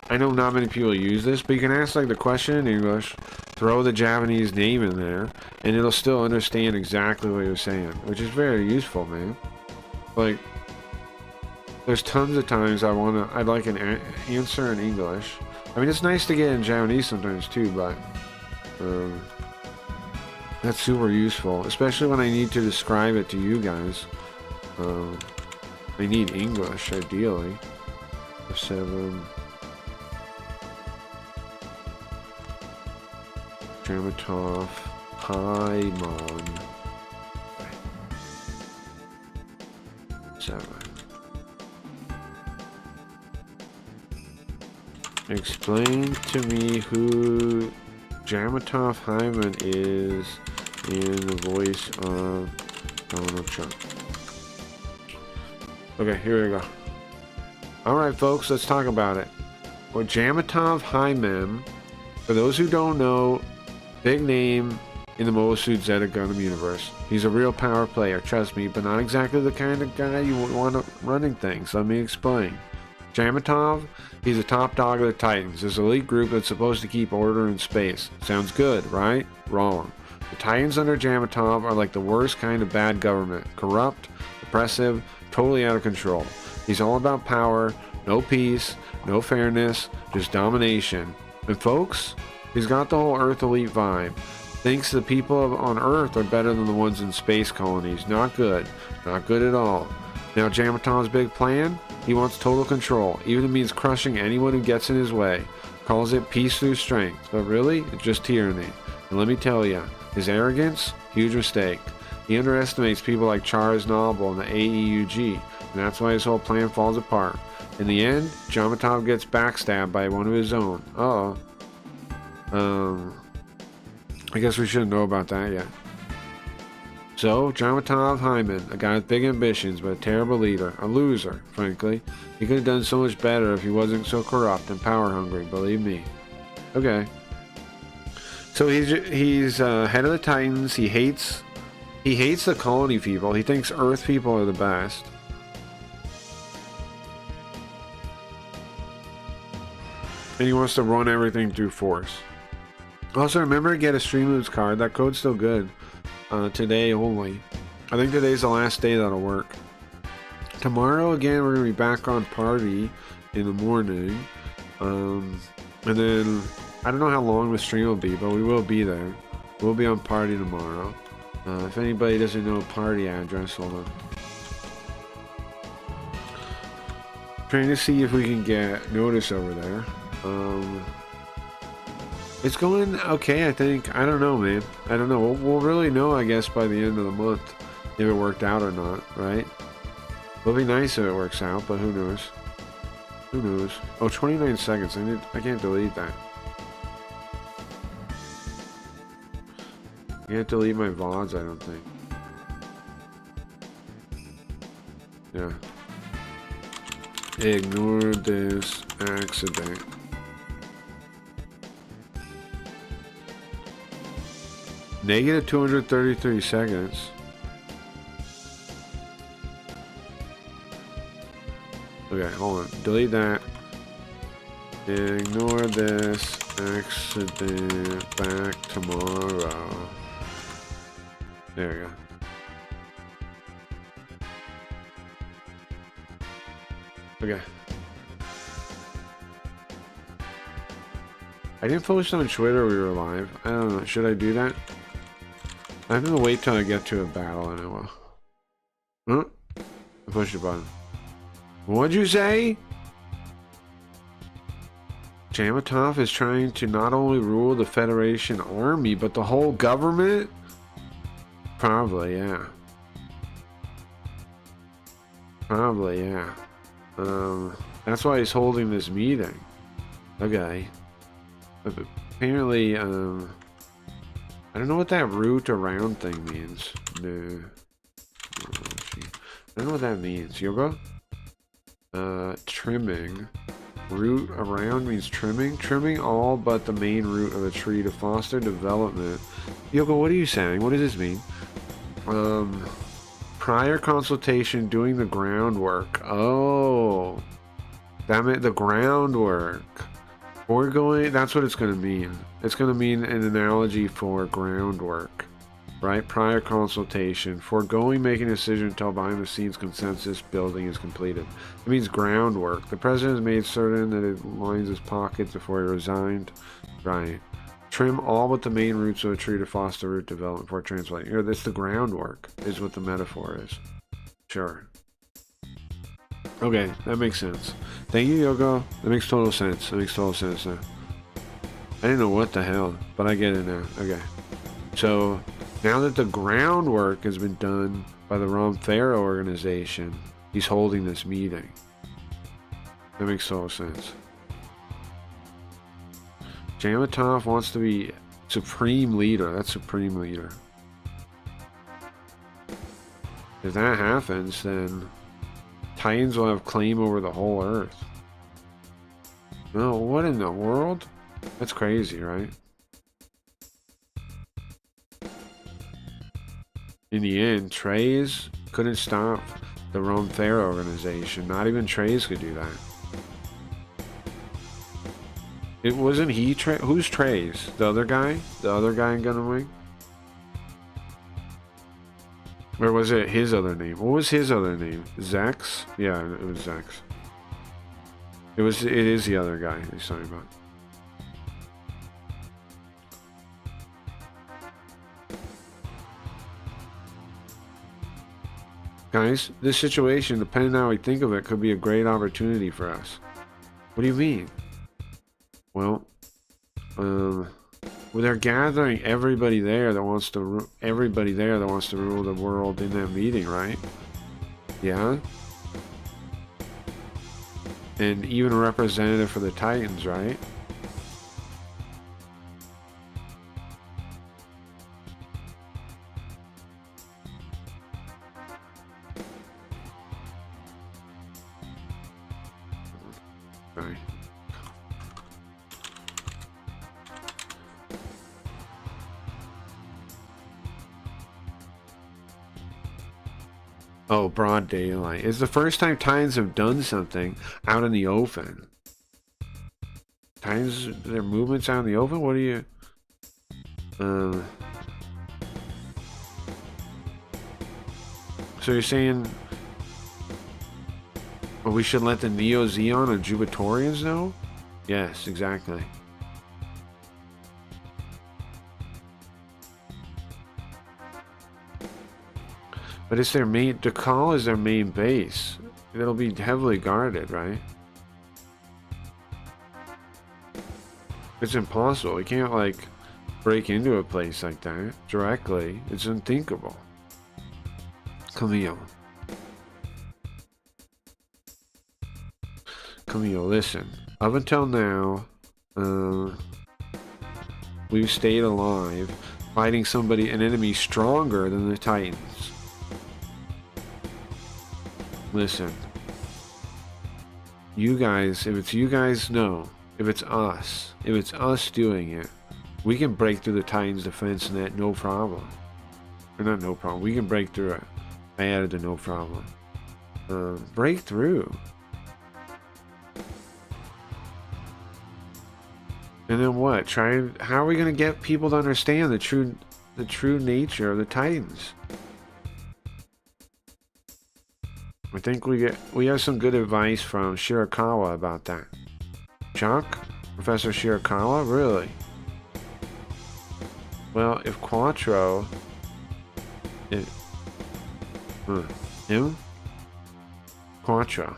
I know not many people use this, but you can ask, like, the question in English, throw the Japanese name in there, and it'll still understand exactly what you're saying, which is very useful, man. Like, there's tons of times I'd like an answer in English. I mean, it's nice to get in Japanese sometimes too, but that's super useful, especially when I need to describe it to you guys. I need English, ideally. 7. Jamatov Haimon 7. Explain to me who Jamatov Haimon is in the voice of Donald Trump. Okay, here we go. Alright folks, let's talk about it. Well, Jamatov Haimon, for those who don't know, big name, in the Mobile Suit Zeta Gundam universe. He's a real power player, trust me, but not exactly the kind of guy you would want running things. Let me explain. Jamatov, he's a top dog of the Titans, this elite group that's supposed to keep order in space. Sounds good, right? Wrong. The Titans under Jamatov are like the worst kind of bad government. Corrupt, oppressive, totally out of control. He's all about power, no peace, no fairness, just domination. And folks, he's got the whole Earth elite vibe. Thinks the people on Earth are better than the ones in space colonies. Not good. Not good at all. Now Jamatov's big plan? He wants total control, even if it means crushing anyone who gets in his way. Calls it peace through strength, but really, it's just tyranny. And let me tell you, his arrogance, huge mistake. He underestimates people like Charles Noble and the AEUG, and that's why his whole plan falls apart. In the end, Jamatov gets backstabbed by one of his own. I guess we shouldn't know about that yet. So, Jamatov Hyman, a guy with big ambitions, but a terrible leader. A loser, frankly. He could have done so much better if he wasn't so corrupt and power-hungry, believe me. Okay. So he's head of the Titans. He hates the colony people. He thinks Earth people are the best. And he wants to run everything through force. Also, remember to get a Streamloots card. That code's still good. Today only. I think today's the last day that'll work. Tomorrow, again, we're going to be back on party in the morning. And then, I don't know how long the stream will be, but we will be there. We'll be on party tomorrow. If anybody doesn't know a party address, hold on. Trying to see if we can get notice over there. It's going okay, I think. I don't know, man. I don't know. We'll really know, I guess, by the end of the month if it worked out or not, right? It'll be nice if it works out, but who knows? Who knows? Oh, 29 seconds. I can't delete that. I can't delete my VODs, I don't think. Yeah. Ignore this accident. Negative 233 seconds. Okay, hold on. Delete that. Ignore this accident. Back tomorrow. There we go. Okay. I didn't post on Twitter we were live. I don't know. Should I do that? I'm gonna wait till I get to a battle and I will. Huh? I pushed the button. What'd you say? Jamatov is trying to not only rule the Federation army, but the whole government? Probably, yeah. Probably, yeah. That's why he's holding this meeting. Okay. But apparently, I don't know what that root around thing means. No. I don't know what that means. Yoga? Trimming. Root around means trimming. Trimming all but the main root of a tree to foster development. Yoko, what are you saying? What does this mean? Prior consultation doing the groundwork. Oh. That meant the groundwork. That's what it's going to mean. It's going to mean an analogy for groundwork. Right? Prior consultation. Foregoing making a decision until behind the scenes consensus building is completed. It means groundwork. The president has made certain that it lines his pockets before he resigned. Right. Trim all but the main roots of a tree to foster root development before transplanting. It's the groundwork is what the metaphor is. Sure. Okay, that makes sense. Thank you, Yogo. That makes total sense. That makes total sense now. I didn't know what the hell, but I get it now. Okay. So, now that the groundwork has been done by the Rom Pharaoh organization, he's holding this meeting. That makes total sense. Jamatov wants to be supreme leader. That's supreme leader. If that happens, then Titans will have claim over the whole Earth. No, what in the world? That's crazy, right? In the end, Trays couldn't stop the Rome Fair organization. Not even Trays could do that. It wasn't he. Who's Trays? The other guy? The other guy in Gun and Wing? Or was it his other name? What was his other name? Zex? Yeah, it was Zex. It is the other guy he's talking about. Guys, this situation, depending on how we think of it, could be a great opportunity for us. What do you mean? Well, they're gathering everybody there that wants to rule the world in that meeting, right? Yeah. And even a representative for the Titans, right? Sorry. Oh, broad daylight. It's the first time Titans have done something out in the open. Titans, their movements out in the open? What are you... So you're saying... Well, we should let the Neo Zeon and Jubitorians know? Yes, exactly. But it's their main... Dakal is their main base. It'll be heavily guarded, right? It's impossible. You can't, like, break into a place like that directly. It's unthinkable. Camille. Camille, listen. Up until now, we've stayed alive, fighting an enemy stronger than the Titans. Listen. You guys, if it's you guys, no. If it's us doing it, we can break through the Titans' defense net, no problem. Or not no problem. We can break through it. I added the no problem. Break through. And then what? How are we gonna get people to understand the true nature of the Titans? I think we have some good advice from Shirakawa about that. Chuck? Professor Shirakawa? Really? Well, if Quattro... him? Quattro.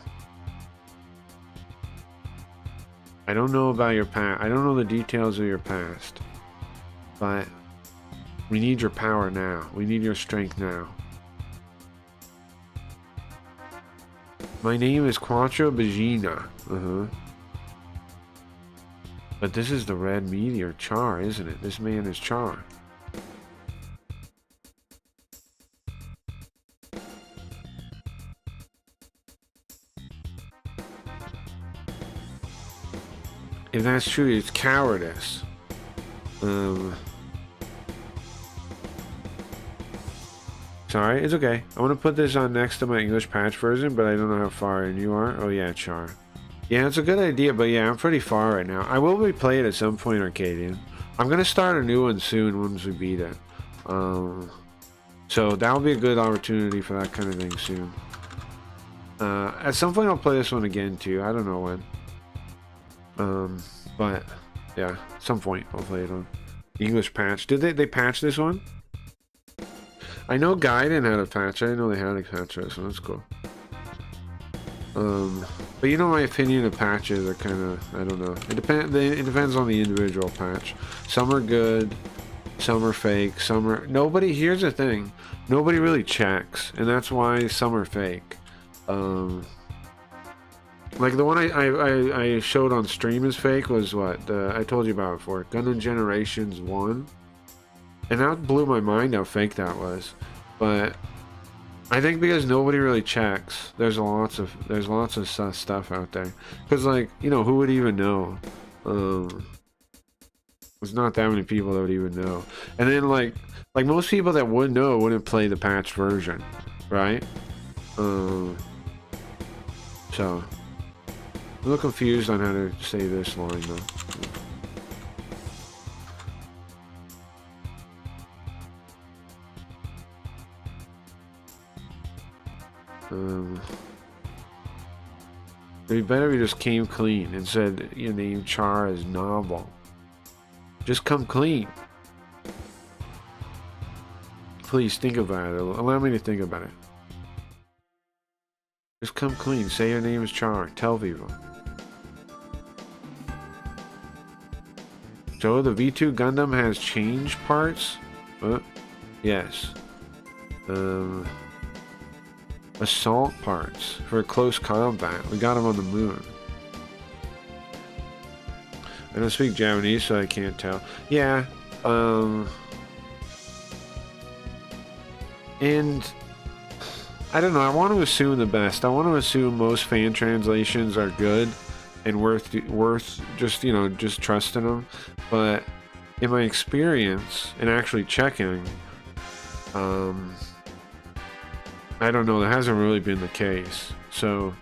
I don't know about your past. I don't know the details of your past. But we need your power now. We need your strength now. My name is Quattro Bagina. But this is the red meteor, Char, isn't it? This man is Char. If that's true, it's cowardice. Sorry, it's okay. I want to put this on next to my English patch version, but I don't know how far in you are. Oh yeah, Char. Yeah, it's a good idea, but yeah, I'm pretty far right now. I will replay it at some point, Arcadian. I'm gonna start a new one soon once we beat it. So that'll be a good opportunity for that kind of thing soon. At some point I'll play this one again too. I don't know when. But yeah, at some point I'll play it on English patch. Did they patch this one? I know Gaiden had a patch. I didn't know they had a patch this one. That's cool. But you know, my opinion of patches are kind of, I don't know. It depends on the individual patch. Some are good, some are fake, some are... Here's the thing. Nobody really checks, and that's why some are fake. Like the one I showed on stream is fake was what? I told you about before. Gundam Generations 1. And that blew my mind how fake that was. But I think because nobody really checks, there's lots of stuff out there. Because, like, you know, who would even know? There's not that many people that would even know. And then like most people that would know wouldn't play the patched version, right? So a little confused on how to say this line though. It'd be better if you just came clean and said your name Char is novel. Just come clean. Please think about it. Allow me to think about it. Just come clean. Say your name is Char. Tell people. So the V2 Gundam has change parts? Yes. Assault parts for close combat. We got them on the moon. I don't speak Japanese, so I can't tell. Yeah. And I don't know. I want to assume the best. I want to assume most fan translations are good and worth just, you know, just trusting them. But in my experience and actually checking, I don't know. That hasn't really been the case. So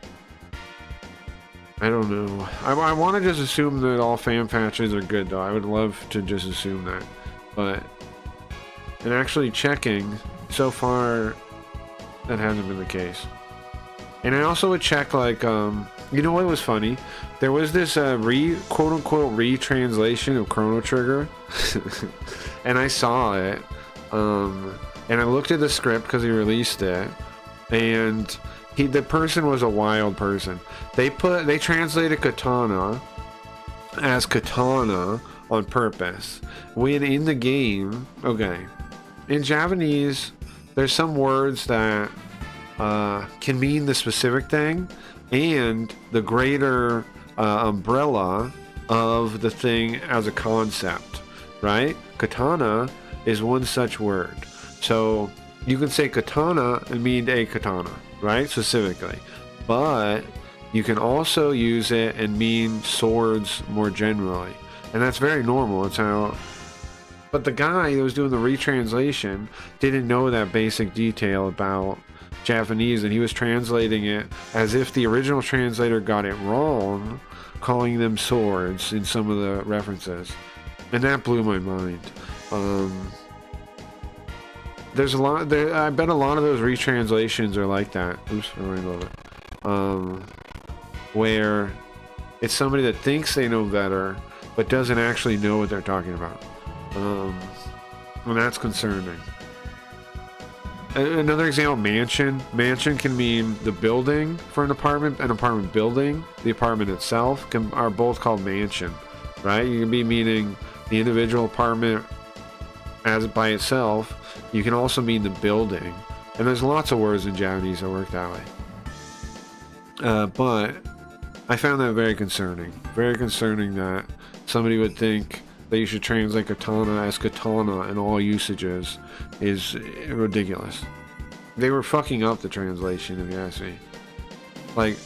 I don't know. I want to just assume that all fan patches are good, though. I would love to just assume that. But in actually checking, so far, that hasn't been the case. And I also would check, like, you know what was funny? There was this quote-unquote retranslation of Chrono Trigger. And I saw it. And I looked at the script because he released it. And the person was a wild person. They translated katana as katana on purpose. When in the game, okay, in Japanese, there's some words that can mean the specific thing and the greater umbrella of the thing as a concept, right? Katana is one such word. So you can say katana and mean a katana, right? Specifically. But you can also use it and mean swords more generally. And that's very normal. It's how... But the guy that was doing the retranslation didn't know that basic detail about Japanese, and he was translating it as if the original translator got it wrong, calling them swords in some of the references. And that blew my mind. There's a lot there. I bet a lot of those retranslations are like that. Oops, I ran over. Where it's somebody that thinks they know better, but doesn't actually know what they're talking about. And that's concerning. Another example, mansion. Mansion can mean the building for an apartment building. The apartment itself are both called mansion, right? You can be meaning the individual apartment as by itself. You can also mean the building. And there's lots of words in Japanese that work that way. But I found that very concerning. Very concerning that somebody would think that you should translate katana as katana in all usages is ridiculous. They were fucking up the translation, if you ask me. Like,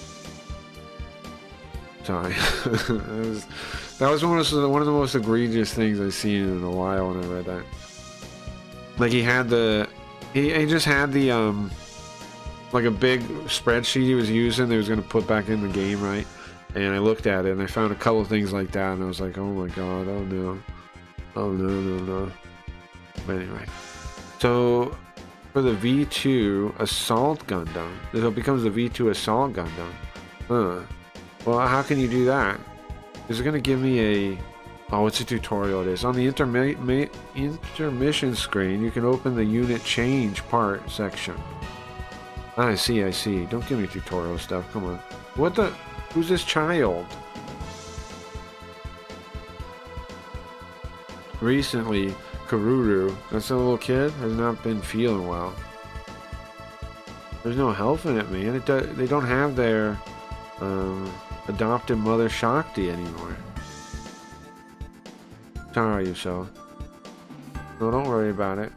sorry. that was one of the most egregious things I've seen in a while when I read that. Like he just had the like a big spreadsheet he was using that he was going to put back in the game, right? And I looked at it and I found a couple of things like that and I was like, oh my god, oh no. But anyway. So for the V2 Assault Gundam, it becomes the V2 Assault Gundam. Well, how can you do that? Is it going to give me a... Oh, it's a tutorial it is. On the intermission screen, you can open the unit change part section. I see. Don't give me tutorial stuff. Come on. What the... Who's this child? Recently, Karuru, that's a little kid, has not been feeling well. There's no health in it, man. They don't have their adopted mother Shakti anymore. Sorry, so. No, don't worry about it.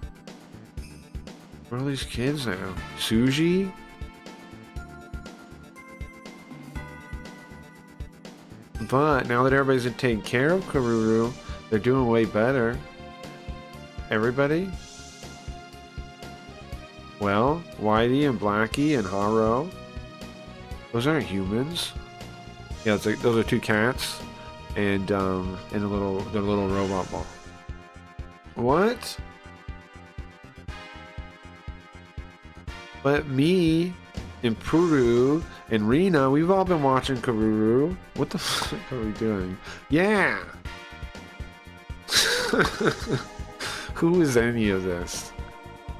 Where are these kids now? Suji? But now that everybody's taking care of Karuru, They're doing way better. Everybody? Well, Whitey and Blackie and Haro. Those aren't humans. Yeah, it's like those are two cats and a little robot ball. What? But me and Puru and Rena, we've all been watching Karuru. What the fuck are we doing? Yeah! Who is any of this?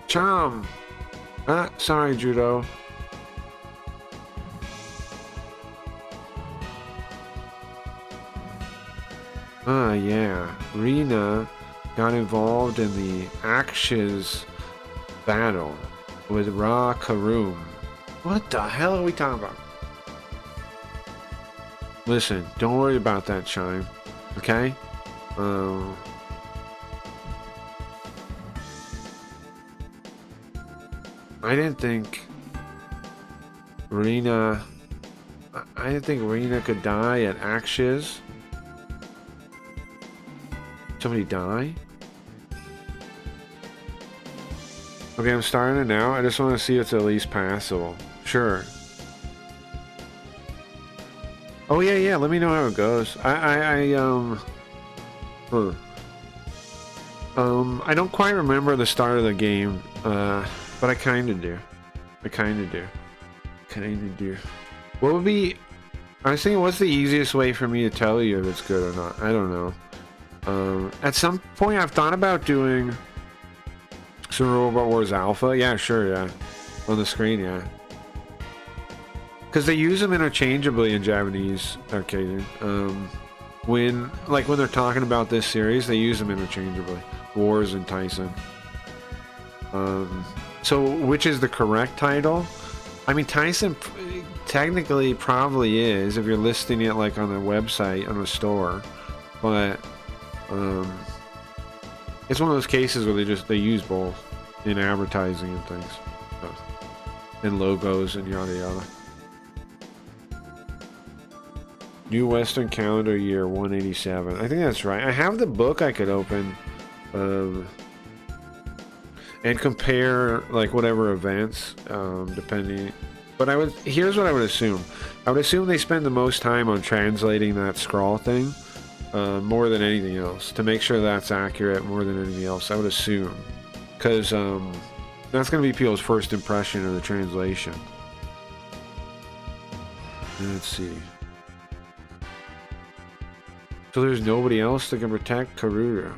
Chom! Ah, sorry, Judo. Ah, yeah. Rena got involved in the Aksh's battle with Ra Karum. What the hell are we talking about? Listen, don't worry about that, Chime. Okay? I didn't think Rena could die at Aksh's. Somebody die? Okay, I'm starting it now. I just want to see if it's at least passable. Sure. Oh yeah, let me know how it goes. I don't quite remember the start of the game, but I kinda do. What would be... I was thinking, what's the easiest way for me to tell you if it's good or not? I don't know. At some point I've thought about doing Super Robot Wars Alpha. Yeah, sure, yeah. On the screen, yeah. Because they use them interchangeably in Japanese arcade. When they're talking about this series, they use them interchangeably. Wars and Tyson. So which is the correct title? I mean, Tyson technically probably is if you're listing it like on a website, on a store. But it's one of those cases where they use both in advertising and things, and logos and yada yada. New Western calendar year 187. I think that's right. I have the book I could open, and compare like whatever events, depending. But here's what I would assume. I would assume they spend the most time on translating that scrawl thing. More than anything else, to make sure that's accurate more than anything else, I would assume, because that's going to be people's first impression of the translation. Let's see. So there's nobody else that can protect Karuru.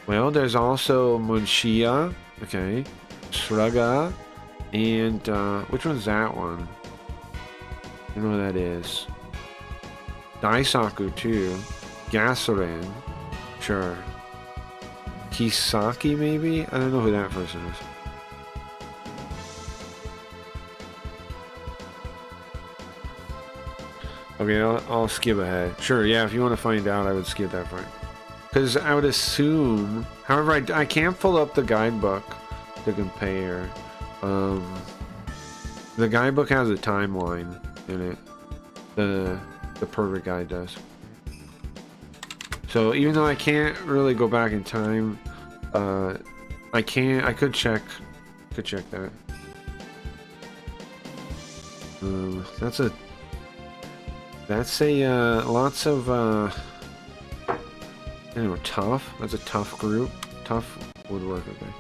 Well, there's also Munshia, okay, Shruga. And, which one's that one? I don't know what that is. Daisaku, too. Gasorin. Sure. Kisaki, maybe? I don't know who that person is. Okay, I'll skip ahead. Sure, yeah, if you want to find out, I would skip that part. Because I would assume... However, I can't pull up the guidebook to compare. The guidebook has a timeline in it. The perfect guide does. So even though I can't really go back in time, I could check that. That's a lots of anyway, tough. That's a tough group. Tough woodwork, okay.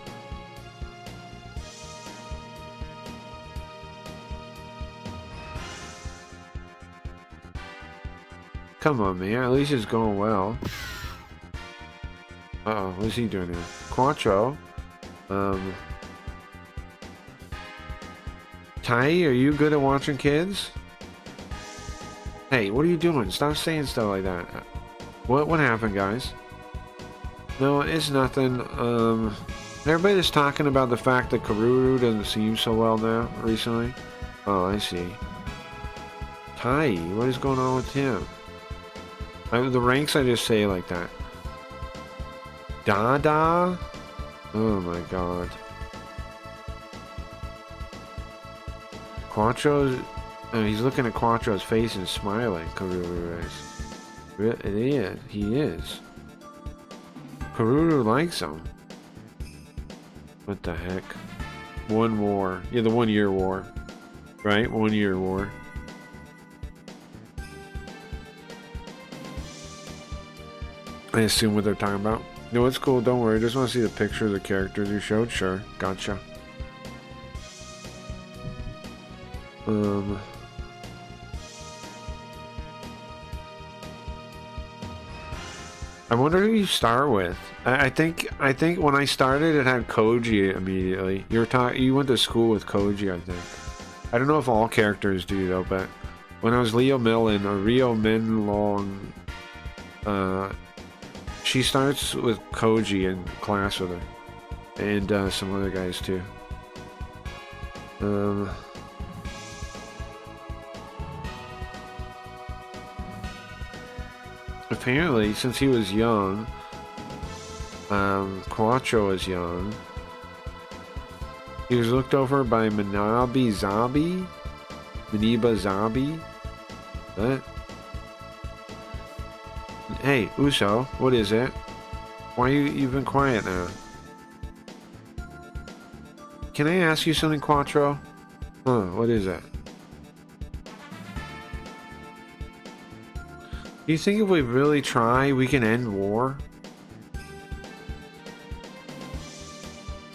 Come on, man. At least it's going well. Uh-oh. What is he doing here? Quattro. Tai, are you good at watching kids? Hey, what are you doing? Stop saying stuff like that. What happened, guys? No, it's nothing. Everybody's talking about the fact that Karuru doesn't seem so well now, recently. Oh, I see. Tai, what is going on with him? The ranks I just say like that. Dada? Oh my god. Quattro's Oh, he's looking at Quattro's face and smiling, Karuru is. It is. He is. Karuru likes him. What the heck? One war. Yeah, the 1 year war. Right? 1 year war. I assume what they're talking about. No, it's cool. Don't worry. I just want to see the picture of the characters you showed. Sure. Gotcha. I wonder who you start with. I think when I started, it had Koji immediately. You went to school with Koji, I think. I don't know if all characters do though, but when I was Leo Millen or Rio Minlong, she starts with Koji in class with her, and some other guys too. Apparently, since he was young, Quattro was young. He was looked over by Manabi Zabi? Maniba Zabi? What? Hey, Uso, what is it? Why you've been quiet now? Can I ask you something, Quattro? Huh, what is it? Do you think if we really try, we can end war?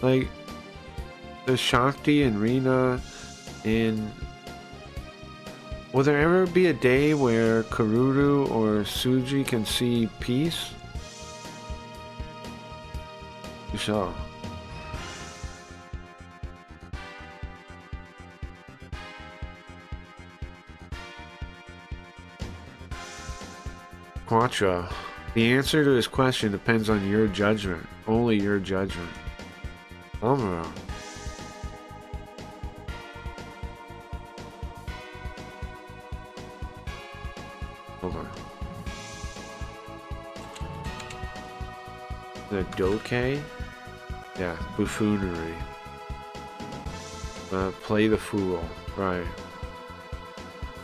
Like, there's Shakti and Rina, and will there ever be a day where Karuru or Suji can see peace? So. Quattro, the answer to this question depends on your judgment. Only your judgment. Amuro. Hold on. The Doke? Yeah, buffoonery. Play the fool. Right.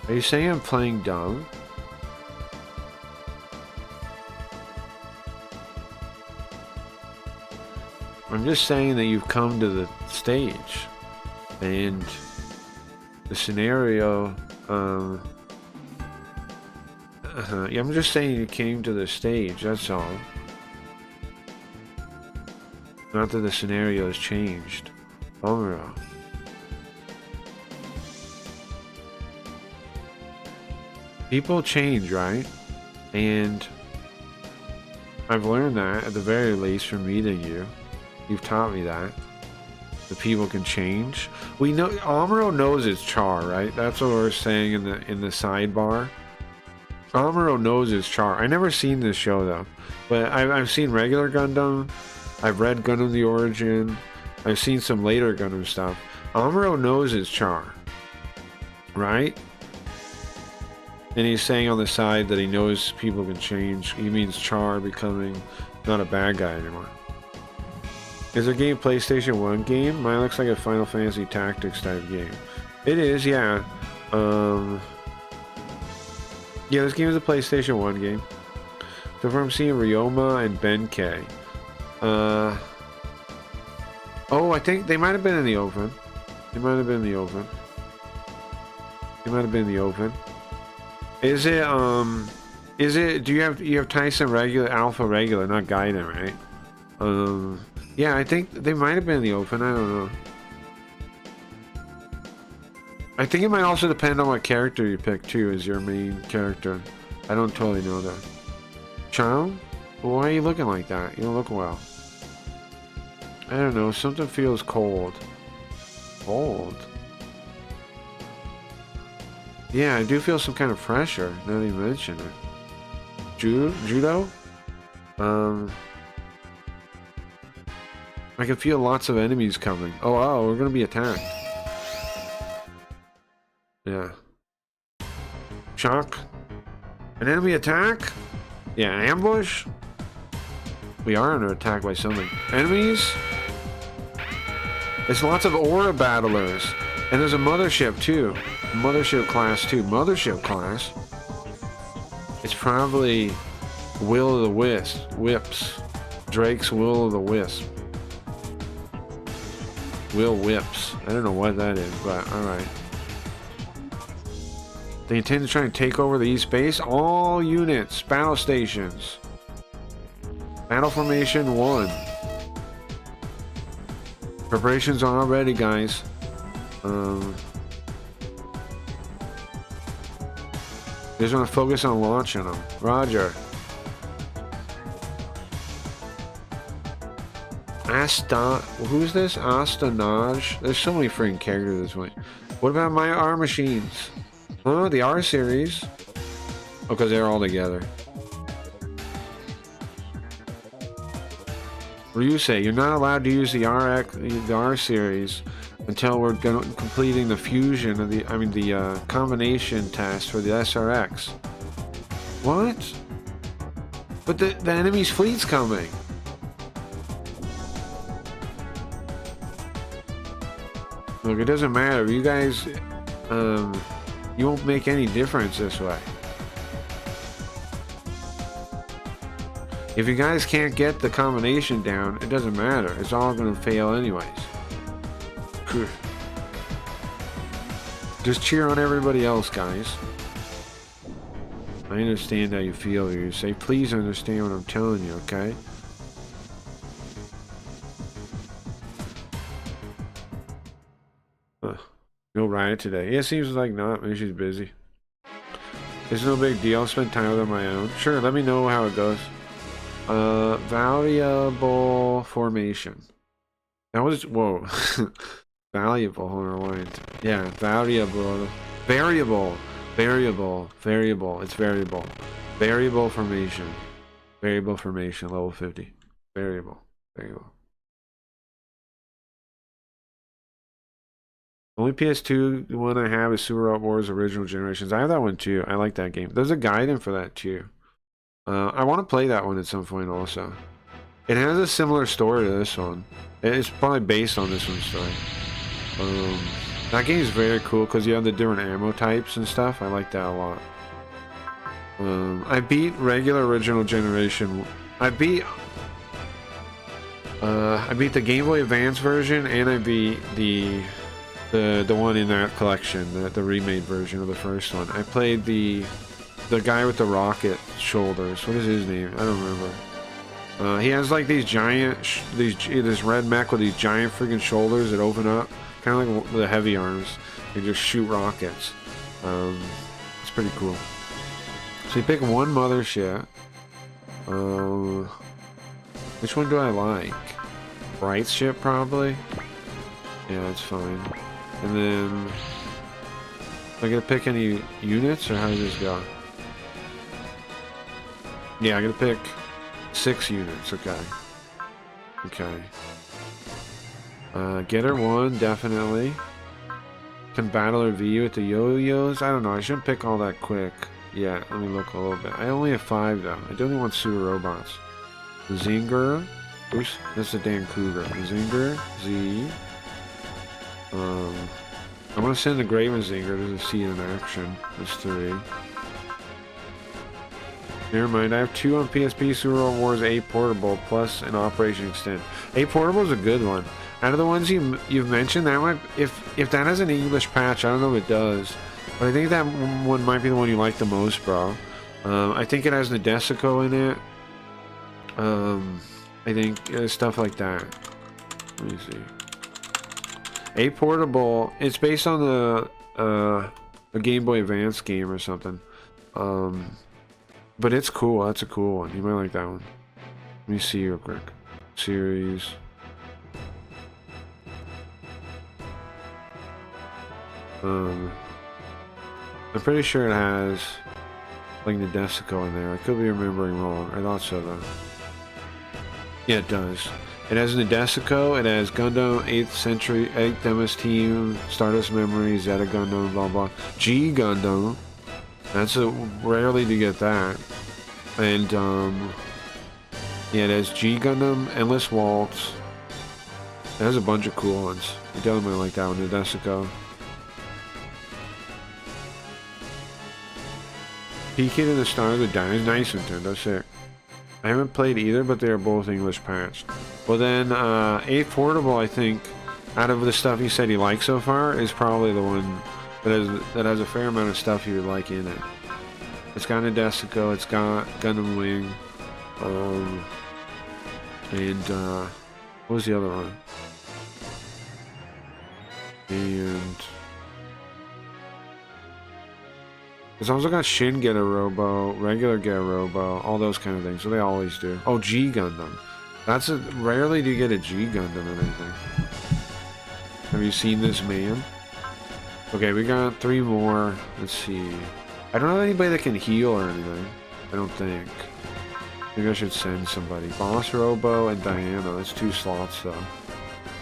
Are you saying I'm playing dumb? I'm just saying that you've come to the stage, and the scenario, yeah, I'm just saying you came to the stage, that's all. Not that the scenario has changed. Amuro. People change, right? And I've learned that, at the very least, from meeting you. You've taught me that. The people can change. We know Amuro knows it's Char, right? That's what we're saying in the sidebar. Amuro knows it's Char. I never seen this show though, but I've seen regular Gundam. I've read Gundam the Origin. I've seen some later Gundam stuff. Amuro knows it's Char, right? And he's saying on the side that he knows people can change. He means Char becoming not a bad guy anymore. Is a game PlayStation 1 game? Mine looks like a Final Fantasy Tactics type game. It is, yeah. Yeah, this game is a PlayStation 1 game. So far I'm seeing Ryoma and Benkei. Oh, I think they might have been in the oven. They might have been in the oven. They might have been in the oven. Is it, do you have Tyson regular, Alpha regular, not Gaiden, right? Yeah, I think they might have been in the open. I don't know. I think it might also depend on what character you pick too as your main character. I don't totally know that. Chow? Why are you looking like that? You don't look well. I don't know. Something feels cold. Cold? Yeah, I do feel some kind of pressure now that you mention it. Judo? I can feel lots of enemies coming. Oh, wow, we're gonna be attacked. Yeah. Shock. An enemy attack? Yeah, an ambush? We are under attack by something. Enemies? There's lots of aura battlers. And there's a mothership too. Mothership class too. Mothership class. It's probably Will of the Wisp. Whips. Drake's Will of the Wisp. Will Whips. I don't know what that is, but alright. They intend to try and take over the East Base. All units. Battle stations. Battle Formation 1. Preparations are all ready, guys. Just want to focus on launching them. Roger. Who's this? Astanaj? There's so many freaking characters this way. What about my R machines? Huh? The R series? Oh, because they're all together. Ryusei, you're not allowed to use the R series until we're completing the fusion of the combination test for the SRX. What? But the enemy's fleet's coming. Look, it doesn't matter. You guys, you won't make any difference this way. If you guys can't get the combination down, it doesn't matter. It's all going to fail anyways. Just cheer on everybody else, guys. I understand how you feel here. You say, please understand what I'm telling you, okay? No riot today. Yeah, it seems like not. Maybe she's busy. It's no big deal. I'll spend time with her on my own. Sure, let me know how it goes. Valuable formation. That was, whoa. Valuable, hold on, wait. Yeah, variable. It's variable. Variable formation. Variable formation, level 50. Variable. Only PS2 one I have is Super Robot Wars Original Generations. I have that one too. I like that game. There's a guide in for that too. I want to play that one at some point also. It has a similar story to this one. It's probably based on this one's story. That game is very cool because you have the different ammo types and stuff. I like that a lot. I beat regular Original Generation. I beat the Game Boy Advance version, and I beat the one in that collection, the remade version of the first one. I played the guy with the rocket shoulders. What is his name? I don't remember. He has like these giant, this red mech with these giant freaking shoulders that open up, kind of like the heavy arms. They just shoot rockets. It's pretty cool. So you pick one mothership. Which one do I like? Bright ship, probably. Yeah, that's fine. And then, am I gonna pick any units, or how does this go? Yeah, I'm gonna pick 6 units. Okay. Getter 1, definitely. Can battle her V with the yo-yos? I don't know. I shouldn't pick all that quick. Yeah, let me look a little bit. I only have 5 though. I don't even want super robots. Zinger. Oops, that's the Dan Cougar. Zinger. Z. I'm gonna send the Graven Zinger to see it in action. That's 3. Never mind, I have 2 on PSP, Super Robot Wars 8 Portable, plus an Operation Extend. 8 Portable is a good one. Out of the ones you've mentioned, that might, if that has an English patch, I don't know if it does, but I think that one might be the one you like the most, bro. I think it has Nadesico in it. I think stuff like that. Let me see. 8 Portable, it's based on the Game Boy Advance game or something. But it's cool. That's a cool one. You might like that one. Let me see real quick. Series. I'm pretty sure it has like Nadesico in there. I could be remembering wrong. I thought so though. Yeah, it does. It has Nadesico, it has Gundam, 8th Century, 8th MS Team, Stardust Memory, Zeta Gundam, blah blah. G Gundam. That's rarely to get that. And yeah, it has G Gundam, Endless Waltz. It has a bunch of cool ones. You definitely like that one, Nadesico. PK to the Stars with Diamonds. Nice, Nintendo. Sick. I haven't played either, but they are both English patched. Well then, 8 Portable, I think, out of the stuff you said you like so far, is probably the one that has a fair amount of stuff you would like in it. It's got Nadesico, it's got Gundam Wing, and what was the other one? And it's also got Shin Get a Robo, regular Get a Robo, all those kind of things. So they always do. Oh, G Gundam. Rarely do you get a G Gundam or anything. Have you seen this man? Okay, we got 3 more. Let's see. I don't have anybody that can heal or anything. I don't think. Maybe I should send somebody. Boss Robo and Diana. That's 2 slots though.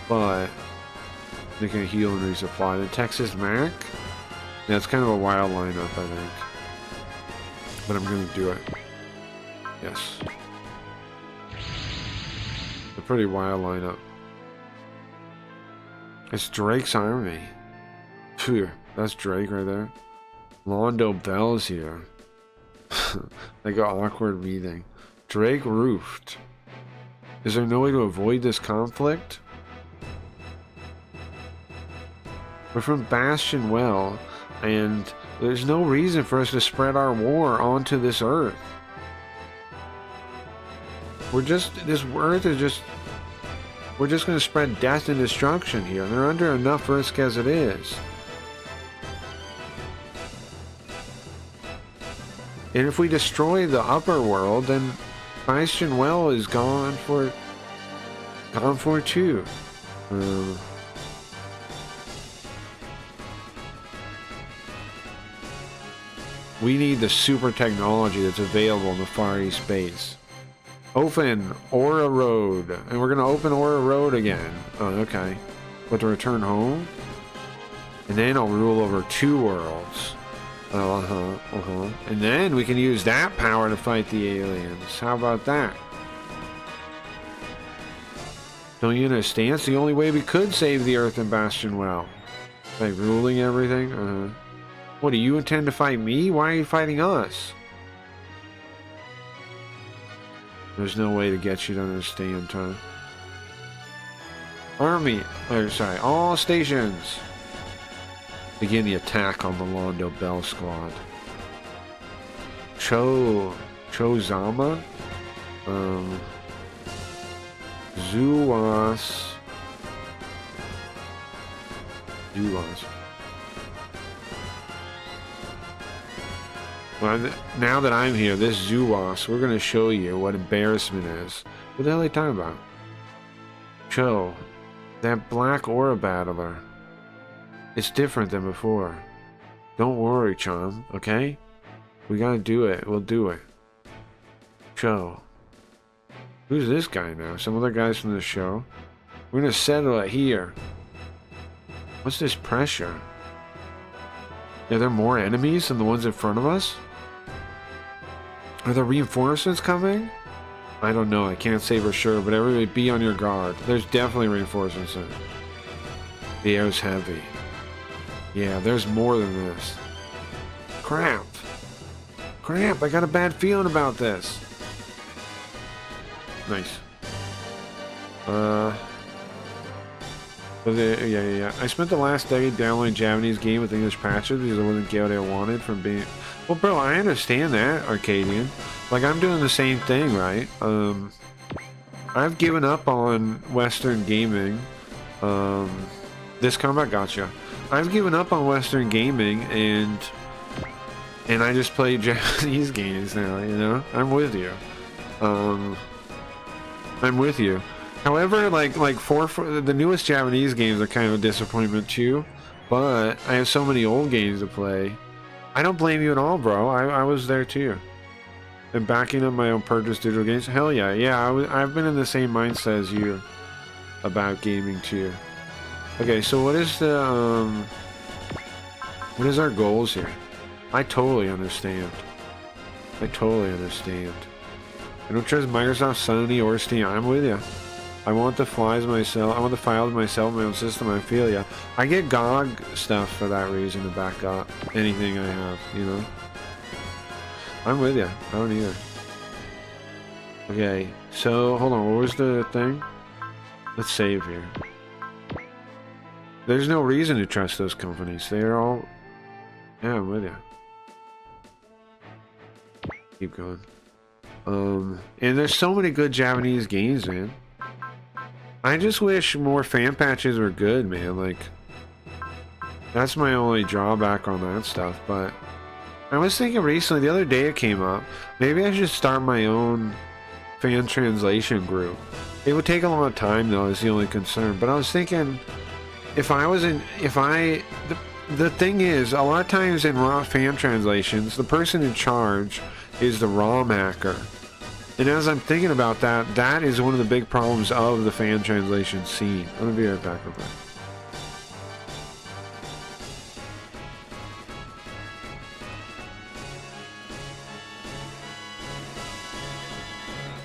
But they can heal and resupply. The Texas Mac? Yeah, it's kind of a wild lineup, I think. But I'm gonna do it. Yes. A pretty wild lineup. It's Drake's army. Phew, that's Drake right there. Londo Bell's here. Like an awkward meeting. Drake roofed. Is there no way to avoid this conflict? We're from Bastion Well, and there's no reason for us to spread our war onto this Earth. This Earth is just... We're just going to spread death and destruction here. They're under enough risk as it is. And if we destroy the upper world, then Bastion Well is gone for too. We need the super technology that's available in the Far East base. Open Aura Road. And we're going to open Aura Road again. Oh, okay. But to return home? And then I'll rule over 2 worlds. And then we can use that power to fight the aliens. How about that? Don't you understand? It's the only way we could save the Earth and Bastion Well. By ruling everything? What, do you intend to fight me? Why are you fighting us? There's no way to get you to understand, huh? Army, sorry, all stations. Begin the attack on the Londo Bell squad. Chozama? Zuwas. Well, now that I'm here, this Zuwas, we're going to show you what embarrassment is. What the hell are they talking about? Cho, that black aura battler. It's different than before. Don't worry, Chom, okay? We gotta do it. We'll do it. Cho. Who's this guy now? Some other guys from the show? We're gonna settle it here. What's this pressure? Are there more enemies than the ones in front of us? Are there reinforcements coming? I don't know. I can't say for sure, but everybody be on your guard. There's definitely reinforcements in. The air's heavy. Yeah, there's more than this. Crap. Crap, I got a bad feeling about this. Nice. Yeah. I spent the last decade downloading Japanese game with English patches because I wasn't getting what I wanted from being... Well, bro, I understand that, Arcadian. Like, I'm doing the same thing, right? I've given up on Western gaming. This combat gotcha. I've given up on Western gaming, and I just play Japanese games now, you know? I'm with you. I'm with you. However, like the newest Japanese games are kind of a disappointment too, but I have so many old games to play. I don't blame you at all, bro. I was there too. And backing up my own purchase digital games, hell yeah. I've been in the same mindset as you about gaming too. Okay, so what is our goals here? I totally understand. I don't trust Microsoft, Sony, or Steam. I'm with you. I want the files myself, my own system. I feel ya. I get GOG stuff for that reason to back up anything I have, you know. I'm with you. I don't either. Okay, so hold on. What was the thing? Let's save here. There's no reason to trust those companies. They're all... Yeah, I'm with you. Keep going. And there's so many good Japanese games, man. I just wish more fan patches were good, man. Like, that's my only drawback on that stuff. But I was thinking recently, the other day it came up, maybe I should start my own fan translation group. It would take a lot of time, though, is the only concern. But I was thinking, the thing is, a lot of times in raw fan translations, the person in charge is the ROM hacker. And as I'm thinking about that, that is one of the big problems of the fan translation scene. I'm gonna be right back real quick.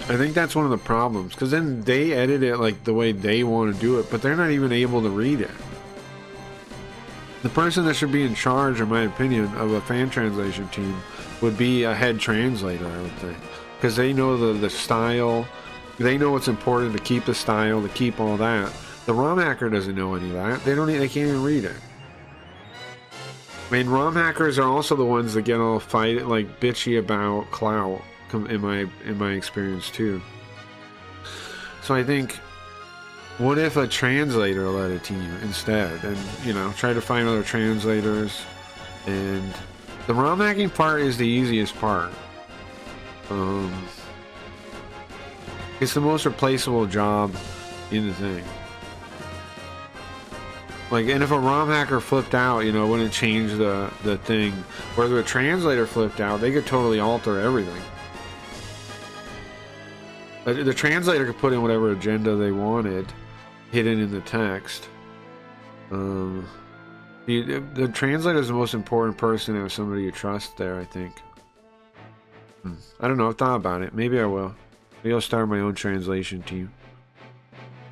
I think that's one of the problems, because then they edit it like the way they want to do it, but they're not even able to read it. The person that should be in charge, in my opinion, of a fan translation team would be a head translator, I would think. Because they know the style, they know what's important to keep the style, to keep all that. The ROM hacker doesn't know any of that. They can't even read it. I mean, ROM hackers are also the ones that get all bitchy about clout, in my experience too. So I think, what if a translator led a team instead, and try to find other translators? And the ROM hacking part is the easiest part. It's the most replaceable job in the thing. Like, and if a ROM hacker flipped out, wouldn't change the thing. Whether a translator flipped out, they could totally alter everything. The translator could put in whatever agenda they wanted, hidden in the text. The translator is the most important person, to have somebody you trust there, I think. I don't know, I've thought about it. Maybe I will. Maybe I'll start my own translation team.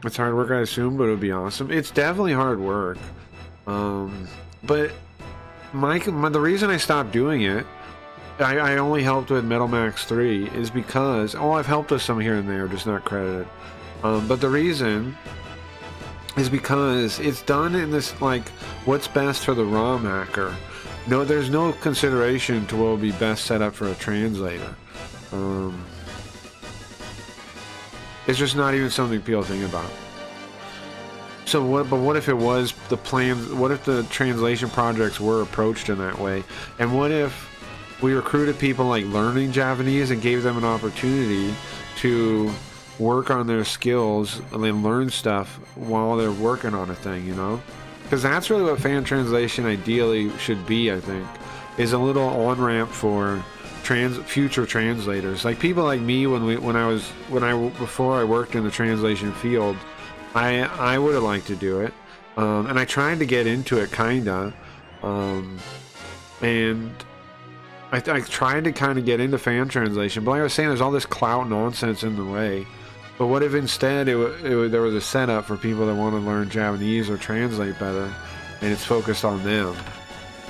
It's hard work, I assume, but it would be awesome. It's definitely hard work. But the reason I stopped doing it, I only helped with Metal Max 3, is because... Oh, I've helped with some here and there, just not credited. But the reason is because it's done in this, what's best for the ROM hacker. No, there's no consideration to what would be best set up for a translator. It's just not even something people think about. So what if it was the plan? What if the translation projects were approached in that way? And what if we recruited people learning Japanese and gave them an opportunity to work on their skills and then learn stuff while they're working on a thing, Because that's really what fan translation ideally should be, I think, is a little on-ramp for future translators. Like people like me, before I worked in the translation field, I would have liked to do it, and I tried to get into it kinda, and I tried to kind of get into fan translation, but like I was saying, there's all this clout nonsense in the way. But what if instead there was a setup for people that want to learn Japanese or translate better, and it's focused on them?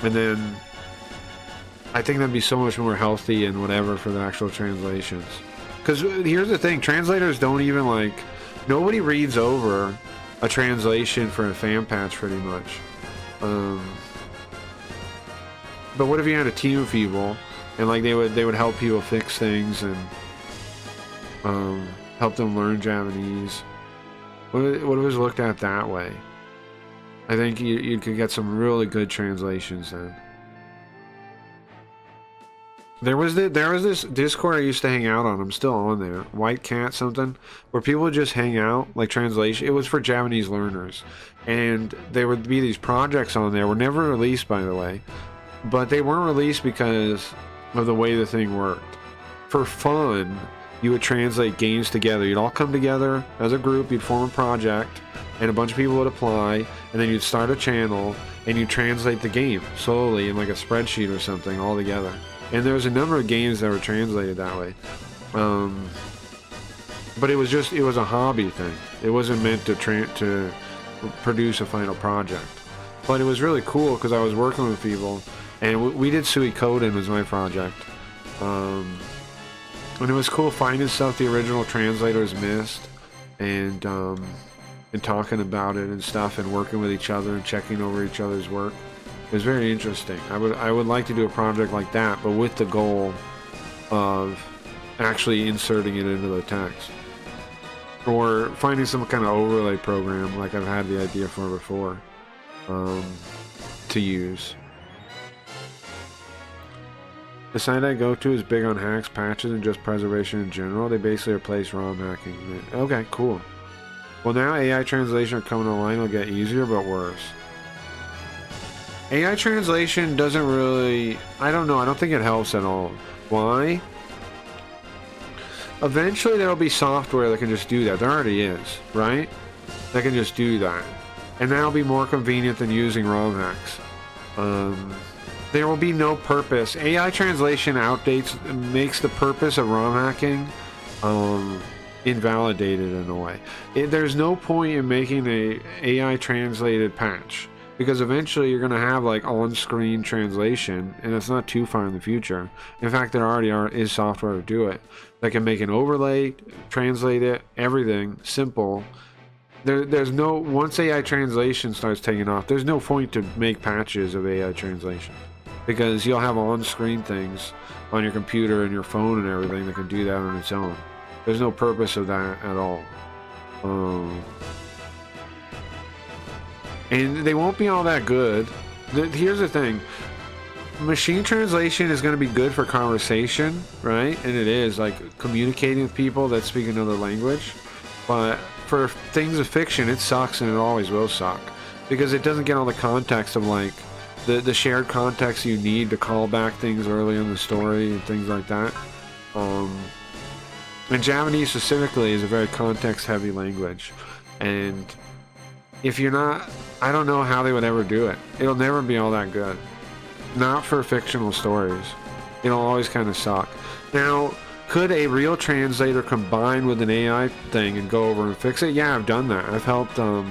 And then I think that'd be so much more healthy and whatever for the actual translations. Because here's the thing, translators don't even nobody reads over a translation for a fan patch pretty much. But what if you had a team of people and they would help people fix things and help them learn Japanese? What if it was looked at that way? I think you could get some really good translations then. There was this Discord I used to hang out on. I'm still on there. White Cat something, where people would just hang out, translation. It was for Japanese learners, and there would be these projects on there. Were never released, by the way, but they weren't released because of the way the thing worked. For fun, you would translate games together. You'd all come together as a group. You'd form a project, and a bunch of people would apply, and then you'd start a channel, and you'd translate the game slowly in a spreadsheet or something all together. And there was a number of games that were translated that way. But it was a hobby thing. It wasn't meant to produce a final project. But it was really cool because I was working with people, and we did Suikoden was my project. And it was cool finding stuff the original translators missed, and talking about it and stuff, and working with each other and checking over each other's work. It was very interesting. I would like to do a project like that, but with the goal of actually inserting it into the text, or finding some kind of overlay program like I've had the idea for before, to use. The site I go to is big on hacks, patches, and just preservation in general. They basically replace ROM hacking. Okay, cool. Well, now AI translation coming online will get easier, but worse. AI translation doesn't really... I don't know. I don't think it helps at all. Why? Eventually, there will be software that can just do that. There already is, right? That can just do that. And that'll be more convenient than using ROM hacks. There will be no purpose. AI translation outdates, makes the purpose of ROM hacking invalidated in a way. There's no point in making a AI translated patch, because eventually you're going to have like on-screen translation, and it's not too far in the future. In fact, there already is software to do it that can make an overlay, translate it, everything simple. There's no, once AI translation starts taking off, there's no point to make patches of AI translation, because you'll have on-screen things on your computer and your phone and everything that can do that on its own. There's no purpose of that at all. And they won't be all that good. Here's the thing. Machine translation is going to be good for conversation, right? And it is, like communicating with people that speak another language. But for things of fiction, it sucks, and it always will suck, because it doesn't get all the context of like the shared context you need to call back things early in the story and things like that. And Japanese specifically is a very context-heavy language, and if you're not, I don't know how they would ever do it. It'll never be all that good. Not for fictional stories. It'll always kind of suck. Now, could a real translator combine with an AI thing and go over and fix it? Yeah, I've done that. I've helped a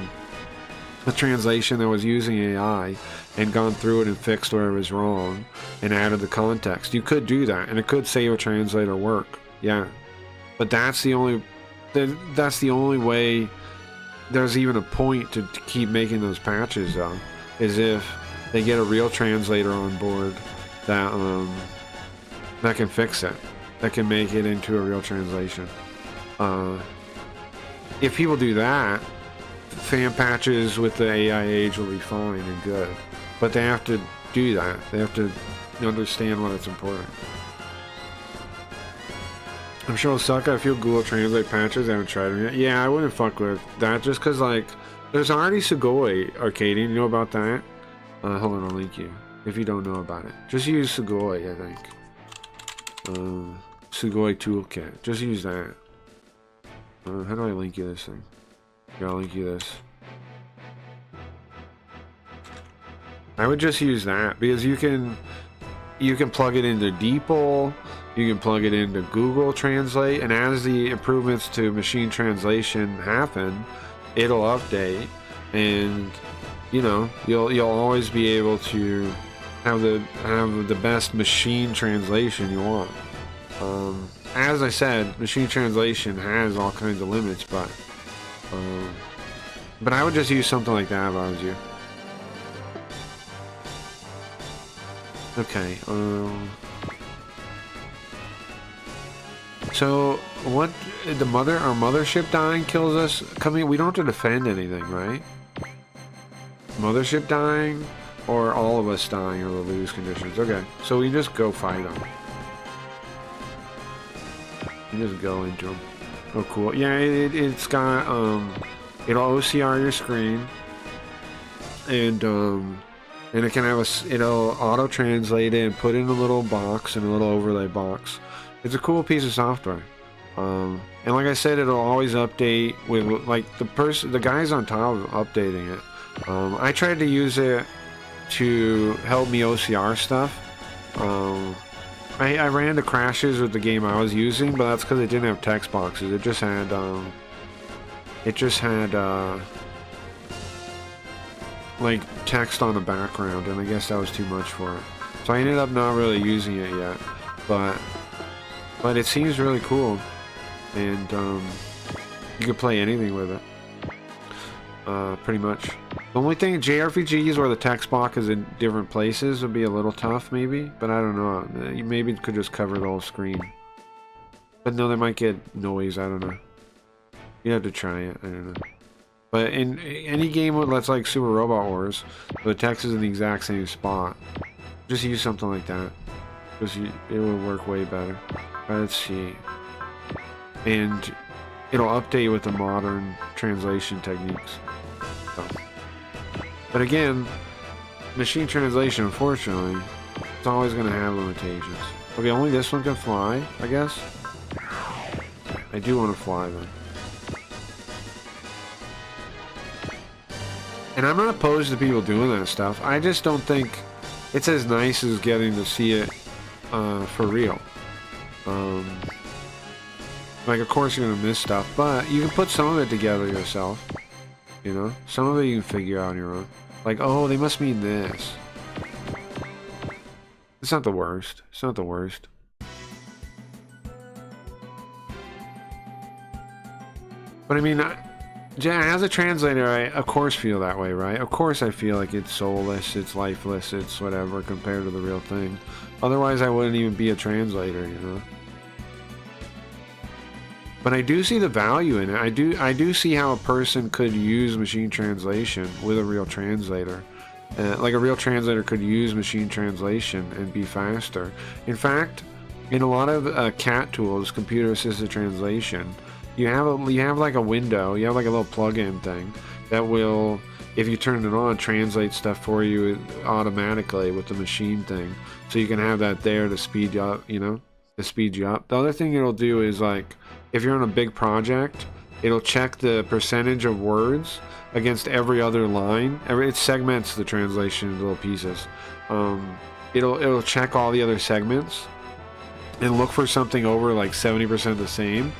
translation that was using AI and gone through it and fixed where it was wrong and added the context. You could do that, and it could save a translator work. Yeah. But that's the only way there's even a point to keep making those patches, though, is if they get a real translator on board that that can fix it, that can make it into a real translation. If people do that, fan patches with the AI age will be fine and good. But they have to do that. They have to understand why it's important. I'm sure it'll suck. I feel Google Translate patches. I haven't tried them yet. Yeah, I wouldn't fuck with that, just because, like, there's already Sugoi Arcading. You know about that? Hold on, I'll link you. If you don't know about it. Just use Sugoi, I think. Sugoi Toolkit. Just use that. How do I link you this thing? Here, I'll link you this. I would just use that, because you can plug it into DeepL. You can plug it into Google Translate, and as the improvements to machine translation happen, it'll update, and you know, you'll always be able to have the best machine translation you want. As I said, machine translation has all kinds of limits, but I would just use something like that if I was you. Okay. So what? Our mothership dying kills us. We don't have to defend anything, right? Mothership dying, or all of us dying, or the lose conditions. Okay, so we just go fight them. You just go into them. Oh, cool. Yeah, it's got it'll OCR your screen, and it can have it'll auto translate it and put in a little box, and a little overlay box. It's a cool piece of software. And like I said, it'll always update with, like, the guys on top of updating it. I tried to use it to help me OCR stuff. I ran into crashes with the game I was using, but that's because it didn't have text boxes. It just had like text on the background, and I guess that was too much for it. So I ended up not really using it yet, but But it seems really cool, and you can play anything with it. Pretty much. The only thing, JRPGs where the text box is in different places would be a little tough, maybe. But I don't know. You maybe could just cover the whole screen. But no, they might get noise. I don't know. You have to try it. I don't know. But in any game that's like Super Robot Wars, the text is in the exact same spot. Just use something like that. Because it will work way better. Let's see. And it'll update with the modern translation techniques. So. But again, machine translation, unfortunately, it's always going to have limitations. Okay, only this one can fly, I guess. I do want to fly then. And I'm not opposed to people doing that stuff. I just don't think it's as nice as getting to see it for real. Like, of course you're gonna miss stuff, but you can put some of it together yourself. You know? Some of it you can figure out on your own. Like, oh, they must mean this. It's not the worst. It's not the worst. But I mean, as a translator, I of course feel that way, right? Of course I feel like it's soulless, it's lifeless, it's whatever compared to the real thing. Otherwise I wouldn't even be a translator, you know? But I do see the value in it. I do see how a person could use machine translation with a real translator. Like a real translator could use machine translation and be faster. In fact, in a lot of CAT tools, computer-assisted translation, you have like a window, you have like a little plug-in thing that will, if you turn it on, translate stuff for you automatically with the machine thing. So you can have that there to speed you up, you know, to speed you up. The other thing it'll do is, like, if you're on a big project, it'll check the percentage of words against every other line. It segments the translation into little pieces. It'll check all the other segments and look for something over like 70% the same.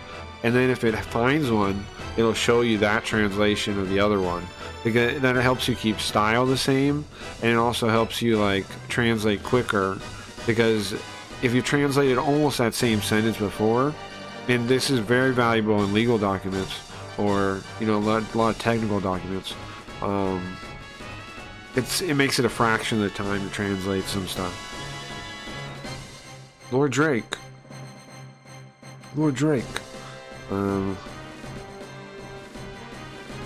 And then if it finds one, it'll show you that translation of the other one. Because then it helps you keep style the same, and it also helps you like translate quicker. Because if you translated almost that same sentence before, and this is very valuable in legal documents, or, you know, a lot of technical documents. It makes it a fraction of the time to translate some stuff. Lord Drake.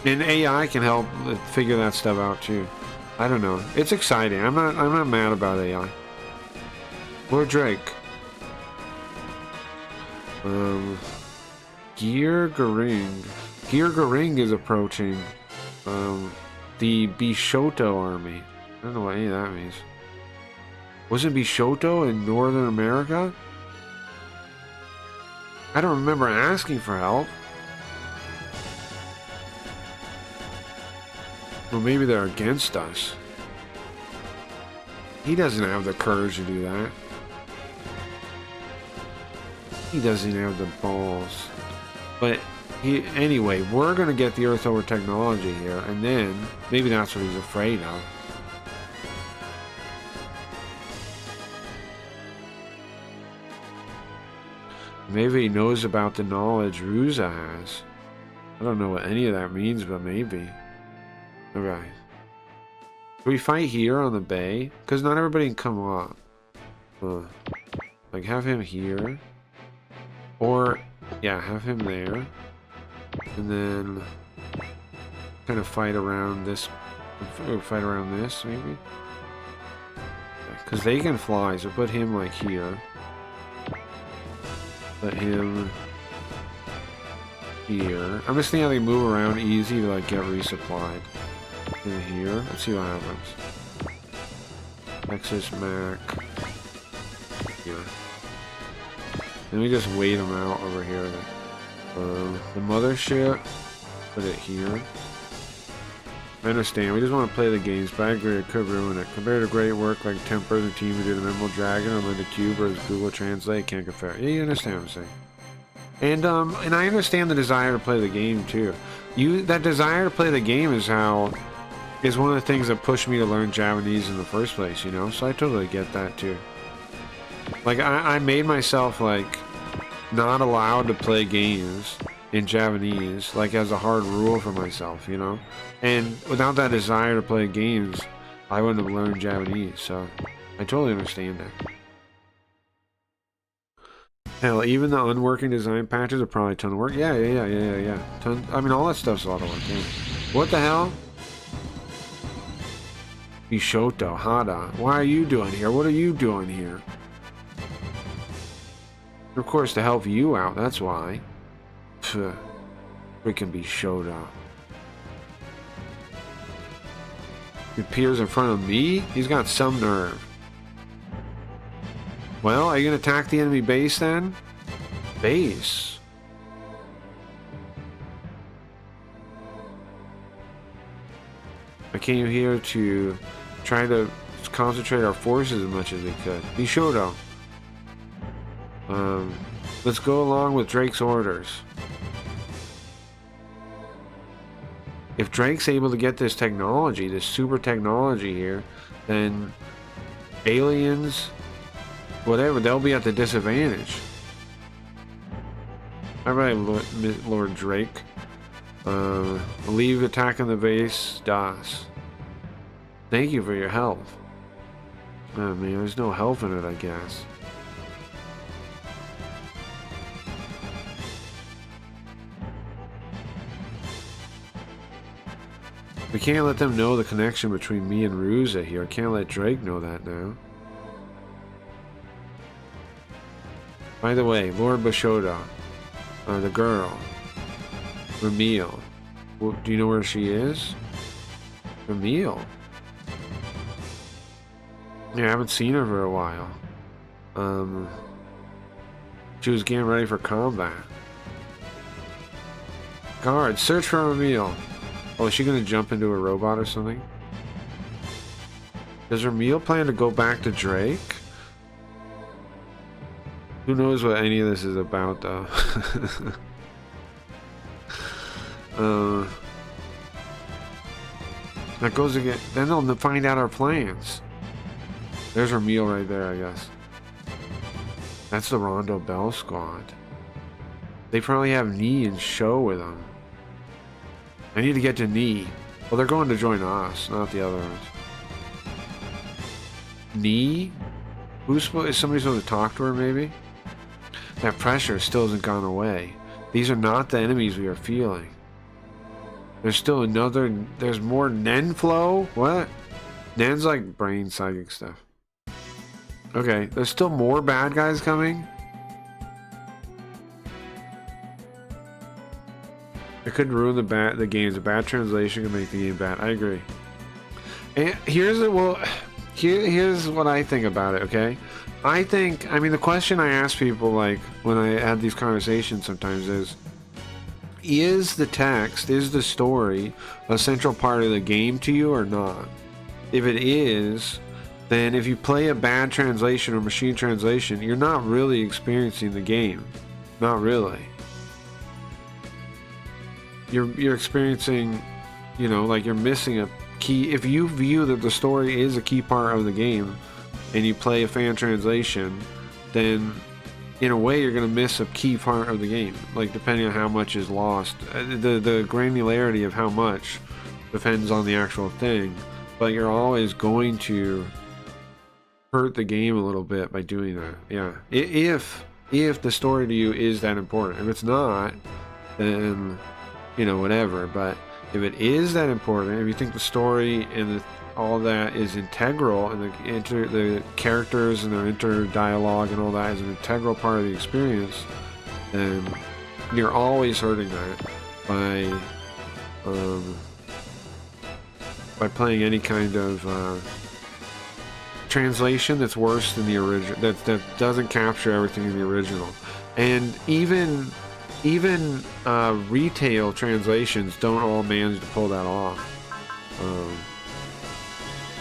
And AI can help figure that stuff out too. I don't know. It's exciting. I'm not mad about AI. Lord Drake. Gear Garing is approaching the Bishoto army. I don't know what any of that means. Wasn't Bishoto in Northern America? I don't remember asking for help. Well, maybe they're against us. He doesn't have the courage to do that. He doesn't have the balls. But anyway, we're gonna get the Earth over technology here, and then maybe that's what he's afraid of. Maybe he knows about the knowledge Ruza has. I don't know what any of that means, but maybe. Okay. Do we fight here on the bay? Because not everybody can come up. Like, have him here. Or, yeah, have him there. And then kind of fight around this. Fight around this, maybe? Because they can fly, so put him, like, here. Put him here. I'm just thinking how they move around easy to, like, get resupplied. In here. Let's see what happens. Texas Mac. Here. Then we just wait them out over here. The mothership. Put it here. I understand. We just want to play the games, but I agree it could ruin it. Compared to great work like Temper, the team who did the Memo Dragon, or Linda Cube, or Google Translate, can't compare. Yeah, you understand what I'm saying. And I understand the desire to play the game too. That desire to play the game is one of the things that pushed me to learn Japanese in the first place, you know? So I totally get that too. Like, I made myself, like, not allowed to play games in Japanese, like as a hard rule for myself, you know? And without that desire to play games, I wouldn't have learned Japanese, so I totally understand that. Hell, even the unworking design patches are probably a ton of work. Yeah. I mean, all that stuff's a lot of work. Yeah. What the hell? Ishoto, Hada, why are you doing here? What are you doing here? Of course, to help you out, that's why. Pfft. Freaking Bishoto. He appears in front of me? He's got some nerve. Well, are you gonna attack the enemy base then? Base? I came here to try to concentrate our forces as much as we could. Bishoto. Let's go along with Drake's orders. If Drake's able to get this technology, this super technology here, then aliens, whatever, they'll be at the disadvantage. Alright, Lord Drake. Leave attacking the base, Das. Thank you for your help. Oh man, there's no help in it, I guess. We can't let them know the connection between me and Ruza here. I can't let Drake know that now. By the way, Lord Bishoto, the girl, Ramil. Do you know where she is? Ramil? Yeah, I haven't seen her for a while. She was getting ready for combat. Guard, search for Ramil. Oh, is she gonna jump into a robot or something? Does Ramil plan to go back to Drake? Who knows what any of this is about, though? That goes again. Then they'll find out our plans. There's Ramil right there, I guess. That's the Rondo Bell squad. They probably have Knee and Show with them. I need to get to Knee. Well, they're going to join us, not the other ones. Knee? Is somebody supposed to talk to her, maybe? That pressure still hasn't gone away. These are not the enemies we are feeling. There's still another... There's more Nen flow? What? Nen's like brain psychic stuff. Okay, there's still more bad guys coming? It could ruin the games. A bad translation can make the game bad. I agree. And here's what I think about it, okay? I mean, the question I ask people, like, when I have these conversations sometimes is the text, is the story a central part of the game to you or not? If it is, then if you play a bad translation or machine translation, you're not really experiencing the game. Not really. You're experiencing, you know, like you're missing a key. If you view that the story is a key part of the game and you play a fan translation, then in a way you're going to miss a key part of the game, like depending on how much is lost. The granularity of how much depends on the actual thing, but you're always going to hurt the game a little bit by doing that. Yeah, if the story to you is that important. If it's not, then, you know, whatever. But if it is that important, if you think the story and all that is integral, and the characters and their inter-dialogue and all that is an integral part of the experience, then you're always hurting that by playing any kind of translation that's worse than the original, that doesn't capture everything in the original. And even retail translations don't all manage to pull that off.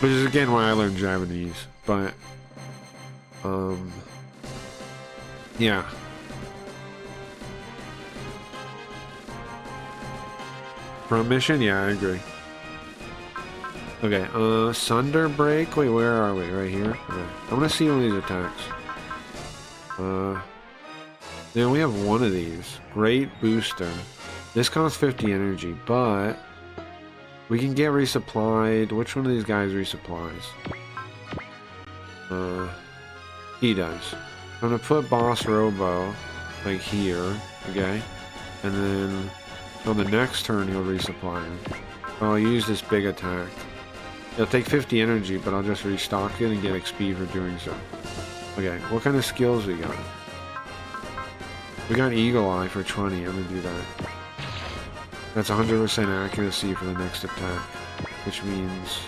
Which is again why I learned Japanese. But yeah. Front mission? Yeah, I agree. Okay, Sunder Break? Wait, where are we? Right here? Okay. I'm gonna see one of these attacks. Then we have one of these. Great booster. This costs 50 energy, but we can get resupplied. Which one of these guys resupplies? He does. I'm gonna put Boss Robo like here, okay? And then on the next turn he'll resupply him. I'll use this big attack. It'll take 50 energy, but I'll just restock it and get XP for doing so. Okay, what kind of skills we got? We got Eagle Eye for 20. I'm gonna do that. That's 100% accuracy for the next attack, which means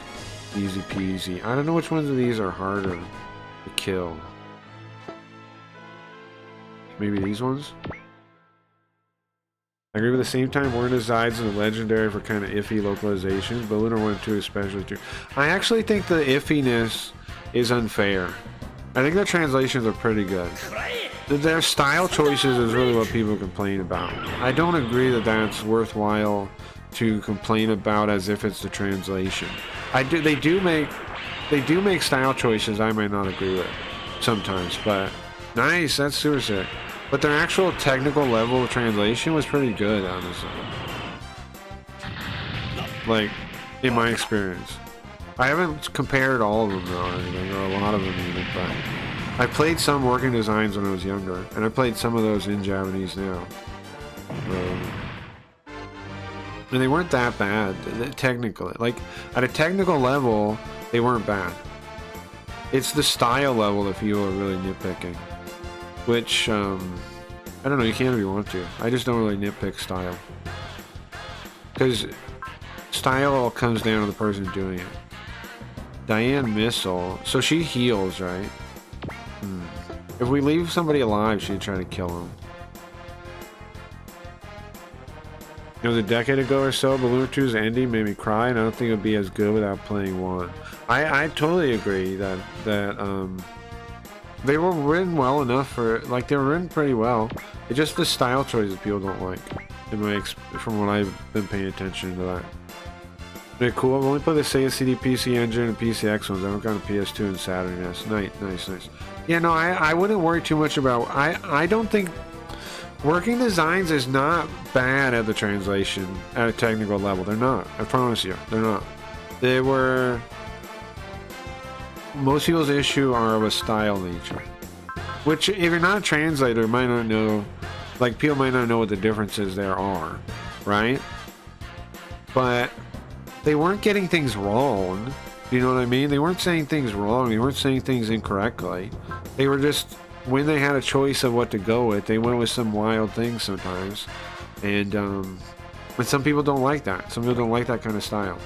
easy peasy. I don't know which ones of these are harder to kill. Maybe these ones? I agree with the same time Warren resides in the legendary for kind of iffy localizations, but Lunar 1 and 2 especially too. I actually think the iffiness is unfair. I think the translations are pretty good. Their style choices is really what people complain about. I don't agree that that's worthwhile to complain about as if it's the translation. They do make style choices I might not agree with sometimes, but nice, that's super sick. But their actual technical level of translation was pretty good, honestly. Like, in my experience. I haven't compared all of them though, or anything, or a lot of them even, but I played some working designs when I was younger, and I played some of those in Japanese now. And they weren't that bad, technically. Like, at a technical level, they weren't bad. It's the style level that people are really nitpicking. Which, I don't know, you can if you want to. I just don't really nitpick style. Because style all comes down to the person doing it. Diane Missile, so she heals, right? If we leave somebody alive, she'd try to kill him. It was a decade ago or so, but Lunar 2's ending made me cry, and I don't think it would be as good without playing 1. I totally agree that they were written well enough for, like, they were written pretty well. It's just the style choices people don't like, from what I've been paying attention to that. Okay, cool. I've only played the Sega CD, PC Engine, and PCX ones. I haven't got a PS2 and Saturn. Yes, nice. Yeah, no, I wouldn't worry too much about. I don't think working designs is not bad at the translation at a technical level. They're not. I promise you, they're not. They were. Most people's issue are of a style nature, which if you're not a translator, might not know. Like, people might not know what the differences there are, right? But they weren't getting things wrong. You know what I mean? They weren't saying things wrong. They weren't saying things incorrectly. They were just, when they had a choice of what to go with, they went with some wild things sometimes. And some people don't like that. Some people don't like that kind of style.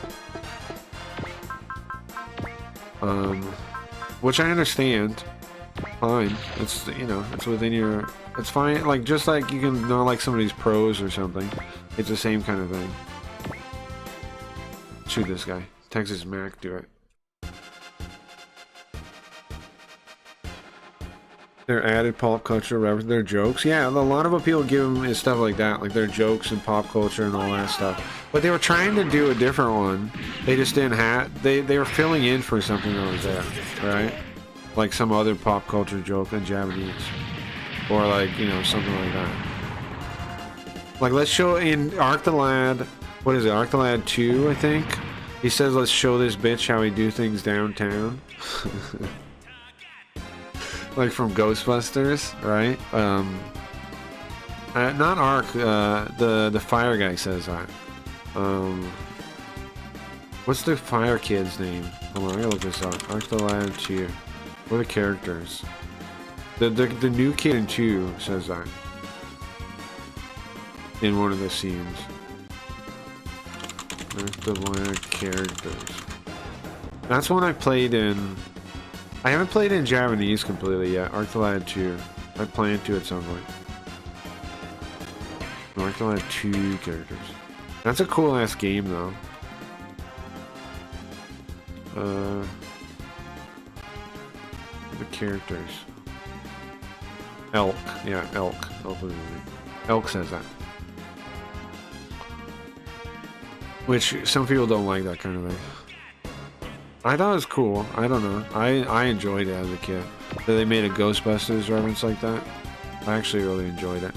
Which I understand. Fine. It's, you know, it's within your, it's fine. Like, just like you can not like somebody's prose or something. It's the same kind of thing. Shoot this guy. Texas Mac, do it. Their added pop culture reference, their jokes. Yeah, a lot of what people give them is stuff like that, like their jokes and pop culture and all that stuff. But they were trying to do a different one. They just didn't have. They were filling in for something that was there, right? Like some other pop culture joke in Japanese, or like, you know, something like that. Like, let's show in Arc the Lad. What is it? Arc the Lad 2, I think. He says, "Let's show this bitch how we do things downtown." Like from Ghostbusters, right? Not Arc. The fire guy says that. What's the fire kid's name? Hold on, I gotta look this up. Arc the Lad 2. What are the characters? The new kid in 2 says that in one of the scenes. Arc the Lad characters. That's one I played in. I haven't played in Japanese completely yet. Arc the Lad 2. I plan to at some point. Arc the Lad 2 characters. That's a cool ass game though. The characters. Elk. Yeah, Elk. Elk says that. Which some people don't like that kind of thing. I thought it was cool. I don't know. I enjoyed it as a kid. That they made a Ghostbusters reference like that. I actually really enjoyed it.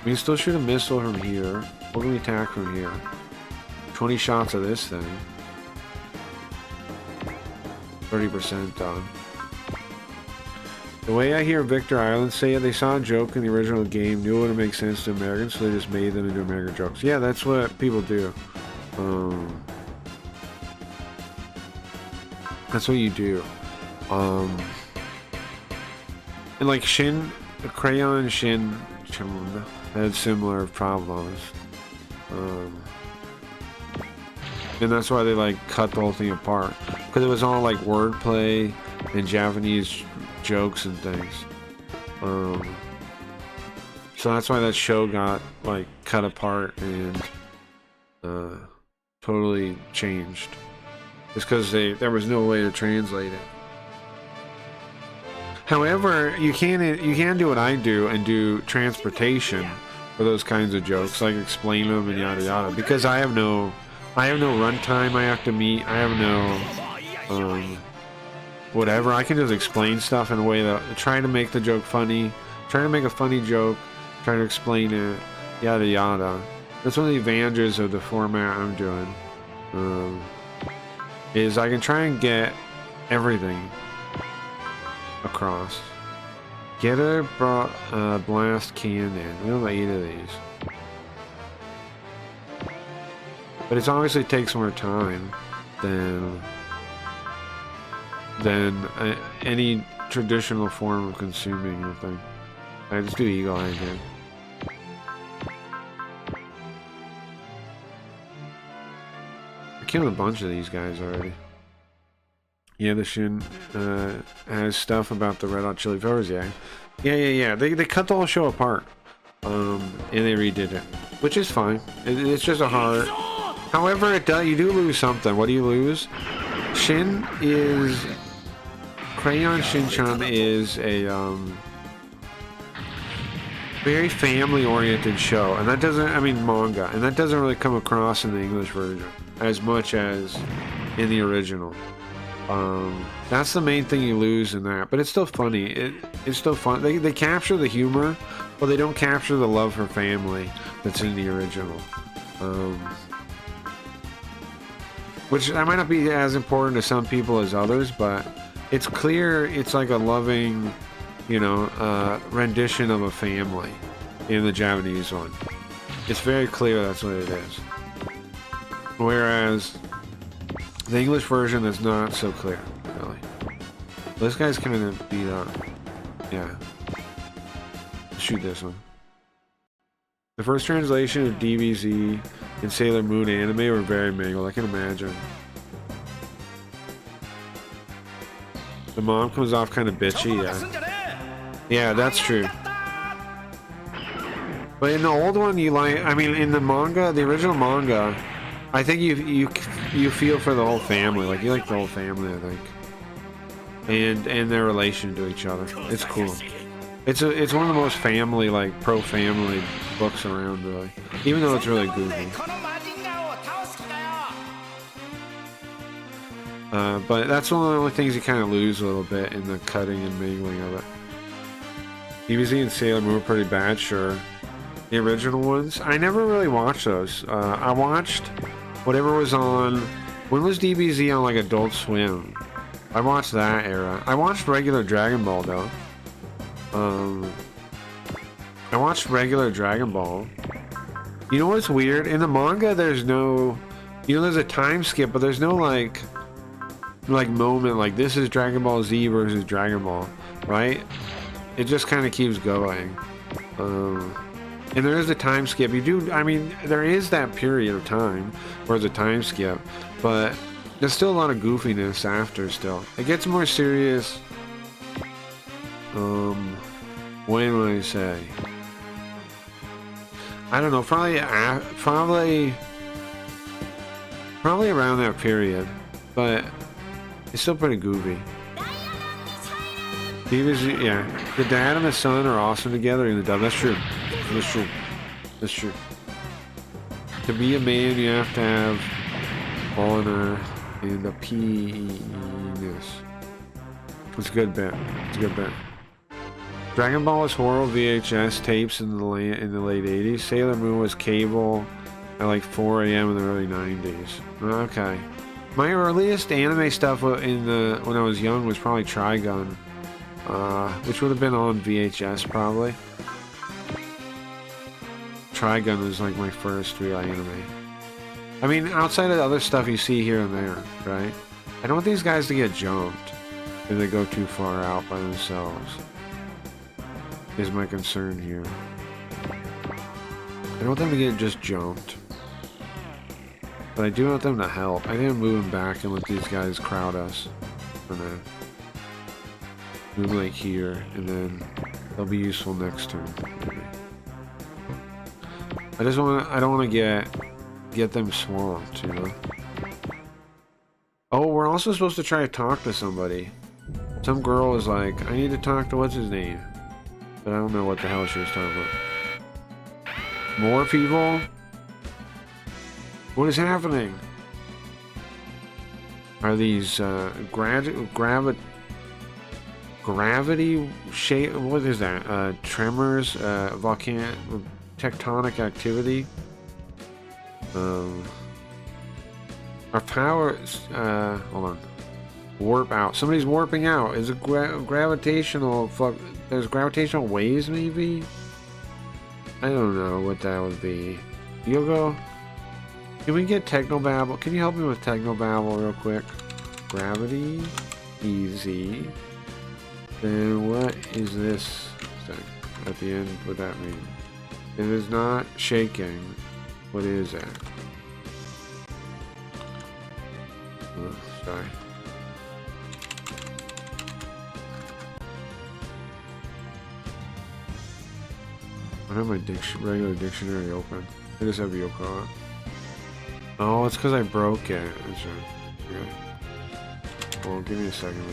We can still shoot a missile from here. What can we attack from here? 20 shots of this thing. 30% done. The way I hear Victor Island say it, they saw a joke in the original game, knew it would make sense to Americans, so they just made them into American jokes. Yeah, that's what people do. That's what you do. And like Crayon Shin had similar problems. And that's why they like cut the whole thing apart. Because it was all like wordplay and Japanese jokes and things. So that's why that show got like cut apart and totally changed. It's because there was no way to translate it. However, you can do what I do and do transportation for those kinds of jokes, like explain them and yada yada. Because I have no runtime I have to meet. I have no whatever. I can just explain stuff in a way that try to make the joke funny, try to make a funny joke, try to explain it, yada yada. That's one of the advantages of the format I'm doing. Is I can try and get everything across. Get a blast cannon. We have 8 of these. But it obviously takes more time than any traditional form of consuming the thing. I just do Eagle Eye again. I killed a bunch of these guys already. Yeah, the Shin has stuff about the Red Hot Chili Peppers, yeah. Yeah. They cut the whole show apart. And they redid it. Which is fine. It's just a hard... However, you do lose something. What do you lose? Crayon Shin-chan is a very family-oriented show, and that doesn't, manga, and that doesn't really come across in the English version as much as in the original. That's the main thing you lose in that, but it's still funny. It's still fun. They capture the humor, but they don't capture the love for family that's in the original. Which that might not be as important to some people as others, but it's clear it's like a loving, rendition of a family in the Japanese one. It's very clear that's what it is. Whereas the English version is not so clear, really. This guy's kind of beat up. Yeah. Let's shoot this one. The first translation of DBZ and Sailor Moon anime were very mangled, I can imagine. The mom comes off kind of bitchy, yeah. Yeah, that's true. But in the old one, in the manga, the original manga, I think you feel for the whole family. Like, you like the whole family, I think. And their relation to each other. It's cool. It's one of the most family, like, pro-family books around, really. Even though it's really goofy. But that's one of the only things you kind of lose a little bit in the cutting and mangling of it. DBZ and Sailor Moon were pretty bad, sure. The original ones, I never really watched those. I watched whatever was on... When was DBZ on, like, Adult Swim? I watched that era. I watched regular Dragon Ball, though. I watched regular Dragon Ball. You know what's weird? In the manga, there's no... there's a time skip, but there's no, like moment, like, this is Dragon Ball Z versus Dragon Ball, right? It just kind of keeps going. And there is a time skip. There is that period of time where there's a time skip, but there's still a lot of goofiness after still. It gets more serious. When would I say? I don't know, probably around that period, but it's still pretty goofy. Yeah, the dad and the son are awesome together in the dub. That's true. That's true. To be a man, you have to have honor and a penis. It's a good bit. It's a good bit. Dragon Ball was horrible VHS tapes in the late 80s. Sailor Moon was cable at like 4 a.m. in the early 90s. Okay. My earliest anime stuff when I was young was probably Trigun, which would have been on VHS probably. Trigun was like my first real anime. I mean, outside of the other stuff you see here and there, right? I don't want these guys to get jumped if they go too far out by themselves. Is my concern here. I don't want them to get just jumped. But I do want them to help. I think I'm moving back and let these guys crowd us for now. Move like here, and then they'll be useful next turn. I don't want to get them swamped, you know? Oh, we're also supposed to try to talk to somebody. Some girl is like, I need to talk to what's his name? But I don't know what the hell she was talking about. More people? What is happening? Are these gravity shape? What is that? Tremors? Tectonic activity? Our powers. Hold on. Warp out. Somebody's warping out. Is it gravitational? There's gravitational waves, maybe? I don't know what that would be. Yogo? Can we get Technobabble? Can you help me with Technobabble real quick? Gravity. Easy. Then what is this thing? At the end, what that mean? It is not shaking. What is that? Oh, sorry. I don't have my regular dictionary open. I just have Yoko on. Oh, it's because I broke it. That's right. Okay. Well, give me a second.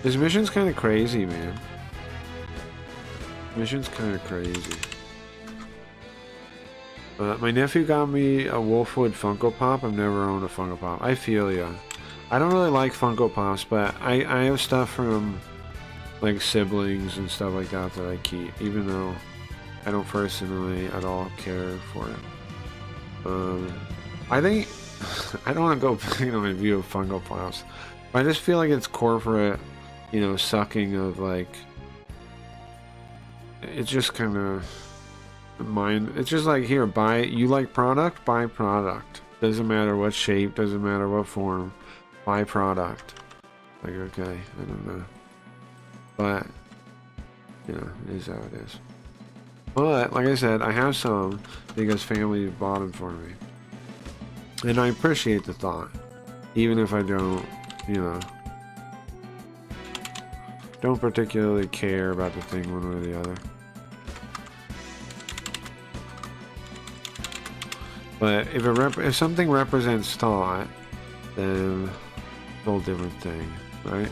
This mission's kind of crazy, man. Mission's kind of crazy. My nephew got me a Wolfwood Funko Pop. I've never owned a Funko Pop. I feel ya. I don't really like Funko Pops, but I have stuff from like siblings and stuff like that that I keep, even though I don't personally at all care for it. I think I don't want to go back on my view of Funko Pops. I just feel like it's corporate, you know, sucking of like. It's just kind of mind. It's just like, here, buy. You like product, buy product. Doesn't matter what shape, doesn't matter what form, buy product. Like, okay, I don't know, but you know, it is how it is. But like I said, I have some because family bought them for me, and I appreciate the thought, even if I don't, you know, don't particularly care about the thing one way or the other. But if something represents thought, then it's a whole different thing, right?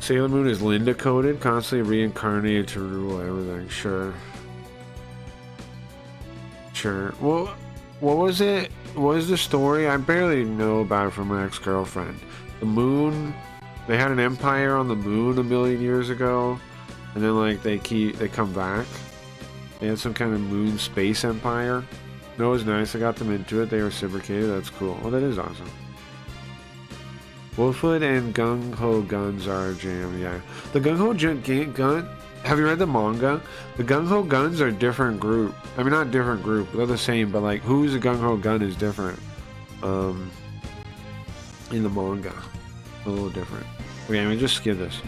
Sailor Moon is Linda coded, constantly reincarnated to rule everything. Sure. Sure. Well, what was it? What was the story? I barely know about it from my ex-girlfriend. The moon, they had an empire on the moon a million years ago, and then like they come back. They had some kind of moon space empire. No, it was nice. I got them into it. They reciprocated. That's cool. Well, that is awesome. Wolfwood and Gung Ho Guns are a jam, yeah. The Gung Ho Gun, have you read the manga? The Gung Ho Guns are a different group. I mean, not different group, they're the same, but like, who's a Gung Ho Gun is different. In the manga. A little different. Okay, I'm gonna just skip this.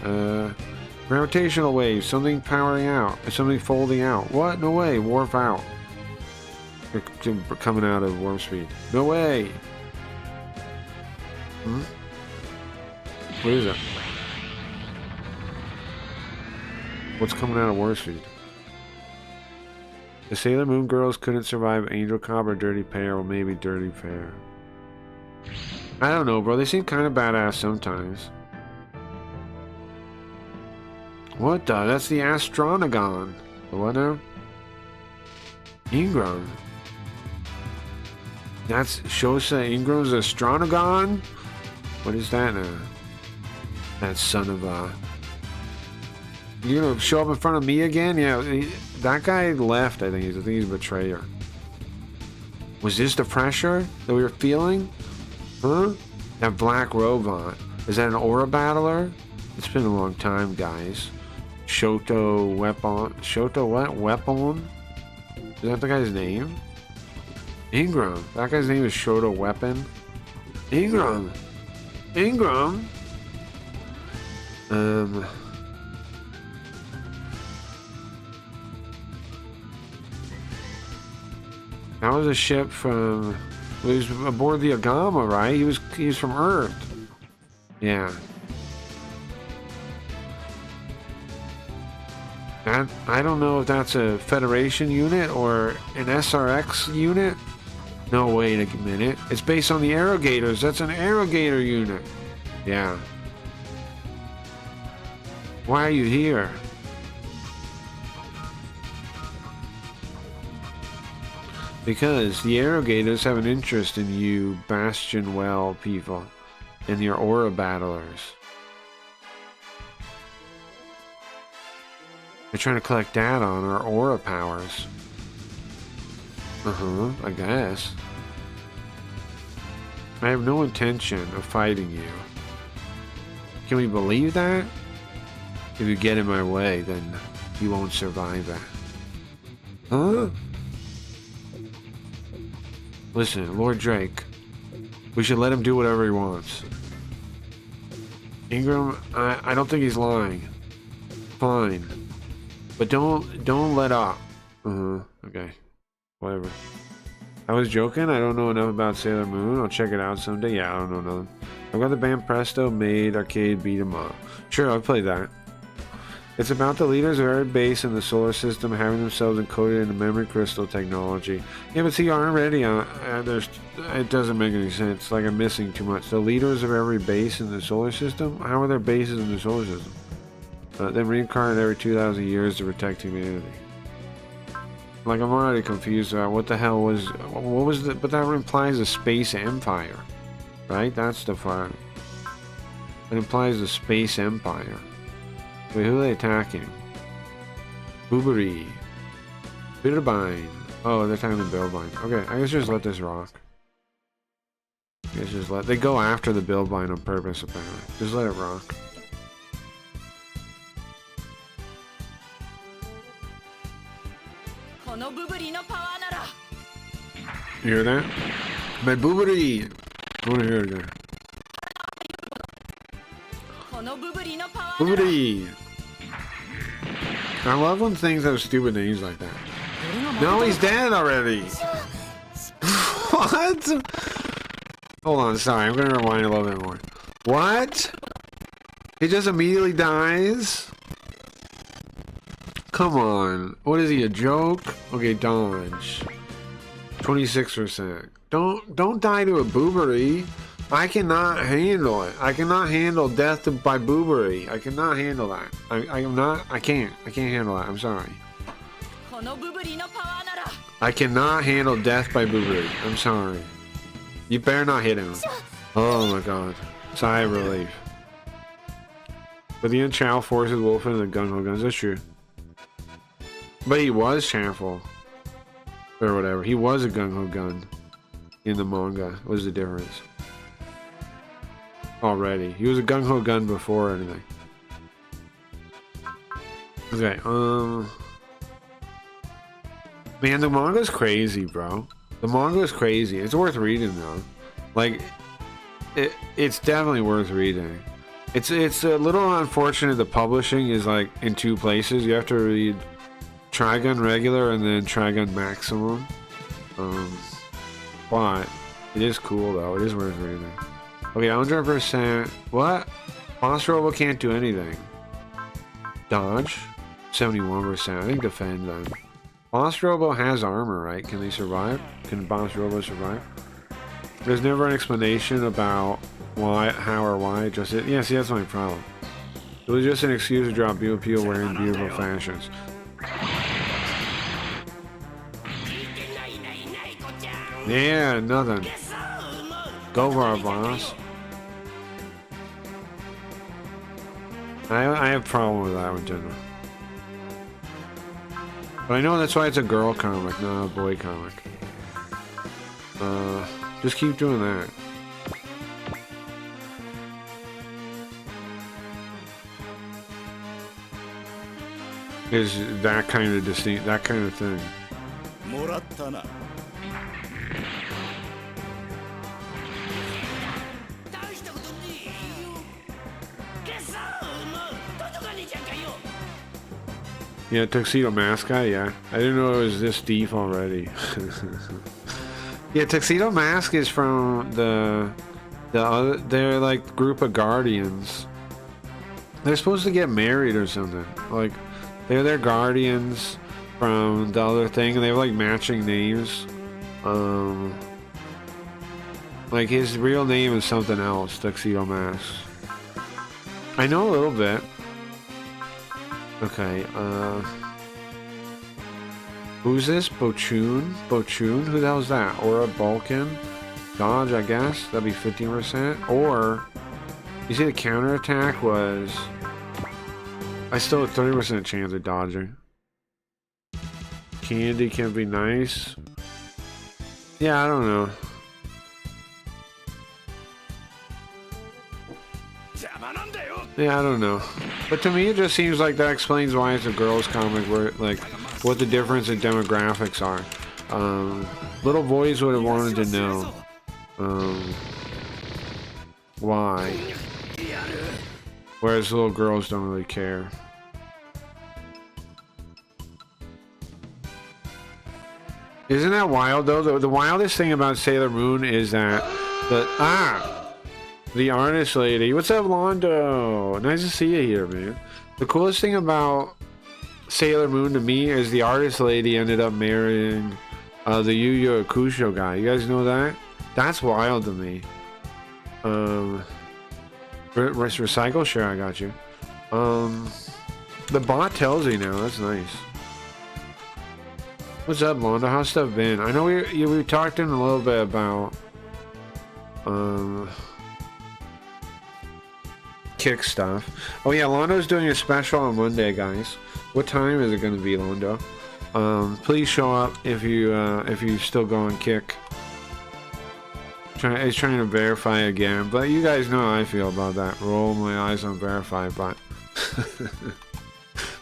Gravitational waves, something powering out, something folding out. What? No way, warp out. They're coming out of warp speed. No way! Hmm? What is it? What's coming out of warp speed? The Sailor Moon girls couldn't survive Angel Cop or Dirty Pear, or maybe Dirty Pear. I don't know, bro. They seem kind of badass sometimes. What the? That's the Astronagon. The what now? Ingram. That's Shosa Ingram's Astronogon? What is that now? That son of a... You gonna show up in front of me again? Yeah, that guy left, I think. I think he's a betrayer. Was this the pressure that we were feeling? Huh? That black robot. Is that an aura battler? It's been a long time, guys. Shoto Weapon. Shoto what? Weapon? Is that the guy's name? Ingram. That guy's name is Shoto Weapon. Ingram. Ingram. That was a ship from... He was aboard the Agama, right? He was from Earth. Yeah. I don't know if that's a Federation unit or an SRX unit. No, wait a minute. It's based on the Arrogators. That's an Arrogator unit. Yeah. Why are you here? Because the Arrogators have an interest in you Bastion Well people and your aura battlers. They're trying to collect data on our aura powers. I guess. I have no intention of fighting you. Can we believe that? If you get in my way, then you won't survive that. Huh? Listen, Lord Drake. We should let him do whatever he wants. Ingram, I don't think he's lying. Fine. But don't let up. Okay. Whatever. I was joking. I don't know enough about Sailor Moon. I'll check it out someday. Yeah, I don't know nothing. I've got the band Presto made arcade beat 'em up. Sure, I've played that. It's about the leaders of every base in the solar system having themselves encoded into memory crystal technology. Yeah, but see, already it doesn't make any sense. Like I'm missing too much. The leaders of every base in the solar system? How are there bases in the solar system? Then reincarnate every 2,000 years to protect humanity. Like I'm already confused about what the hell was... What was the... But that implies a space empire. Right? That's the part. It implies a space empire. Wait, who are they attacking? Boobery. Bitterbine. Oh, they're attacking the Billbine. Okay, I guess just let this rock. I guess just let... They go after the Billbine on purpose, apparently. Just let it rock. You hear that? My boobery! I wanna hear it again. Boobery! I love when things have stupid names like that. No, he's dead already! What? Hold on, sorry, I'm gonna rewind a little bit more. What? He just immediately dies? Come on. What is he, a joke? Okay, dodge. 26%. Don't die to a boobery. I cannot handle it. I cannot handle death by boobery. I cannot handle that. I can't handle that. I'm sorry. I cannot handle death by boobery. I'm sorry. You better not hit him. Oh my god. Sigh of relief. But the Chow forces Wolfen and the gung-ho guns. That's true. But he was Chanful. Or whatever. He was a gung-ho gun. In the manga. What was the difference? Already. He was a gung-ho gun before anything. Okay, man, the manga's crazy, bro. The manga is crazy. It's worth reading, though. Like, it's definitely worth reading. It's a little unfortunate the publishing is, like, in two places. You have to read Trigun Regular and then Trigun Maximum. But it is cool, though. It is worth reading. Okay, 100%. What? Boss Robo can't do anything. Dodge? 71%. I think defend then. Boss Robo has armor, right? Can they survive? Can Boss Robo survive? There's never an explanation about why, how, or why. Just it. Yeah, see, that's my problem. It was just an excuse to drop BOP wearing beautiful fashions. Yeah, nothing. Go for it, boss. I have a problem with that one, generally. But I know that's why it's a girl comic, not a boy comic. Just keep doing that. Is that kind of distinct, that kind of thing. もらったな。大したことねえよ。けさもうどこかにじゃんかよ。 Yeah, Tuxedo Mask guy, yeah. I didn't know it was this deep already. Yeah, Tuxedo Mask is from the other, they're like group of guardians. They're supposed to get married or something. Like, they're their guardians from the other thing, and they have like matching names. Like his real name is something else, Tuxedo Mask. I know a little bit. Okay, who's this? Bochun? Bochun? Who the hell is that? Or a Balkan? Dodge, I guess. That'd be 15%. Or, you see the counterattack was... I still have 30% chance of dodging. Candy can be nice. Yeah, I don't know. Yeah, I don't know. But to me, it just seems like that explains why it's a girls' comic, where, like, what the difference in demographics are. Little boys would have wanted to know why. Whereas little girls don't really care. Isn't that wild, though? The wildest thing about Sailor Moon is that the artist lady. What's up, Londo? Nice to see you here, man. The coolest thing about Sailor Moon to me is the artist lady ended up marrying the Yu Yu Hakusho guy. You guys know that? That's wild to me. Recycle? Sure, I got you. The bot tells you now. That's nice. What's up, Londo? How's stuff been? I know we talked in a little bit about kick stuff. Oh yeah, Londo's doing a special on Monday, guys. What time is it going to be, Londo? Please show up if you still go on Kick. He's trying to verify again, but you guys know how I feel about that. Roll my eyes on verify, but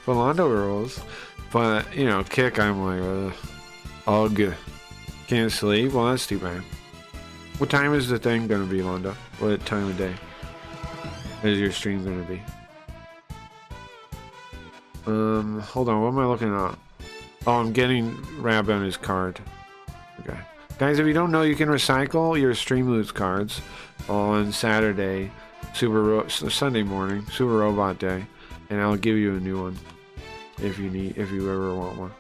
Londo rules. But you know, Kick, I'm like, all good. Can't sleep. Well, that's too bad. What time is the thing gonna be, Londo? What time of day is your stream gonna be? Hold on. What am I looking at? Oh, I'm getting Rab on his card. Okay. Guys, if you don't know, you can recycle your Streamloots cards on Saturday, Sunday morning, Super Robot Day, and I'll give you a new one if you ever want one.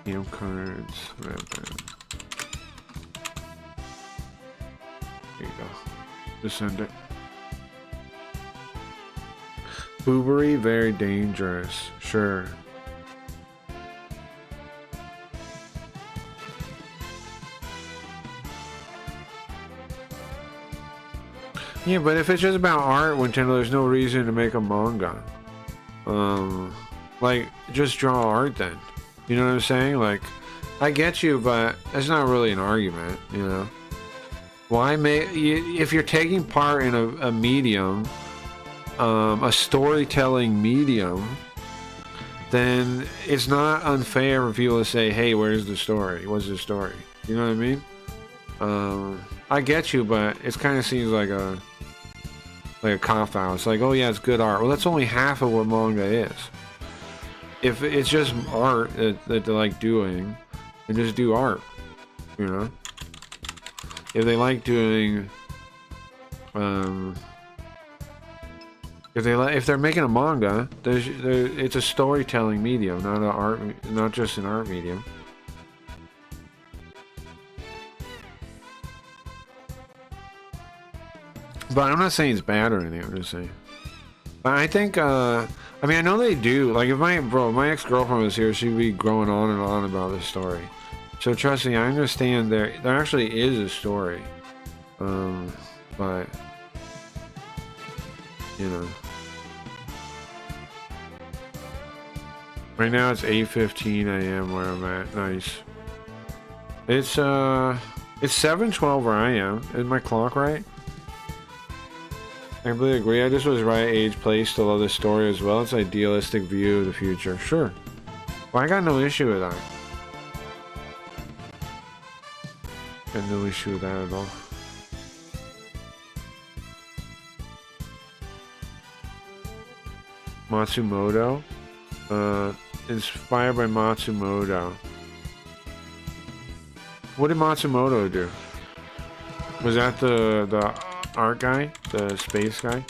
Game cards, There you go. Just send it. Boobery, very dangerous. Sure. Yeah, but if it's just about art, Nintendo, there's no reason to make a manga. Like, just draw art then. You know what I'm saying? Like, I get you, but that's not really an argument, you know? Why if you're taking part in a medium, a storytelling medium, then it's not unfair for people to say, hey, where's the story? What's the story? You know what I mean? I get you, but it kind of seems like a cop out. It's like, oh yeah, it's good art. Well, that's only half of what manga is. If it's just art that they like doing, then just do art. You know? If they like doing, if they're making a manga, it's a storytelling medium, not just an art medium. But I'm not saying it's bad or anything. I'm just saying. But I think, I mean, I know they do. Like, if my ex-girlfriend was here, she'd be going on and on about this story. So trust me, I understand there actually is a story. But you know. Right now it's 8:15 a.m. where I'm at. Nice. It's 7:12 where I am. Is my clock right? I completely agree. I just was right age, place to love the story as well. It's an idealistic view of the future. Sure. Well, I got no issue with that. Got no issue with that at all. Matsumoto. Inspired by Matsumoto. What did Matsumoto do? Was that the art guy? The space guy?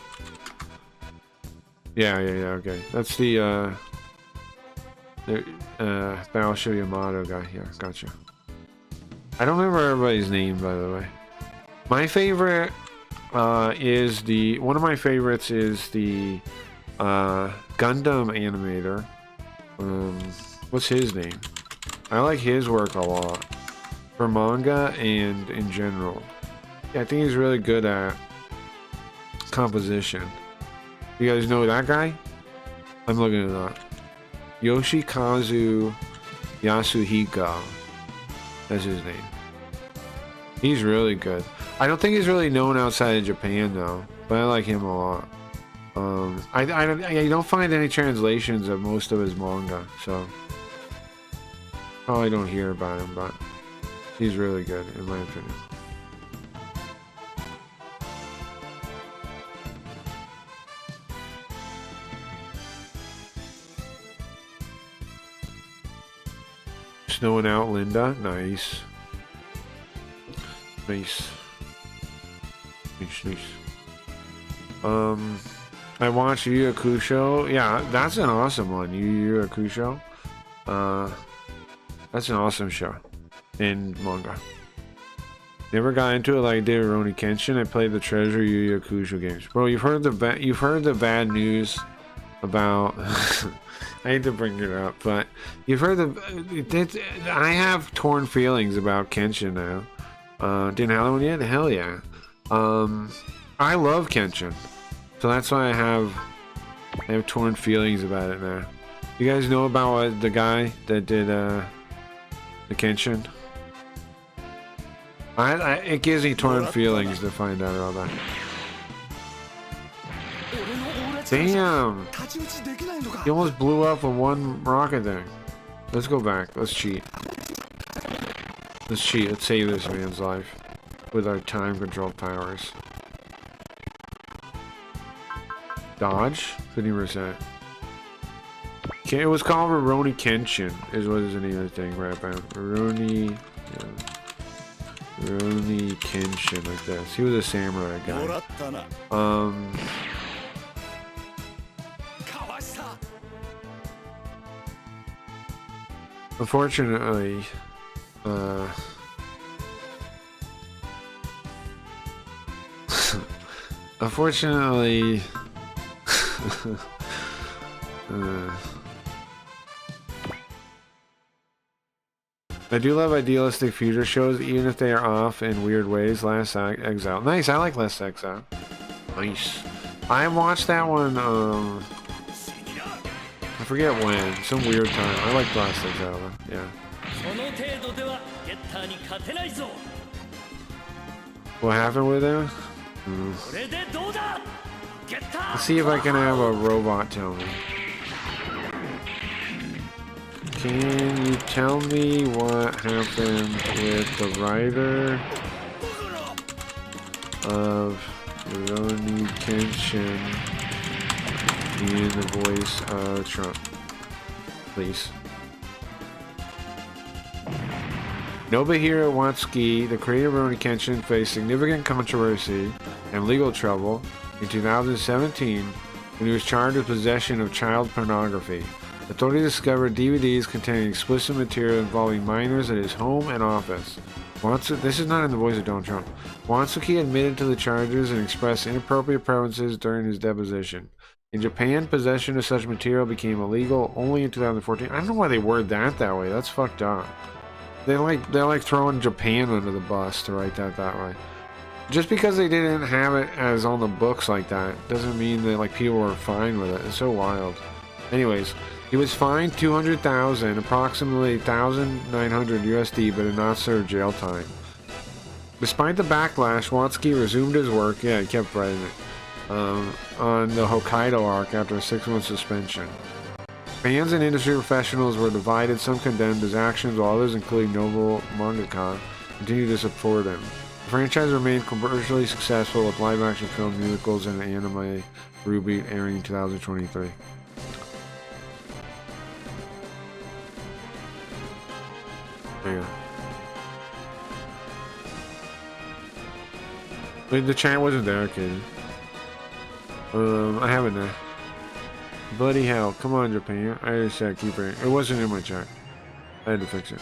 Yeah, okay. That's the Battleship Yamato guy. Yeah, gotcha. I don't remember everybody's name, by the way. My favorite is one of my favorites is the Gundam animator. What's his name? I like his work a lot for manga and in general. Yeah, I think he's really good at composition. You guys know that guy? I'm looking it up. Yoshikazu Yasuhiko. That's his name. He's really good. I don't think he's really known outside of Japan though, but I like him a lot. I don't find any translations of most of his manga, so probably don't hear about him, but he's really good in my opinion. Snowing out, Linda. Nice. Nice. I watched Yu Yu Hakusho. Yeah, that's an awesome one. Yu Yu Hakusho. That's an awesome show in manga. Never got into it like I did Rurouni Kenshin. I played the Treasure Yu Yu Hakusho games. Bro, you've heard the bad news about. I hate to bring it up, but you've heard I have torn feelings about Kenshin now. Didn't have one yet? Hell yeah. I love Kenshin. So that's why I have torn feelings about it now. You guys know about the guy that did the Kenshin? It gives me torn feelings to find out about that. Damn! He almost blew up with one rocket there. Let's go back. Let's cheat. Let's cheat. Let's save this man's life with our time control powers. Dodge? 50%. It was called Rurouni Kenshin, is what is the name of the thing right now. Rurouni Kenshin, like this. He was a samurai guy. Unfortunately, I do love idealistic future shows, even if they are off in weird ways. Last Exile. Nice, I like Last Exile. Nice. I watched that one, I forget when. Some weird time. I like Last Exile, though. Yeah. What happened with him? Let's see if I can have a robot tell me. Can you tell me what happened with the writer of Rurouni Kenshin being the voice of Trump? Please. Nobuhiro Watsuki, the creator of Rurouni Kenshin, faced significant controversy and legal trouble in 2017 when he was charged with possession of child pornography. Authorities discovered DVDs containing explicit material involving minors at his home and office. This is not in the voice of Donald Trump. Watsuki admitted to the charges and expressed inappropriate preferences during his deposition. In Japan, possession of such material became illegal only in 2014. I don't know why they word that way. That's fucked up. They're like throwing Japan under the bus to write that way. Just because they didn't have it as on the books like that doesn't mean that like people were fine with it. It's so wild. Anyways, he was fined 200,000, approximately 1,900 USD, but did not serve jail time. Despite the backlash, Watsky resumed his work. Yeah, he kept writing it on the Hokkaido arc after a 6-month suspension. Fans and industry professionals were divided. Some condemned his actions, while others, including notable mangaka, continued to support him. The franchise remained commercially successful with live-action film, musicals, and anime reboot airing in 2023. There you go. The chat wasn't there, kid. I have it now. Bloody hell. Come on, Japan. I just said keep it. It wasn't in my chat. I had to fix it.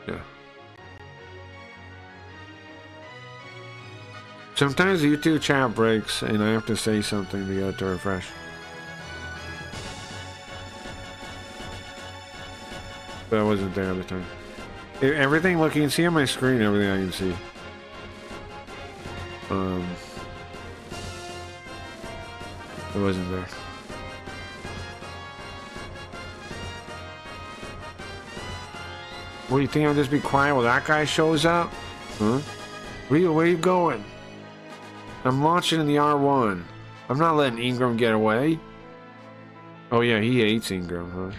Yeah. Sometimes the YouTube chat breaks and I have to say something to get it to refresh. But I wasn't there at the time. Everything, look, you can see on my screen everything I can see. It wasn't there. What do you think? I'll just be quiet while that guy shows up? Huh? Where are you going? I'm launching in the R1. I'm not letting Ingram get away. Oh yeah, he hates Ingram, huh?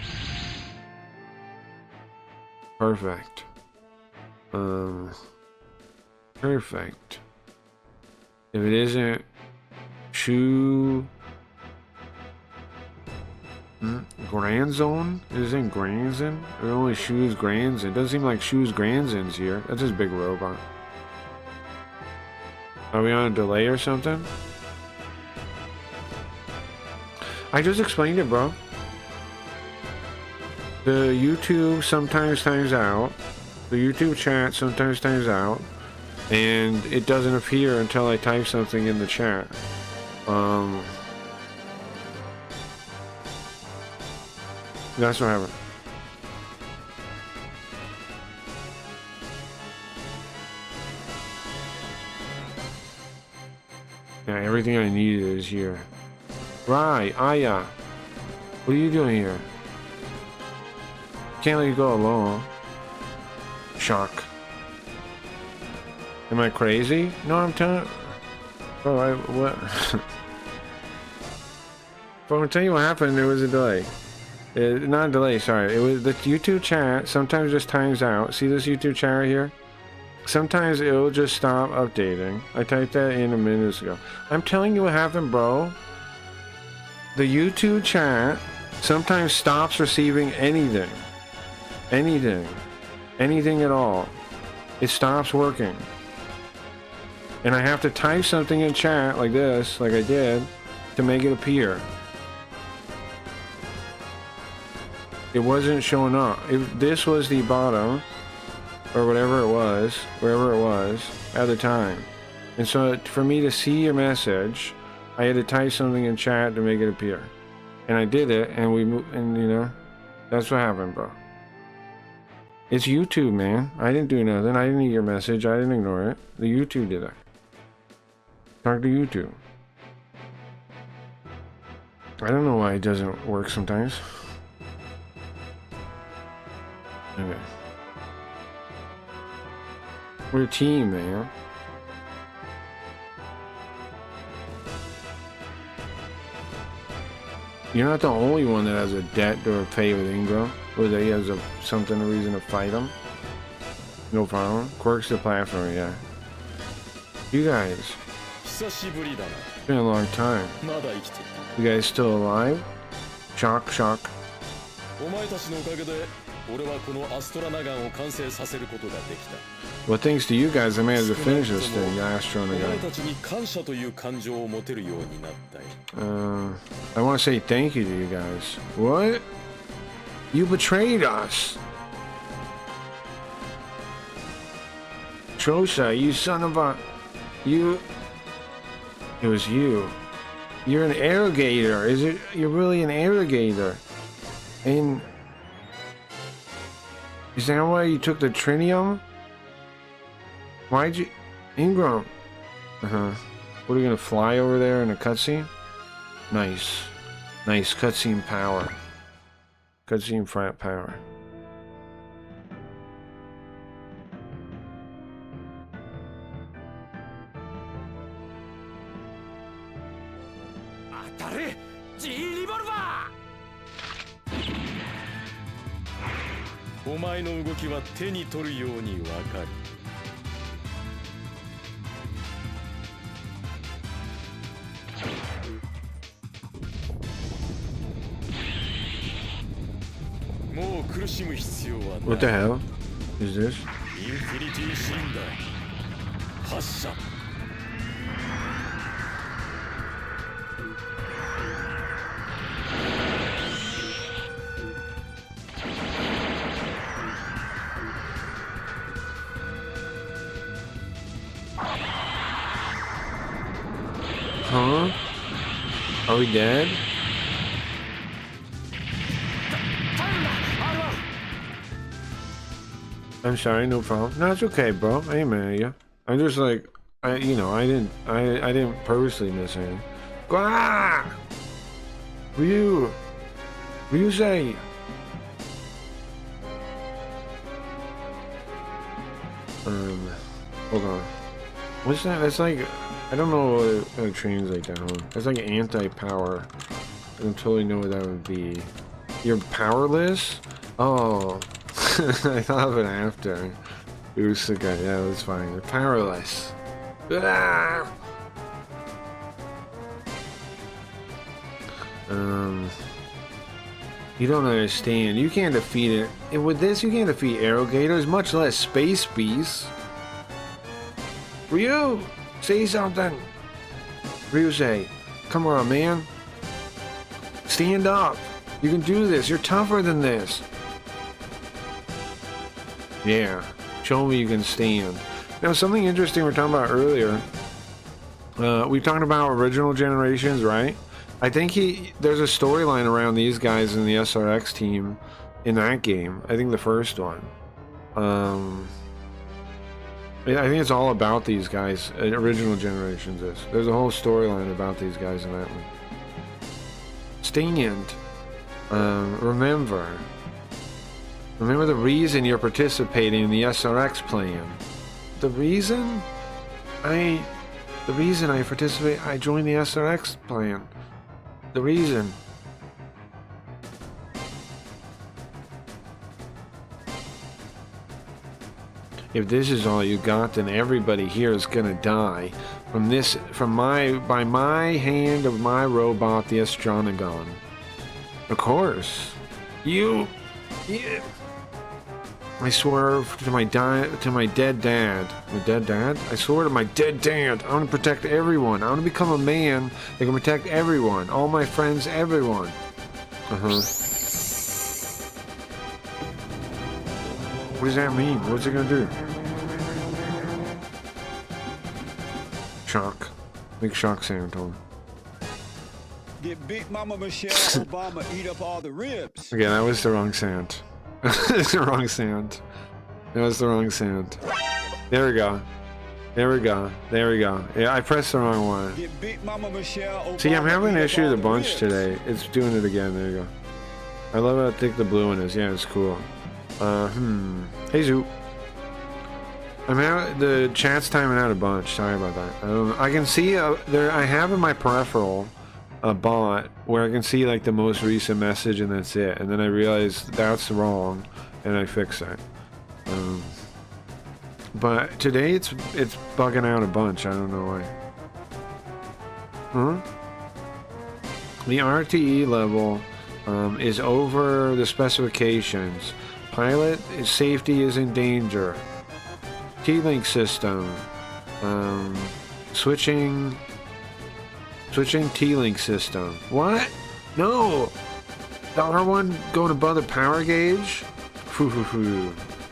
Perfect. Perfect. If it isn't Shoe Grand Zone? It isn't Grandzon? It only Shoes Grandzon. It doesn't seem like Shoes Grandzon's here. That's his big robot. Are we on a delay or something? I just explained it, bro. The YouTube sometimes times out. The YouTube chat sometimes times out. And it doesn't appear until I type something in the chat. That's what happened. Yeah, everything I needed is here. Right, Aya. What are you doing here? Can't let you go alone. Shock. Am I crazy? No, I'm telling. Oh, what? But I'll tell you what happened. There was a delay. Not a delay. Sorry. It was the YouTube chat. Sometimes just times out. See this YouTube chat right here? Sometimes it'll just stop updating. I typed that in a minute ago. I'm telling you what happened, bro. The YouTube chat sometimes stops receiving anything. Anything at all. It stops working. And I have to type something in chat like this, like I did, to make it appear. It wasn't showing up. This was the bottom, or whatever it was, wherever it was, at the time. And so for me to see your message, I had to type something in chat to make it appear. And I did it, and we moved, and you know, that's what happened, bro. It's YouTube, man. I didn't do nothing. I didn't eat your message. I didn't ignore it. The YouTube did it. Talk to YouTube. I don't know why it doesn't work sometimes. Okay. We're a team, man. You're not the only one that has a debt to repay with Ingram, or that he has a reason to fight him. No problem. Quirks the platform, yeah. You guys. It's been a long time. You guys still alive? Shock, shock. Well, thanks to you guys, I managed to finish this thing, Astro and the guy. I want to say thank you to you guys. What? You betrayed us! Trosa, you son of a... You... It was you. You're an arrogator. Is it? You're really an arrogator. And Is that why you took the tritium? Why'd you... Ingram. Uh-huh. What, are you gonna fly over there in a cutscene? Nice. Nice cutscene power. Cutscene frat power. Atare! G リボルバー。お前の動きは手に取るようにわかる。もう苦しむ必要はない。What the hell is this? インフィニティシンダー発射。Huh? Are we dead? I'm sorry, no problem. No, it's okay, bro. I ain't mad at you. I'm just like, I didn't purposely miss anything. Ah! Ryu say? Hold on. What's that? That's like, I don't know how to translate that one. That's like anti-power. I don't totally know what that would be. You're powerless? Oh. I thought of it after. Usuka, yeah, that's fine. You're powerless. Ah! You don't understand. You can't defeat it. And with this, you can't defeat Arrogators, much less Space Beasts. Ryu! Say something! Ryusei, come on, man. Stand up. You can do this. You're tougher than this. Yeah. Show me you can stand. Now, something interesting we were talking about earlier. We talked about original generations, right? I think there's a storyline around these guys in the SRX team in that game. I think the first one. I think it's all about these guys. Original generations is. There's a whole storyline about these guys in that one. Stand. Remember the reason you're participating in the SRX plan. The reason I participate, I joined the SRX plan. The reason. If this is all you got, then everybody here is gonna die by my hand of my robot, the Astronagon. Of course. Yeah. I swear to my dead dad. My dead dad? I swear to my dead dad. I want to protect everyone. I want to become a man that can protect everyone. All my friends, everyone. What does that mean? What's it gonna do? Shock. Make shock sound on. Did Big Mama Michelle Obama eat up all the ribs? Okay, that was the wrong sound. That's the wrong sound. That was the wrong sound. There we go. There we go. There we go. Yeah, I pressed the wrong one. Did Big Mama Michelle Obama See, I'm having an eat up issue all with a the bunch ribs? today. It's doing it again. There you go. I love how thick the blue one is. Yeah, it's cool. Hey, Zoo. The chat's timing out a bunch. Sorry about that. I can see there. I have in my peripheral a bot where I can see like the most recent message and that's it. And then I realize that's wrong, and I fix that. But today it's bugging out a bunch. I don't know why. The RTE level is over the specifications. Pilot safety is in danger. T-Link system. Switching T-Link system. What? No! The R1 going above the power gauge?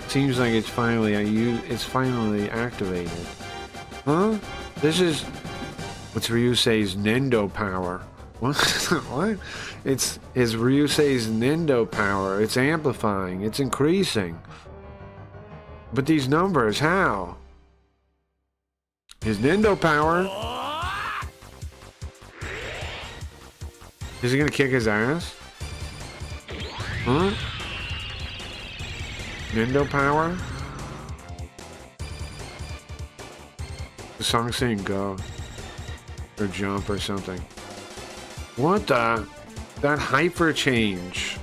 Seems like it's finally activated. Huh? This is what's Ryusei's Nendo power. What? What? It's Ryusei's Nendo power. It's amplifying. It's increasing. But these numbers, how? His Nendo power. Is he gonna kick his ass? Huh? Nendo power? The song's saying go. Or jump or something. What the? That hyper change.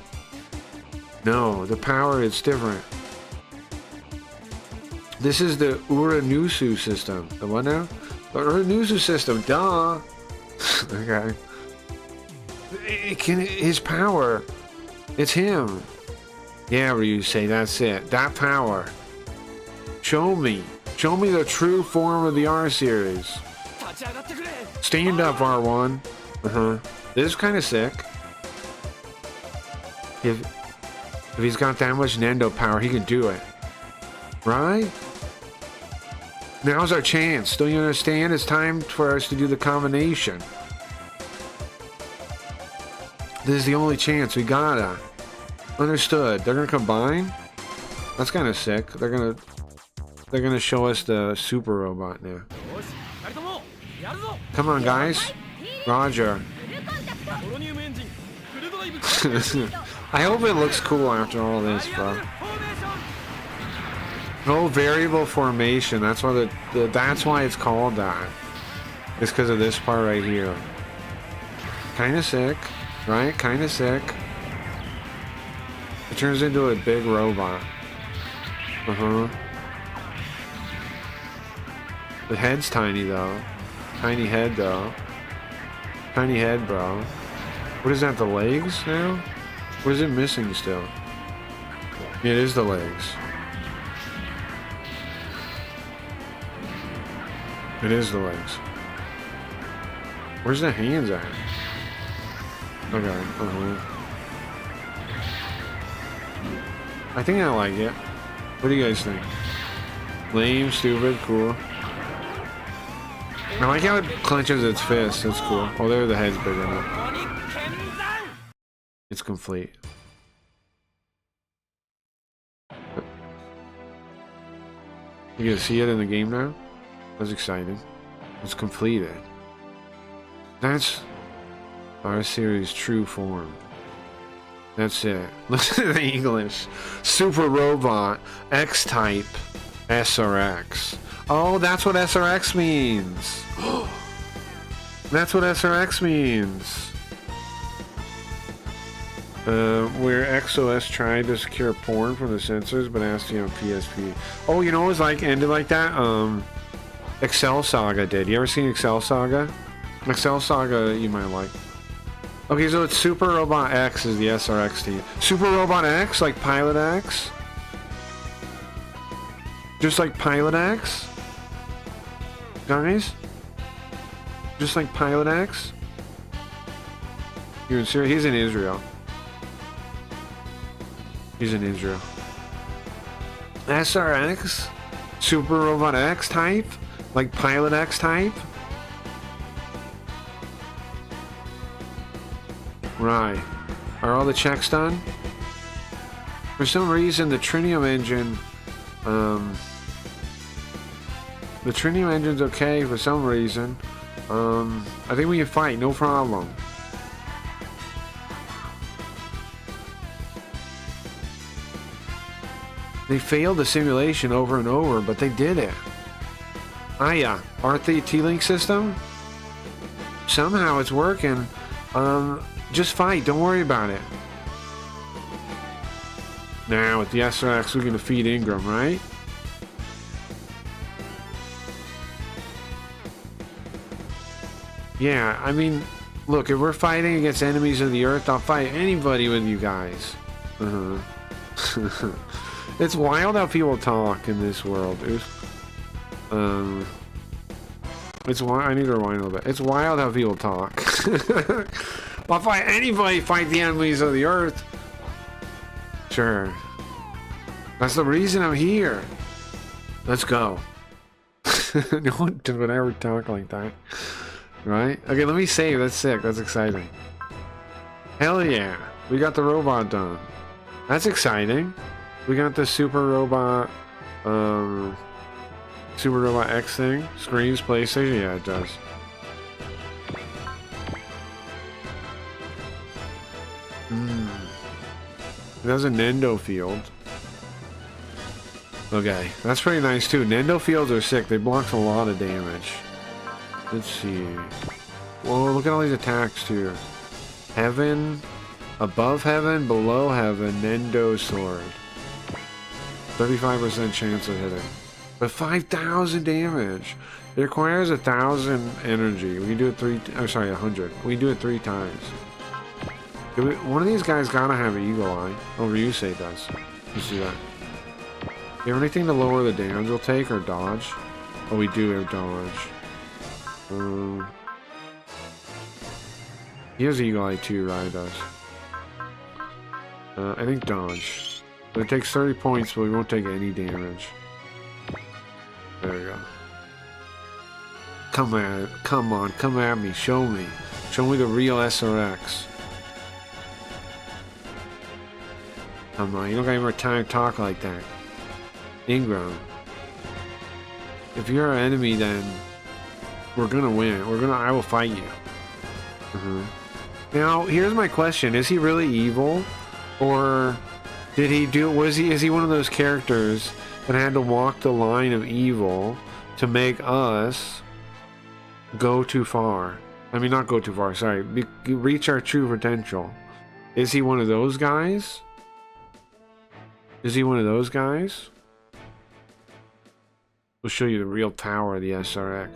No, the power is different. This is the Uranusu system. The what now? The Uranusu system, duh! Okay. His power. It's him. Yeah, Ryu say, that's it. That power. Show me. Show me the true form of the R series. Stand up, R1. This is kind of sick. If he's got that much Nendo power, he can do it. Right? Now's our chance. Don't you understand? It's time for us to do the combination. This is the only chance. We gotta. Understood. They're gonna combine? That's kind of sick. They're gonna show us the super robot now. Come on, guys. Roger. I hope it looks cool after all this, bro. No variable formation. That's why that's why it's called that. It's because of this part right here. Kind of sick, right? Kind of sick. It turns into a big robot. The head's tiny though. Tiny head though. Tiny head, bro. What is that? The legs now? What is it missing still? Yeah, it is the legs. It is the legs. Where's the hands at? Okay. I think I like it. What do you guys think? Lame, stupid, cool. I like how it clenches its fist. That's cool. Oh, there the head's big enough. It's complete. You can see it in the game now? That's exciting. It's completed. That's our series' true form. That's it. Listen to the English. Super Robot X-Type SRX. Oh, that's what SRX means. That's what SRX means. Where XOS tried to secure porn from the censors, but asked you on PSP. Oh, you know it was like ended like that? Excel Saga did. You ever seen Excel Saga? Excel Saga you might like. Okay, so it's Super Robot X is the SRX team. Super Robot X, like Pilot X? Just like Pilot X? Guys? Just like Pilot X? You're in Syria? He's in Israel. He's in Israel. SRX? Super Robot X type? Like Pilot X type? Right. Are all the checks done? For some reason, the Trinium engine... the Trinium engine's okay for some reason. I think we can fight, no problem. They failed the simulation over and over, but they did it. Aya, Arthi T-Link system? Somehow it's working. Just fight, don't worry about it. Now with the SRX we can defeat Ingram, right? Yeah, I mean, look, if we're fighting against enemies of the Earth, I'll fight anybody with you guys. It's wild how people talk in this world, dude. It's I need to rewind a little bit. It's wild how people talk. I'll fight anybody, fight the enemies of the Earth. Sure. That's the reason I'm here. Let's go. No one would ever talk like that. Right? Okay, let me save. That's sick. That's exciting. Hell yeah. We got the robot done. That's exciting. We got the super robot Super Robot X thing? Screens, PlayStation? Yeah, it does. It has a Nendo field. Okay, that's pretty nice too. Nendo fields are sick. They block a lot of damage. Let's see. Whoa, look at all these attacks too. Heaven, above heaven, below heaven, Nendo sword. 35% chance of hitting. But 5,000 damage. It requires 1,000 energy. We can do it 100. We can do it 3 times. One of these guys gotta have an eagle eye. Oh, Ryusei does. You see that? You have anything to lower the damage we'll take or dodge? Oh, we do have dodge. He has eagle eye too, Rai does. I think dodge. But it takes 30 points, but we won't take any damage. There we go. Come on, come at me, show me. Show me the real SRX. Come on, you don't got any more time to talk like that. Ingram. If you're our enemy, then we're gonna win. I will fight you. Now, here's my question. Is he really evil? Or is he one of those characters that had to walk the line of evil to make us go too far? I mean, not go too far, sorry. Reach our true potential. Is he one of those guys? Is he one of those guys? We'll show you the real power of the SRX.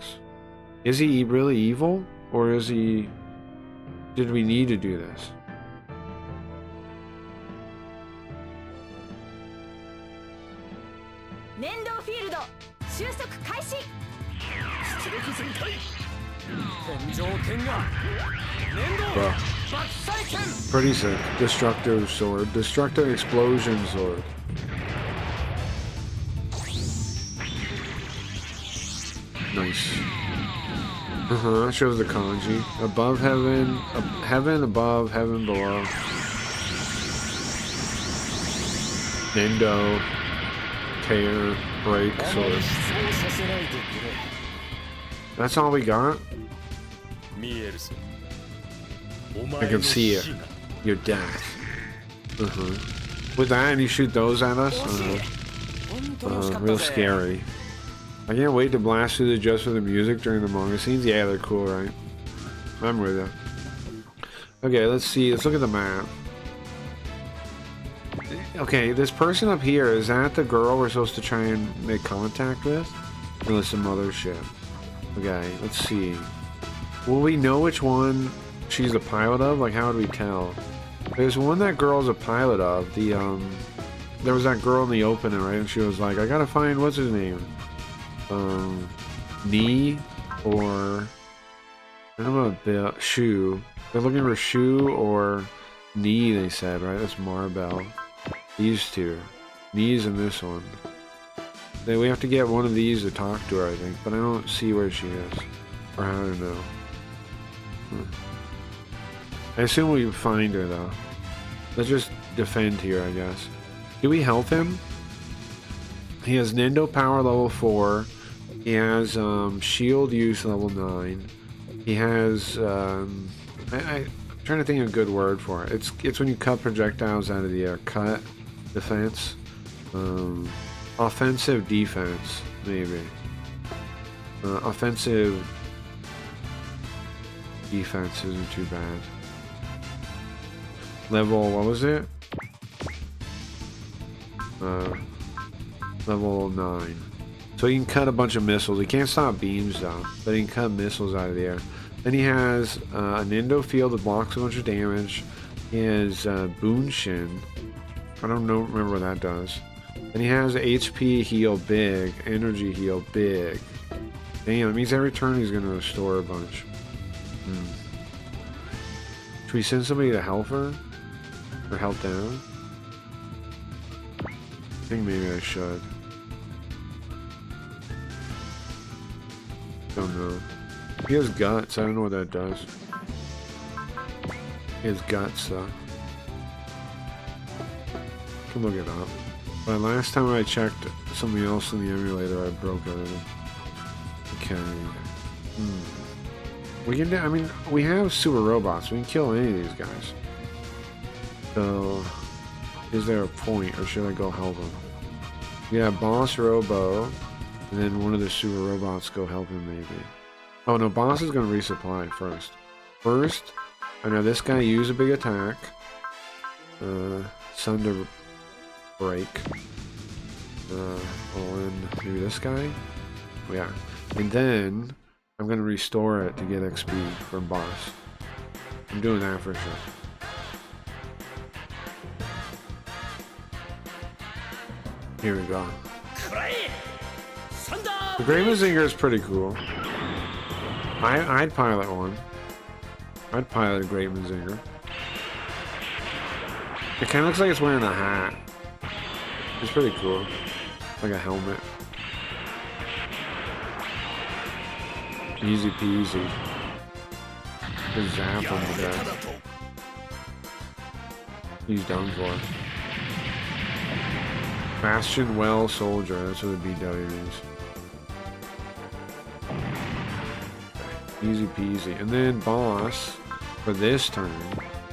Is he really evil? Or is he... Did we need to do this? Nendo field 収束開始。出力全開天上天が粘土 Bro. 爆砕剣 Pretty sick. Destructive sword. Destructive explosion sword. Nice. Shows the kanji. Above heaven, heaven above, heaven below. Nendo, tear, break, sword. 失望させないでくれ That's all we got? 見えるぞお I 前 can の see 死 it. が Your death. With that, and you shoot those at us? 本当に惜しかった Real ぜ scary. I can't wait to blast through the just for the music during the manga scenes. Yeah, they're cool, right? I'm with you. Okay, let's see. Let's look at the map. Okay, this person up here, is that the girl we're supposed to try and make contact with? Or is some other shit? Okay, let's see. Will we know which one she's a pilot of? Like, how would we tell? There's one that girl's a pilot of. There was that girl in the opening, right? And she was like, I gotta find, what's his name? Knee or I don't know about Shu. They're looking for Shu or Knee, they said, right? That's Marbell. These two. Knees and this one. Then we have to get one of these to talk to her, I think, but I don't see where she is. Or how to know. I assume we find her though. Let's just defend here, I guess. Do we help him? He has Nendo power level 4. He has shield use level 9. He has I'm trying to think of a good word for it. It's when you cut projectiles out of the air. Cut defense. Offensive defense, maybe. Offensive defense isn't too bad. Level, what was it? Level 9. So he can cut a bunch of missiles. He can't stop beams though, but he can cut missiles out of the air. Then he has a Nendo field that blocks a bunch of damage. He has Bunshin. I don't know, remember what that does. And he has HP heal big, energy heal big. Damn, it means every turn he's going to restore a bunch. Should we send somebody to help her? Or help down? I think maybe I should. Don't know. He has guts. I don't know what that does. He has guts though. Can look it up. But last time I checked something else in the emulator, I broke everything. Okay. We can do, I mean, we have super robots. We can kill any of these guys. So, is there a point, or should I go help him? Yeah, Boss Robo, and then one of the super robots go help him maybe. Oh no, Boss is going to resupply first. First, I know this guy used a big attack. Sunder break. All in maybe this guy? Oh, yeah. And then I'm gonna restore it to get XP from boss. I'm doing that for sure. Here we go. The Great Mazinger is pretty cool. I'd pilot one. I'd pilot a Great Mazinger. It kind of looks like it's wearing a hat. It's pretty cool. Like a helmet. Easy peasy. Just zap him to death. He's done for. Bastion Well Soldier. That's what the BW means. Easy peasy. And then boss, for this turn,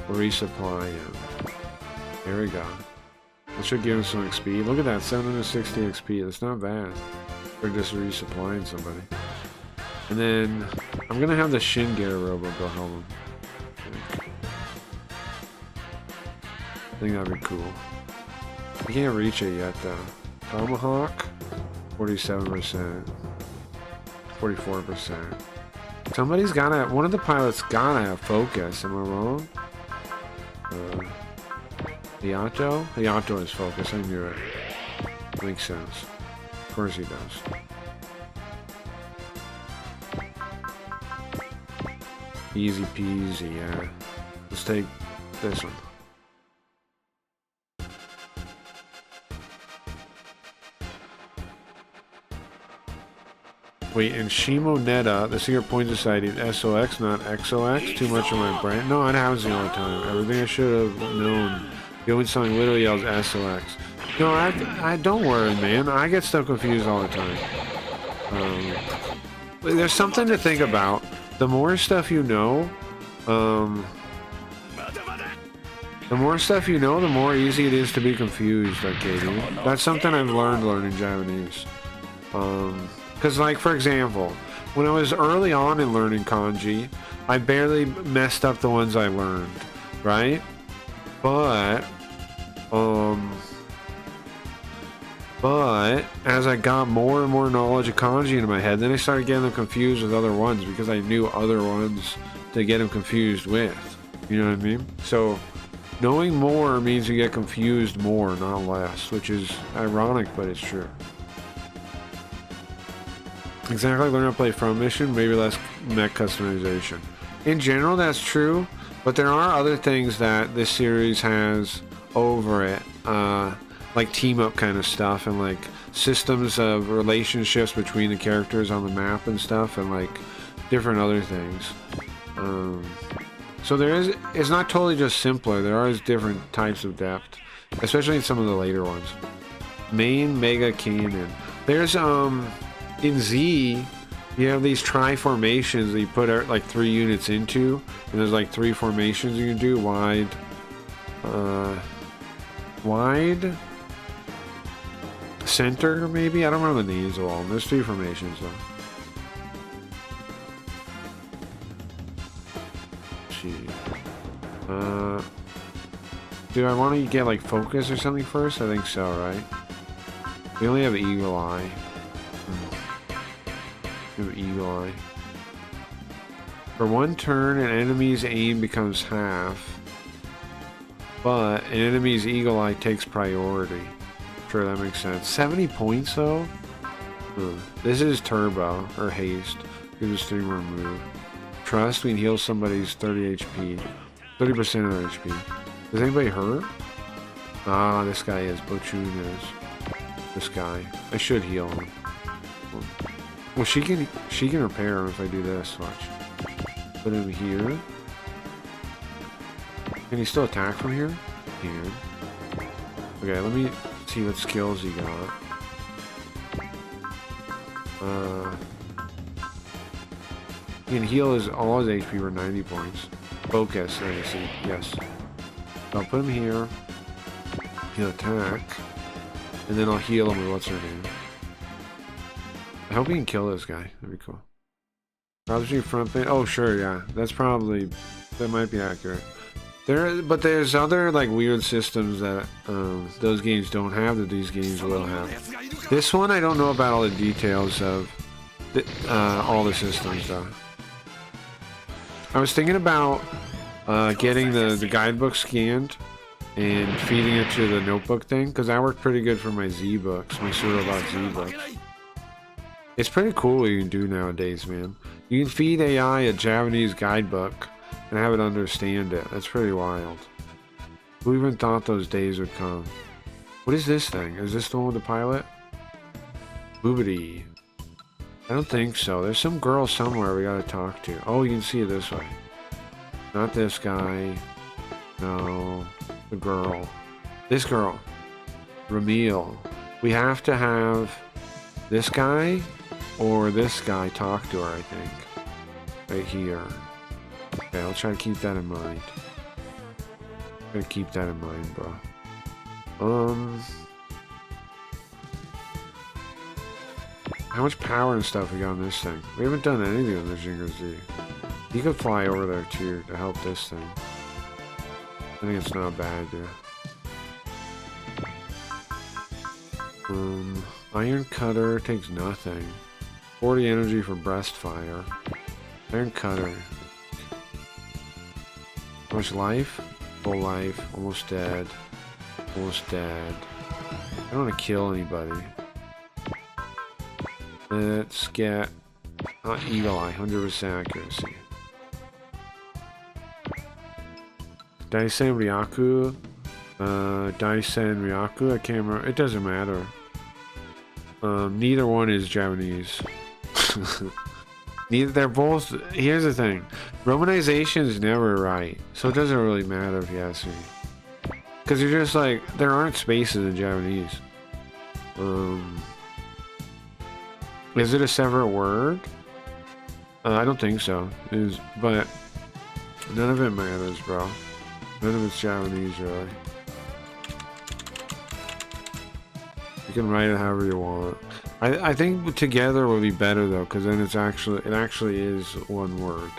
will resupply him. There we go. That should give him some XP. Look at that, 760 XP. That's not bad. We're just resupplying somebody. And then I'm gonna have the Shingear Robo go help him. I think that'd be cool. I can't reach it yet though. Tomahawk, 47%, 44%. Somebody's gotta. One of the pilots gotta have focus. Am I wrong? Hayato? Hayato is focus. I knew it. Makes sense. Of course he does. Easy peasy, yeah. Let's take this one. Wait, in Shimoneta, the Secret Point Society is SOX, not XOX? Too much of my brain? No, it happens all the time. Everything I should have known. The only song literally yells SOX. No, I don't worry, man. I get stuff confused all the time. There's something to think about. The more stuff you know, the more stuff you know, the more easy it is to be confused, Arcadian. That's something I've learned learning Japanese. Because, like, for example, when I was early on in learning kanji, I barely messed up the ones I learned, right? But as I got more and more knowledge of kanji into my head, then I started getting them confused with other ones because I knew other ones to get them confused with. You know what I mean? So, knowing more means you get confused more, not less, which is ironic, but it's true. Exactly, learn how to play Front Mission, maybe less mech customization. In general, that's true, but there are other things that this series has over it, like team-up kind of stuff, and like systems of relationships between the characters on the map and stuff, and like different other things. So it's not totally just simpler, there are different types of depth, especially in some of the later ones. Main Mega Cannon. There's, in Z, you have these tri-formations that you put like 3 units into, and there's like 3 formations you can do. Wide, center, maybe? I don't remember the names of all of them. There's 3 formations, though. Gee. Do I want to get like focus or something first? I think so, right? We only have Eagle Eye. Eagle Eye. For 1 turn, an enemy's aim becomes half, but an enemy's Eagle Eye takes priority. Sure, that makes sense. 70 points though? This is Turbo, or Haste. Gives us 3 more move. Trust, we can heal somebody's 30 HP. 30% of their HP. Is anybody hurt? Ah, this guy is. Bochun is. This guy. I should heal him. Well, she can repair him if I do this. Watch. Put him here. Can he still attack from here? Here. Okay, let me See what skills he got. He can heal all his HP for 90 points. Focus, there you see. Yes. So I'll put him here. He'll attack. And then I'll heal him with what's her name. I hope he can kill this guy. That'd be cool. Probably front pain. Oh, sure, yeah. That might be accurate. But there's other like weird systems that those games don't have that these games will have. This one, I don't know about all the details of all the systems though. I was thinking about getting the guidebook scanned and feeding it to the notebook thing, because that worked pretty good for my Z books, my Surobot Z books. It's pretty cool what you can do nowadays, man. You can feed AI a Japanese guidebook and have it understand it. That's pretty wild. Who even thought those days would come? What is this thing? Is this the one with the pilot? Boobity. I don't think so. There's some girl somewhere we gotta talk to. Oh, you can see it this way. Not this guy. No. The girl. This girl. Ramil. We have to have this guy or this guy talk to her, I think. Right here. Okay, I'll try to keep that in mind. Gotta keep that in mind, bro. How much power and stuff we got on this thing? We haven't done anything on this Jinger Z. You could fly over there too to help this thing. I think it's not a bad idea. Iron Cutter takes nothing. 40 energy for breast fire. Iron Cutter. How much life? Full life. Almost dead. Almost dead. I don't want to kill anybody. Let's get Eagle Eye. 100% accuracy. Daisen Ryaku. Daisen Ryaku. I can't remember. It doesn't matter. Neither one is Japanese. They're both. Here's the thing. Romanization is never right. So it doesn't really matter if you ask me. Because you're just like, there aren't spaces in Japanese. Is it a separate word? I don't think so. But none of it matters, bro. None of it's Japanese, really. You can write it however you want. I think together would be better though, because then it actually is one word,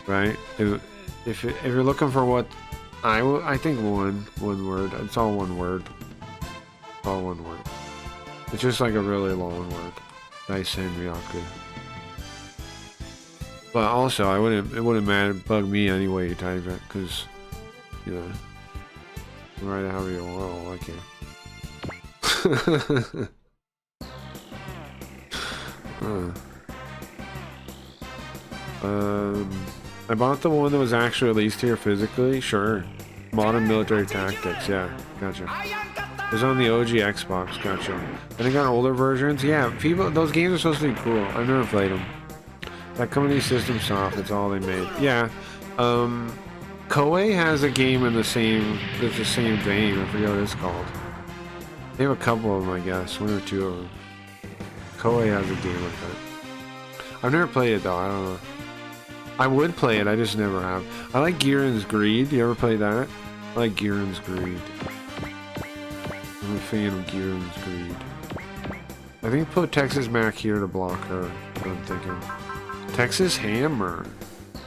right? If you're looking for what I think one word. It's all one word. It's all one word. It's just like a really long word. Daisen Ryaku. But also, it wouldn't bug me anyway you type it, because, you know, you can write it however you want. Okay. I bought the one that was actually released here physically. Sure. Modern Military Tactics. Yeah, gotcha. It was on the OG Xbox. Gotcha. And they got older versions. Yeah, people. Those games are supposed to be cool. I've never played them. That company System Soft. That's all they made. Yeah. Koei has a game in the same. It's the same vein. I forget what it's called. They have a couple of them, I guess. One or two of them. Koei has a game like that. I've never played it though. I don't know. I would play it. I just never have. I like Giren's Greed. You ever play that? I like Giren's Greed. I'm a fan of Giren's Greed. I think put Texas Mac here to block her. What I'm thinking. Texas Hammer.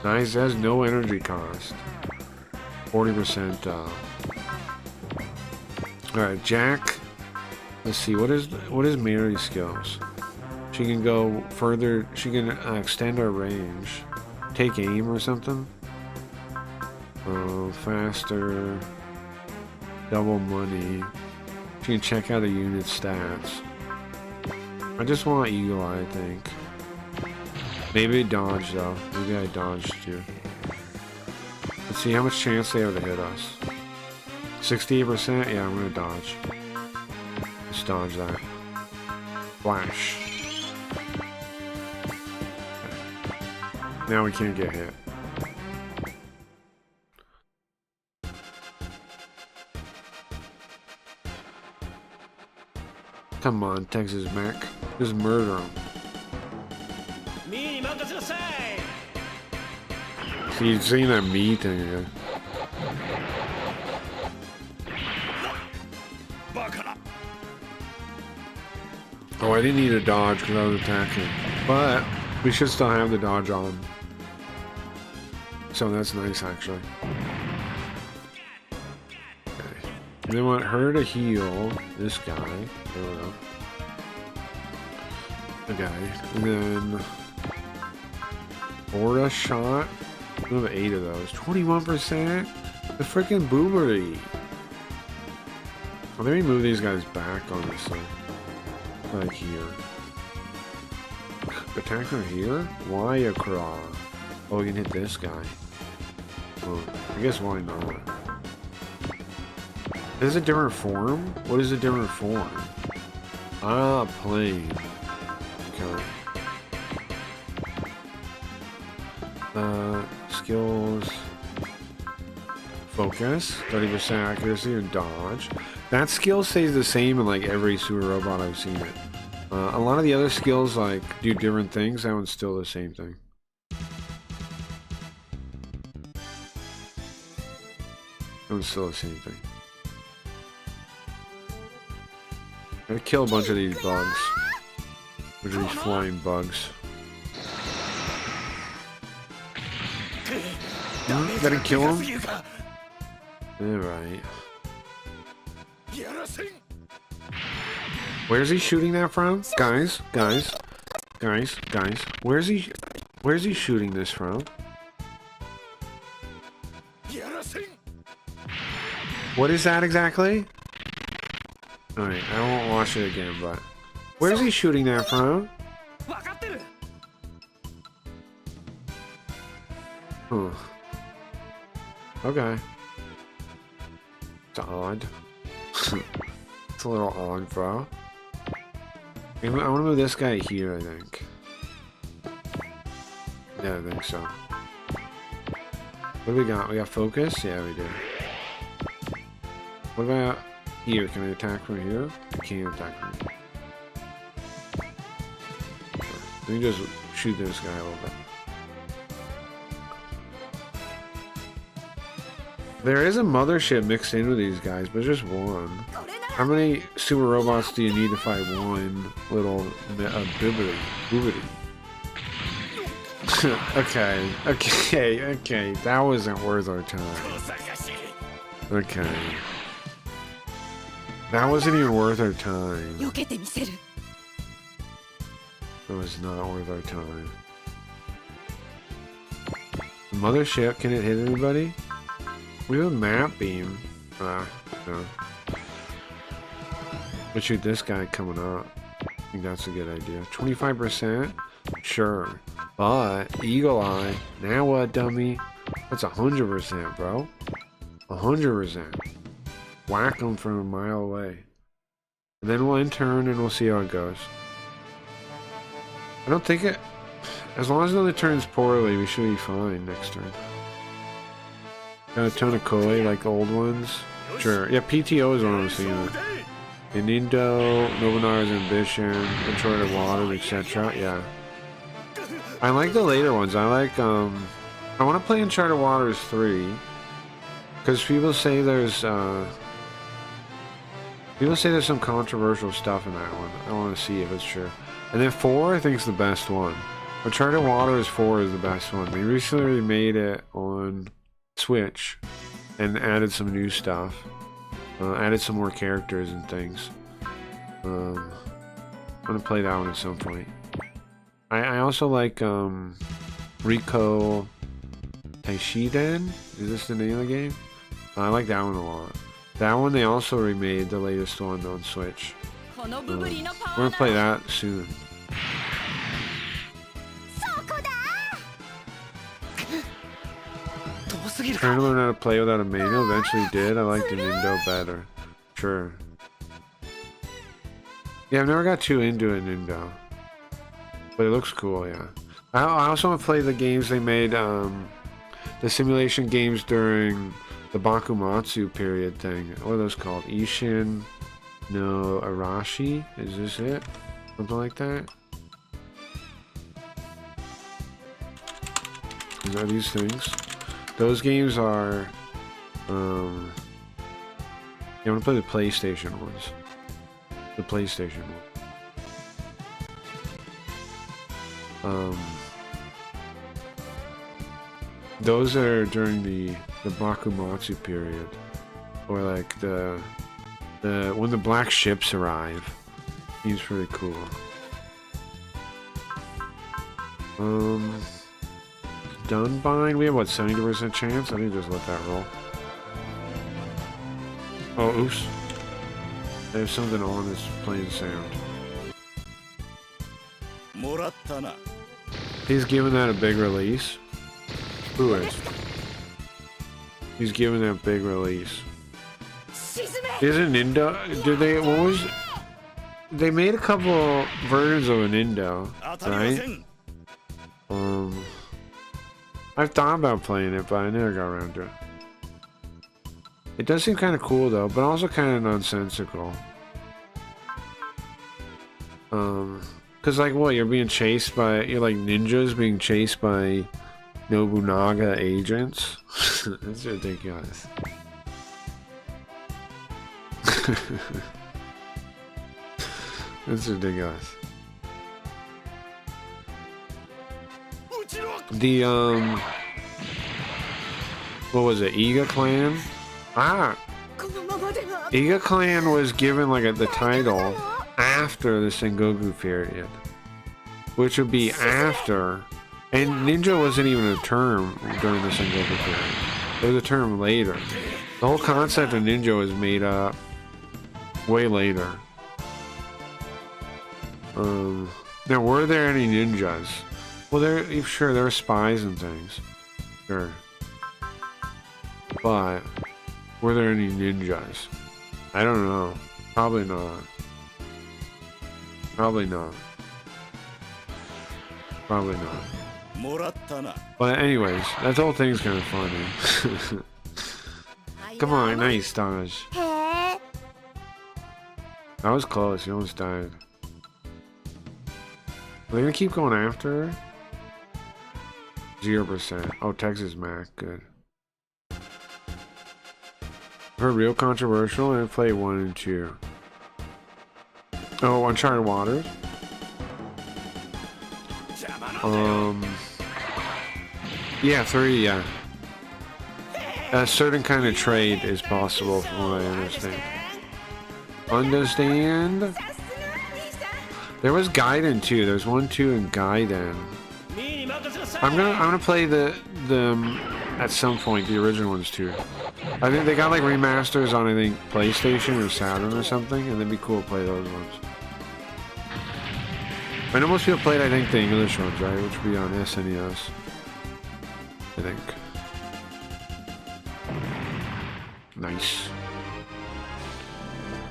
Nice. It has no energy cost. 40% Alright, Jack. Let's see. What is Mary's skills? She can go further. She can extend her range. Take aim or something. Faster. Double money. She can check out a unit's stats. I just want Eagle Eye, I think. Maybe dodge though. Maybe I dodged you. Let's see how much chance they have to hit us. 68%? Yeah, I'm gonna dodge. Let's dodge that. Flash. Now we can't get hit. to Montex's mech. Just murder him. ミーに任せなさい See, you've seen that me thing again. バカな Oh, I didn't need a dodge because I was attacking. But we should still have the dodge on. So that's nice, actually. Okay. And then want her to heal this guy. I don't know. Okay. And then Aura shot. We have 8 of those. 21%? The freaking boobery. Well, let me move these guys back, honestly. Like here. Attacker here? Why a craw? Oh, we can hit this guy. Oh, I guess why not? Is it a different form? What is a different form? Ah, plane. Okay. Skills. Focus. 30% accuracy and dodge. That skill stays the same in like every sewer robot I've seen it. A lot of the other skills like do different things. That one's still the same thing. That one's still the same thing. Gotta kill a bunch of these bugs. Which are these flying bugs. Gotta kill them? Alright. Where's he shooting that from? Guys. Where's he shooting this from? What is that exactly? Alright, I won't watch it again, but where's he shooting that from? Huh. Okay. It's odd. It's a little odd, bro. I want to move this guy here, I think. Yeah, I think so. What do we got? We got focus? Yeah, we do. What about here? Can I attack from here? I can't attack from here. Let me just shoot this guy a little bit. There is a mothership mixed in with these guys, but just one. How many super robots do you need to fight one little boobity? Okay. That wasn't worth our time. Okay. That wasn't even worth our time. That was not worth our time. The mothership, can it hit anybody? We have a map beam. No. Let's shoot this guy coming up. I think that's a good idea. 25%? Sure. But, Eagle Eye. Now what, dummy? That's 100%, bro. 100%. Whack him from a mile away. And then we'll in turn and we'll see how it goes. I don't think it... As long as it only turns poorly, we should be fine next turn. Got a ton of koi like old ones. Sure. Yeah, PTO is what I'm seeing. Inindo, Nobunaga's Ambition, Uncharted Waters, etc. Yeah. I like the later ones. I like, I want to play Uncharted Waters 3. Because people say there's some controversial stuff in that one. I want to see if it's true. And then 4, I think, is the best one. Uncharted Waters 4 is the best one. They recently remade it on Switch and added some new stuff. Added some more characters and things. I'm gonna play that one at some point. I also like Rico Taishiden. Is this the name of the game? I like that one a lot. That one they also remade, the latest one on Switch. We're gonna play that soon. Trying to learn how to play without a manual. Eventually did. I like the Nindo better. Sure. Yeah, I've never got too into a Nindo. But it looks cool, yeah. I also want to play the games they made, the simulation games during the Bakumatsu period thing. What are those called? Ishin, no Arashi. Is this it? Something like that? Is that these things? Those games are, yeah, I'm gonna play the PlayStation ones. The PlayStation one. Those are during the Bakumatsu period, or like the when the black ships arrive. Seems pretty cool. Dunbind, we have what, 70% chance? I think just let that roll. Oh, oops. I have something on that's playing sound. He's giving that a big release. Who is? He's giving that big release. Isn't Indo? Did they? What was? They made a couple versions of an Indo, right? I've thought about playing it, but I never got around to it. It does seem kind of cool though, but also kind of nonsensical. Cause like what? You're being chased by, you're like ninjas being chased by Nobunaga agents. That's ridiculous. That's ridiculous. The what was it? Iga Clan? Iga Clan was given like the title after the Sengoku period, which would be after, and ninja wasn't even a term during the Sengoku period. It was a term later. The whole concept of ninja was made up way later. Now, were there any ninjas? Well, sure, there were spies and things. Sure. But, were there any ninjas? I don't know. Probably not. Probably not. Probably not. But anyways, that whole thing's kind of funny. Come on, nice dodge. That was close, you almost died. Are they gonna keep going after her? 0%. Oh, Texas Mac, good. Her real controversial, and I played 1 and 2. Oh, Uncharted Waters. Yeah, 3, yeah. A certain kind of trade is possible from what I understand. Understand? There was Gaiden too. There's 1, 2, and Gaiden. I'm gonna play the at some point the original ones too. I think they got like remasters on, I think, PlayStation or Saturn or something, and it'd be cool to play those ones. I know most people played, I think, the English ones, right, which would be on SNES. I think. Nice.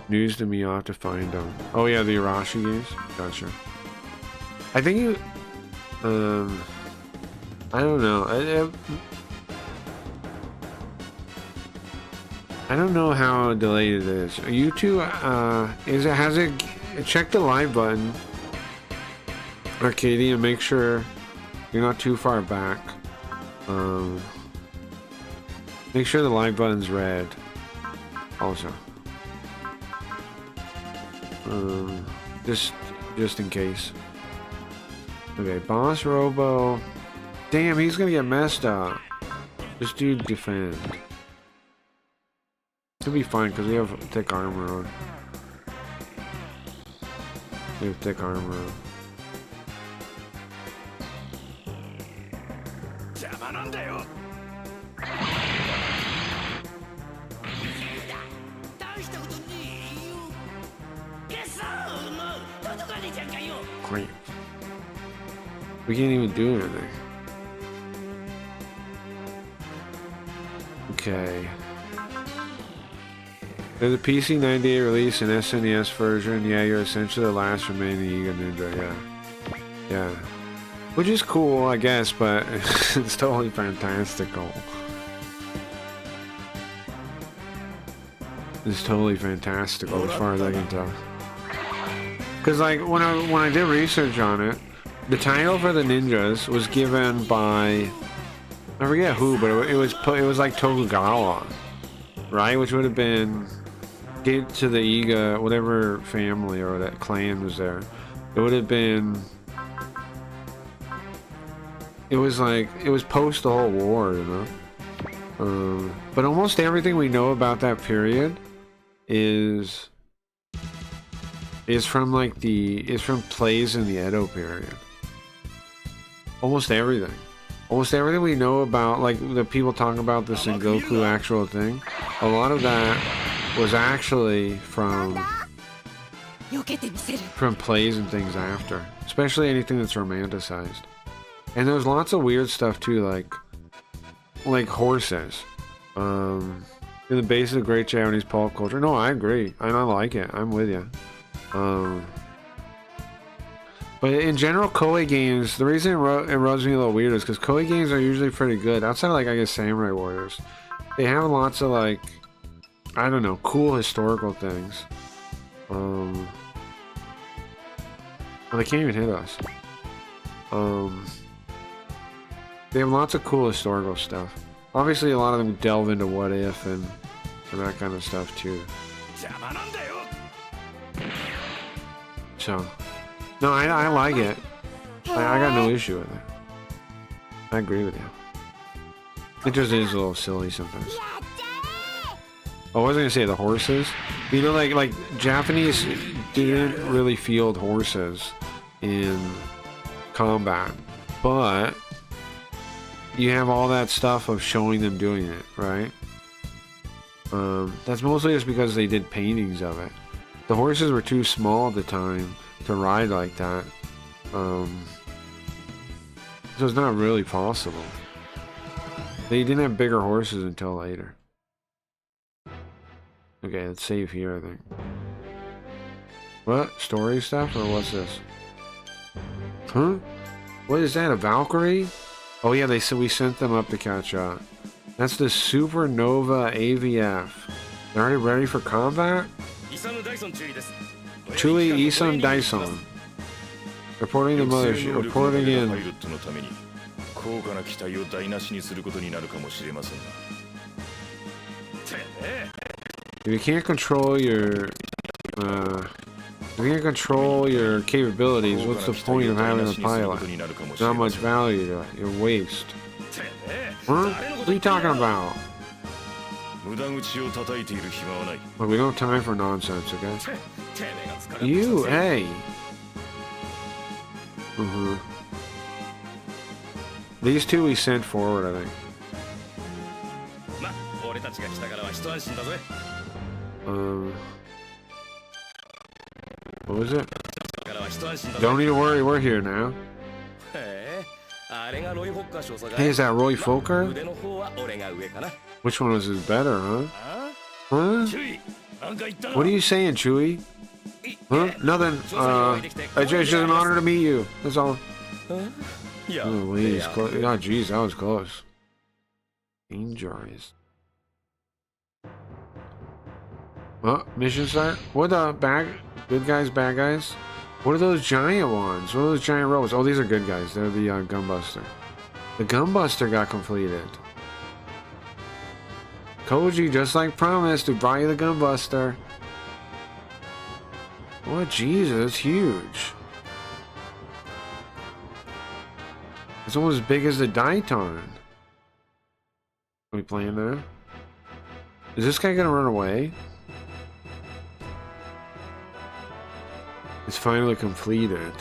News to me, I'll have to find them. Oh yeah, the Arashi games. Gotcha. I think you. I don't know. I don't know how delayed it is. YouTube, has it? Check the live button, Arcadia, and make sure you're not too far back. Make sure the live button's red. Also. Just in case. Okay, Boss Robo. Damn, he's gonna get messed up. This dude defend. It'll be fine because we have thick armor on. We have thick armor on. Great. We can't even do anything. Okay. There's a PC 98 release and SNES version. Yeah, you're essentially the last remaining Iga Ninja. Yeah. Yeah. Which is cool, I guess, but it's totally fantastical. is totally fantastical as far as I can tell. Because like when I did research on it, the title for the ninjas was given by, I forget who, but it was like Tokugawa, right? Which would have been given to the Iga, whatever family or that clan was there. It would have been. It was post the whole war, you know. But almost everything we know about that period is from from plays in the Edo period. Almost everything we know about, like the people talking about the Sengoku actual thing, a lot of that was actually from plays and things after, especially anything that's romanticized. And there's lots of weird stuff too, like horses. In the base of the great Japanese pulp culture. No, I agree. I like it. I'm with you. But in general, Koei games, the reason it rubs me a little weird is because Koei games are usually pretty good. Outside of, like, I guess, Samurai Warriors. They have lots of, like, I don't know, cool historical things. Well, they can't even hit us. They have lots of cool historical stuff. Obviously, a lot of them delve into what if and that kind of stuff, too. So, no, I like it. I got no issue with it. I agree with you. It just is a little silly sometimes. Oh, I was gonna say the horses. You know, like Japanese didn't really field horses in combat, but you have all that stuff of showing them doing it, right? That's mostly just because they did paintings of it. The horses were too small at the time to ride like that. So it's not really possible. They didn't have bigger horses until later. Okay, let's save here, I think. What? Story stuff? Or what's this? Huh? What is that? A Valkyrie? Oh yeah, they said we sent them up to catch up. That's the Supernova AVF. They're already ready for combat? Chui Isan Daison. Reporting the mothership. Reporting in. If you can't control your capabilities, what's the point of having a pilot? Not much value to it. You're waste. Huh? What are you talking about? Look, we don't have time for nonsense, okay? You, hey! These two we sent forward, I think. What was it? Don't need to worry, we're here now. Hey, is that Roy Fokker? Which one was his better, huh? Huh? What are you saying, Chewie? Huh? Nothing. It's just an honor to meet you. That's all. Oh, please. Oh, jeez, that was close. Dangerous. Oh, mission start? What the good guys, bad guys? What are those giant ones? What are those giant robots? Oh, these are good guys. They're the Gunbuster. The Gunbuster got completed. Koji, just like promised, to buy you the Gunbuster. Oh, Jesus, it's huge. It's almost as big as the Daiton. Are we playing there? Is this guy gonna run away? It's finally completed.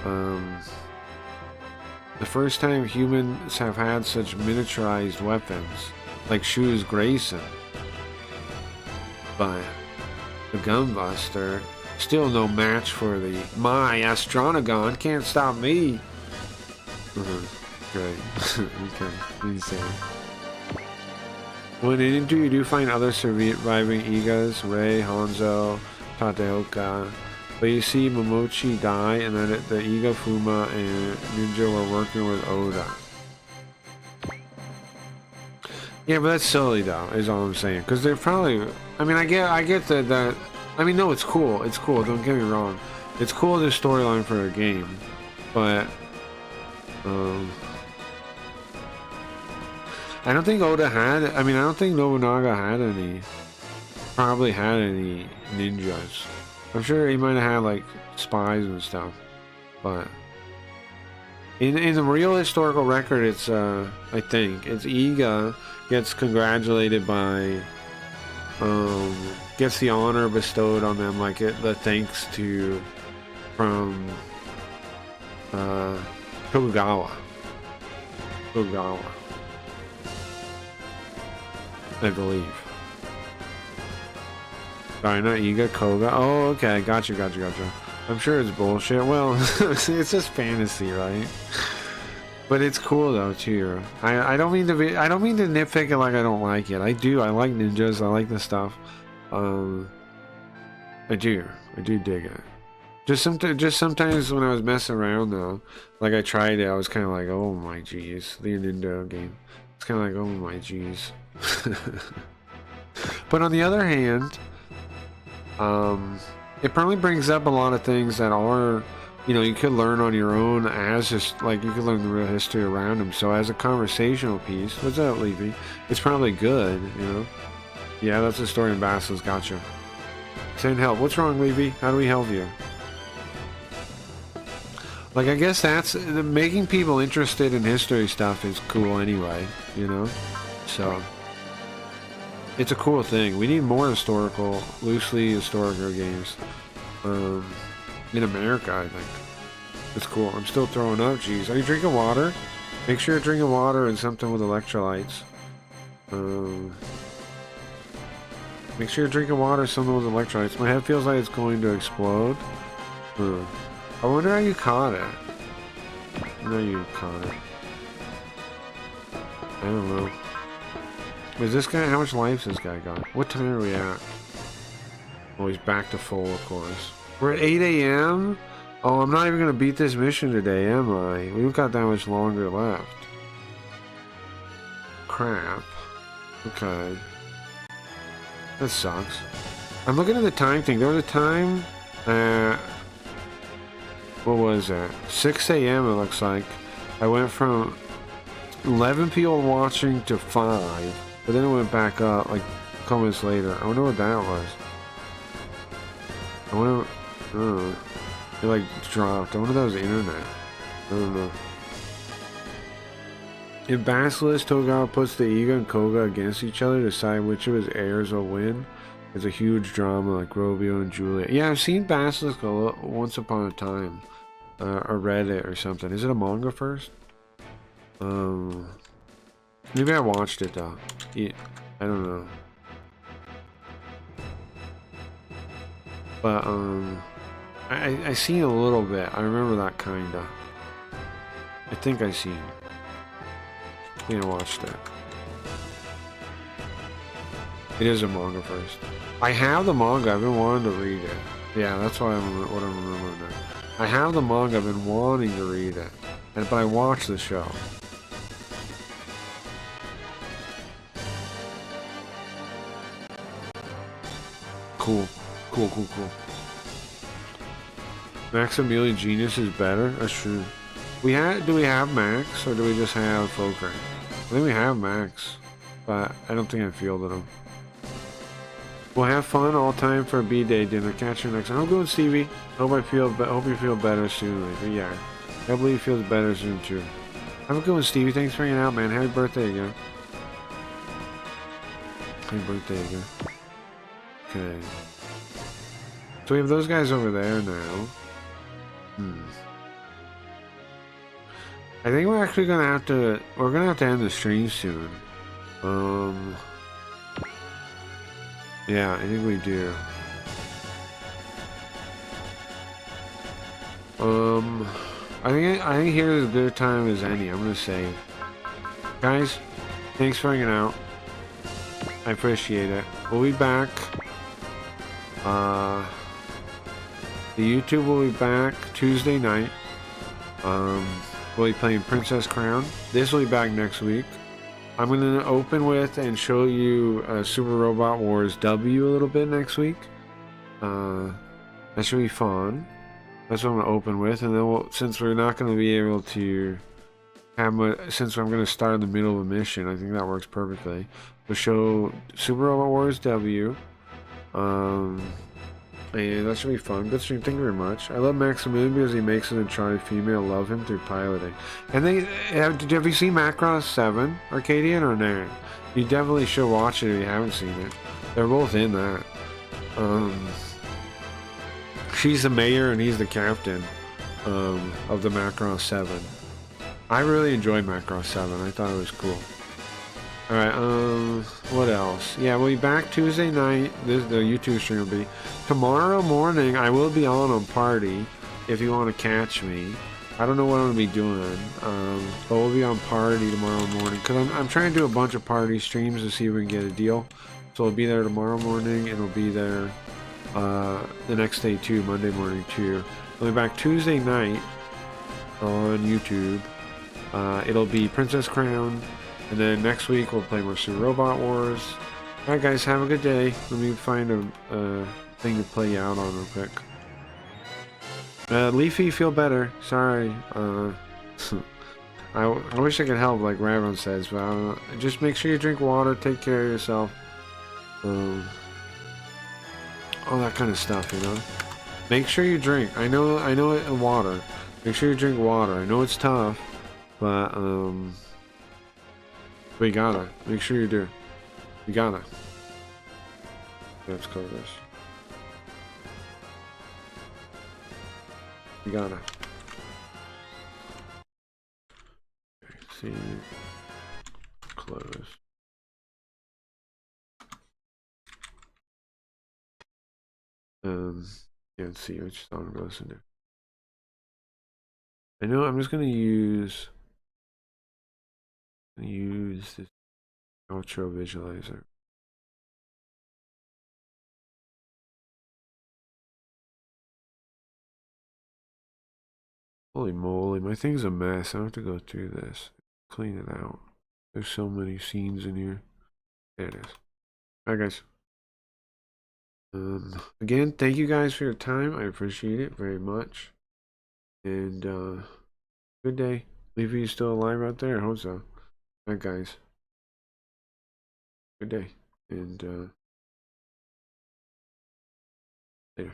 The first time humans have had such miniaturized weapons, like Shu's Grayson. But the Gunbuster, still no match for my Astronagon. Can't stop me. Great. Okay, please say. When in Inter, you do find other surviving Igas, Rei, Hanzo, Tateoka. But you see Momochi die, and then the Iga, Fuma, and Ninja were working with Oda. Yeah, but that's silly, though, is all I'm saying. Because they're probably... I mean, I get that. I mean, no, it's cool. It's cool. Don't get me wrong. It's cool the storyline for a game, but I don't think Oda had. I mean, I don't think Nobunaga had any. Probably had any ninjas. I'm sure he might have had like spies and stuff, but in the real historical record, it's I think it's Iga gets congratulated by gets the honor bestowed on them, like the thanks to from Tokugawa, I believe. Sorry, not Iga, Koga. Oh, okay, gotcha. I'm sure it's bullshit. Well, it's just fantasy, right? But it's cool though too. I don't mean to nitpick it like I don't like it. I do. I like ninjas. I like the stuff. I do dig it. Just sometimes when I was messing around though, like I tried it, I was kind of like, oh my jeez, the Nintendo game. It's kind of like, oh my jeez. But on the other hand, it probably brings up a lot of things that are, you know, you could learn on your own as just like you could learn the real history around them. So as a conversational piece, what's up, Levy? It's probably good, you know. Yeah, that's the story in Basilisk. Gotcha. Send help. What's wrong, Levy? How do we help you? Like, I guess that's making people interested in history stuff is cool anyway, you know. So it's a cool thing. We need more loosely historical games in America, I think. It's cool. I'm still throwing up. Jeez. Are you drinking water? Make sure you're drinking water and something with electrolytes. Make sure you're drinking water, something with electrolytes. My head feels like it's going to explode. I wonder how you caught it. I know you caught it. I don't know. Is this guy, how much life's this guy got? What time are we at? Oh, he's back to full, of course. We're at 8 a.m.? Oh, I'm not even going to beat this mission today, am I? We've got that much longer left. Crap. Okay. That sucks. I'm looking at the time thing. There was a time what was that? 6 a.m. it looks like. I went from 11 people watching to 5, but then it went back up like a couple minutes later. I wonder what that was. I wonder. It like dropped. I wonder if that was the internet. I don't know. In Basilisk, Tokugawa puts the Iga and Koga against each other to decide which of his heirs will win. It's a huge drama like Romeo and Juliet. Yeah, I've seen Basilisk once upon a time. Or read it or something. Is it a manga first? Maybe I watched it though. Yeah, I don't know. But I seen a little bit. I remember that kinda. I think I seen. I think I watched it. It is a manga first. I have the manga. I've been wanting to read it. Yeah, that's what I'm remembering now. I have the manga. I've been wanting to read it, but I watched the show. Cool. Maximilian Genius is better. That's true. Do we have Max or do we just have Folk Rank? I think we have Max, but I don't think I fielded him. We'll have fun all time for a B-Day dinner. Catch you next time. I'm going, Stevie. Hope you feel better soon. But yeah, I believe you feel better soon too. Have a good one, Stevie. Thanks for hanging out, man. Happy birthday again. Happy birthday again. Okay. So we have those guys over there now. I think we're actually gonna have to. We're gonna have to end the stream soon. Yeah, I think we do. I think here's as good a time as any. I'm gonna say, guys, thanks for hanging out. I appreciate it. We'll be back. The YouTube will be back Tuesday night. We'll be playing Princess Crown. This will be back next week. I'm going to open with and show you Super Robot Wars W a little bit next week. That should be fun. That's what I'm going to open with, and then since we're not going to be able to since I'm going to start in the middle of a mission, I think that works perfectly. We'll show Super Robot Wars W, and that should be fun. Good stream, thank you very much. I love Maximilian because he makes an attractive female love him through piloting. And have you seen Macross 7, Arcadian, or no? You definitely should watch it if you haven't seen it. They're both in that. She's the mayor and he's the captain of the Macross 7. I really enjoyed Macross 7. I thought it was cool. Alright, what else? Yeah, we'll be back Tuesday night. The YouTube stream will be. Tomorrow morning, I will be on Party, if you want to catch me. I don't know what I'm going to be doing, but we'll be on Party tomorrow morning, because I'm trying to do a bunch of Party streams to see if we can get a deal. So we'll be there tomorrow morning, and we'll be there the next day too, Monday morning too. We'll be back Tuesday night on YouTube. It'll be Princess Crown, and then next week we'll play more Super Robot Wars. Alright guys, have a good day. Let me find a thing to play you out on real quick. Leafy, feel better. Sorry. I wish I could help like Ravon says, but just make sure you drink water, take care of yourself. All that kind of stuff, you know. Make sure you drink. I know water. Make sure you drink water. I know it's tough. But you gotta. Make sure you do. You gotta. Let's close this. You gotta. Okay, see. Close. Yeah, let's see which song to listen to. I know I'm just gonna use this outro visualizer. Holy moly, my thing's a mess. I have to go through this, clean it out. There's so many scenes in here. There it is. Alright guys. Again, thank you guys for your time. I appreciate it very much. And good day. Leave you still alive out there? I hope so. Alright guys. Good day. And later.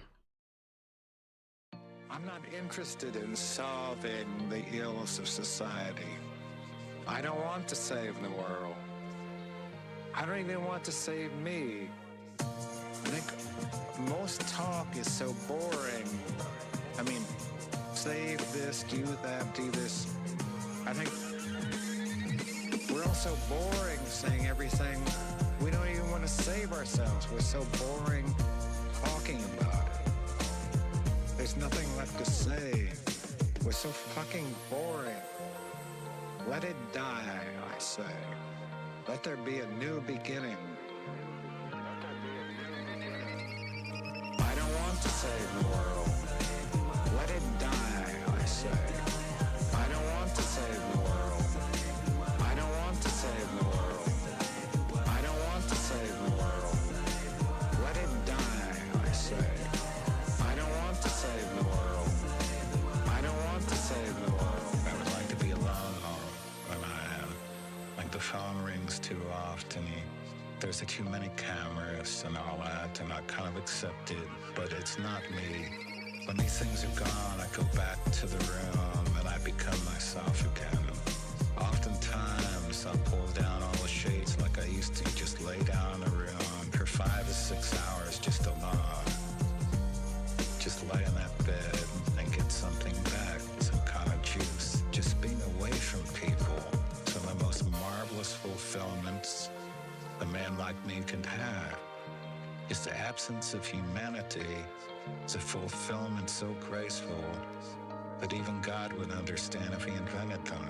I'm not interested in solving the ills of society. I don't want to save the world. I don't even want to save me. I think most talk is so boring. I mean, save this, do that, do this. I think we're all so boring saying everything. We don't even want to save ourselves. We're so boring talking about it. There's nothing left to say. We're so fucking boring. Let it die, I say. Let there be a new beginning. I don't want to save the world. Let it die, I say. I don't want to save the world. I don't want to save the world. I don't want to save the world. Let it die, I say. I don't want to save the world. I don't want to save the world. I would like to be alone when I am. Like the phone rings too often. There's too many cameras and all that, and I kind of accept it, but it's not me. When these things are gone, I go back to the room and I become myself again. Oftentimes, I'll pull down all the shades like I used to, just lay down in a room for 5 to 6 hours just alone. Just lay in that bed and get something back, some kind of juice. Just being away from people. Some of the most marvelous fulfillments a man like me can have. It's the absence of humanity. It's a fulfillment so graceful that even God would understand if he invented them.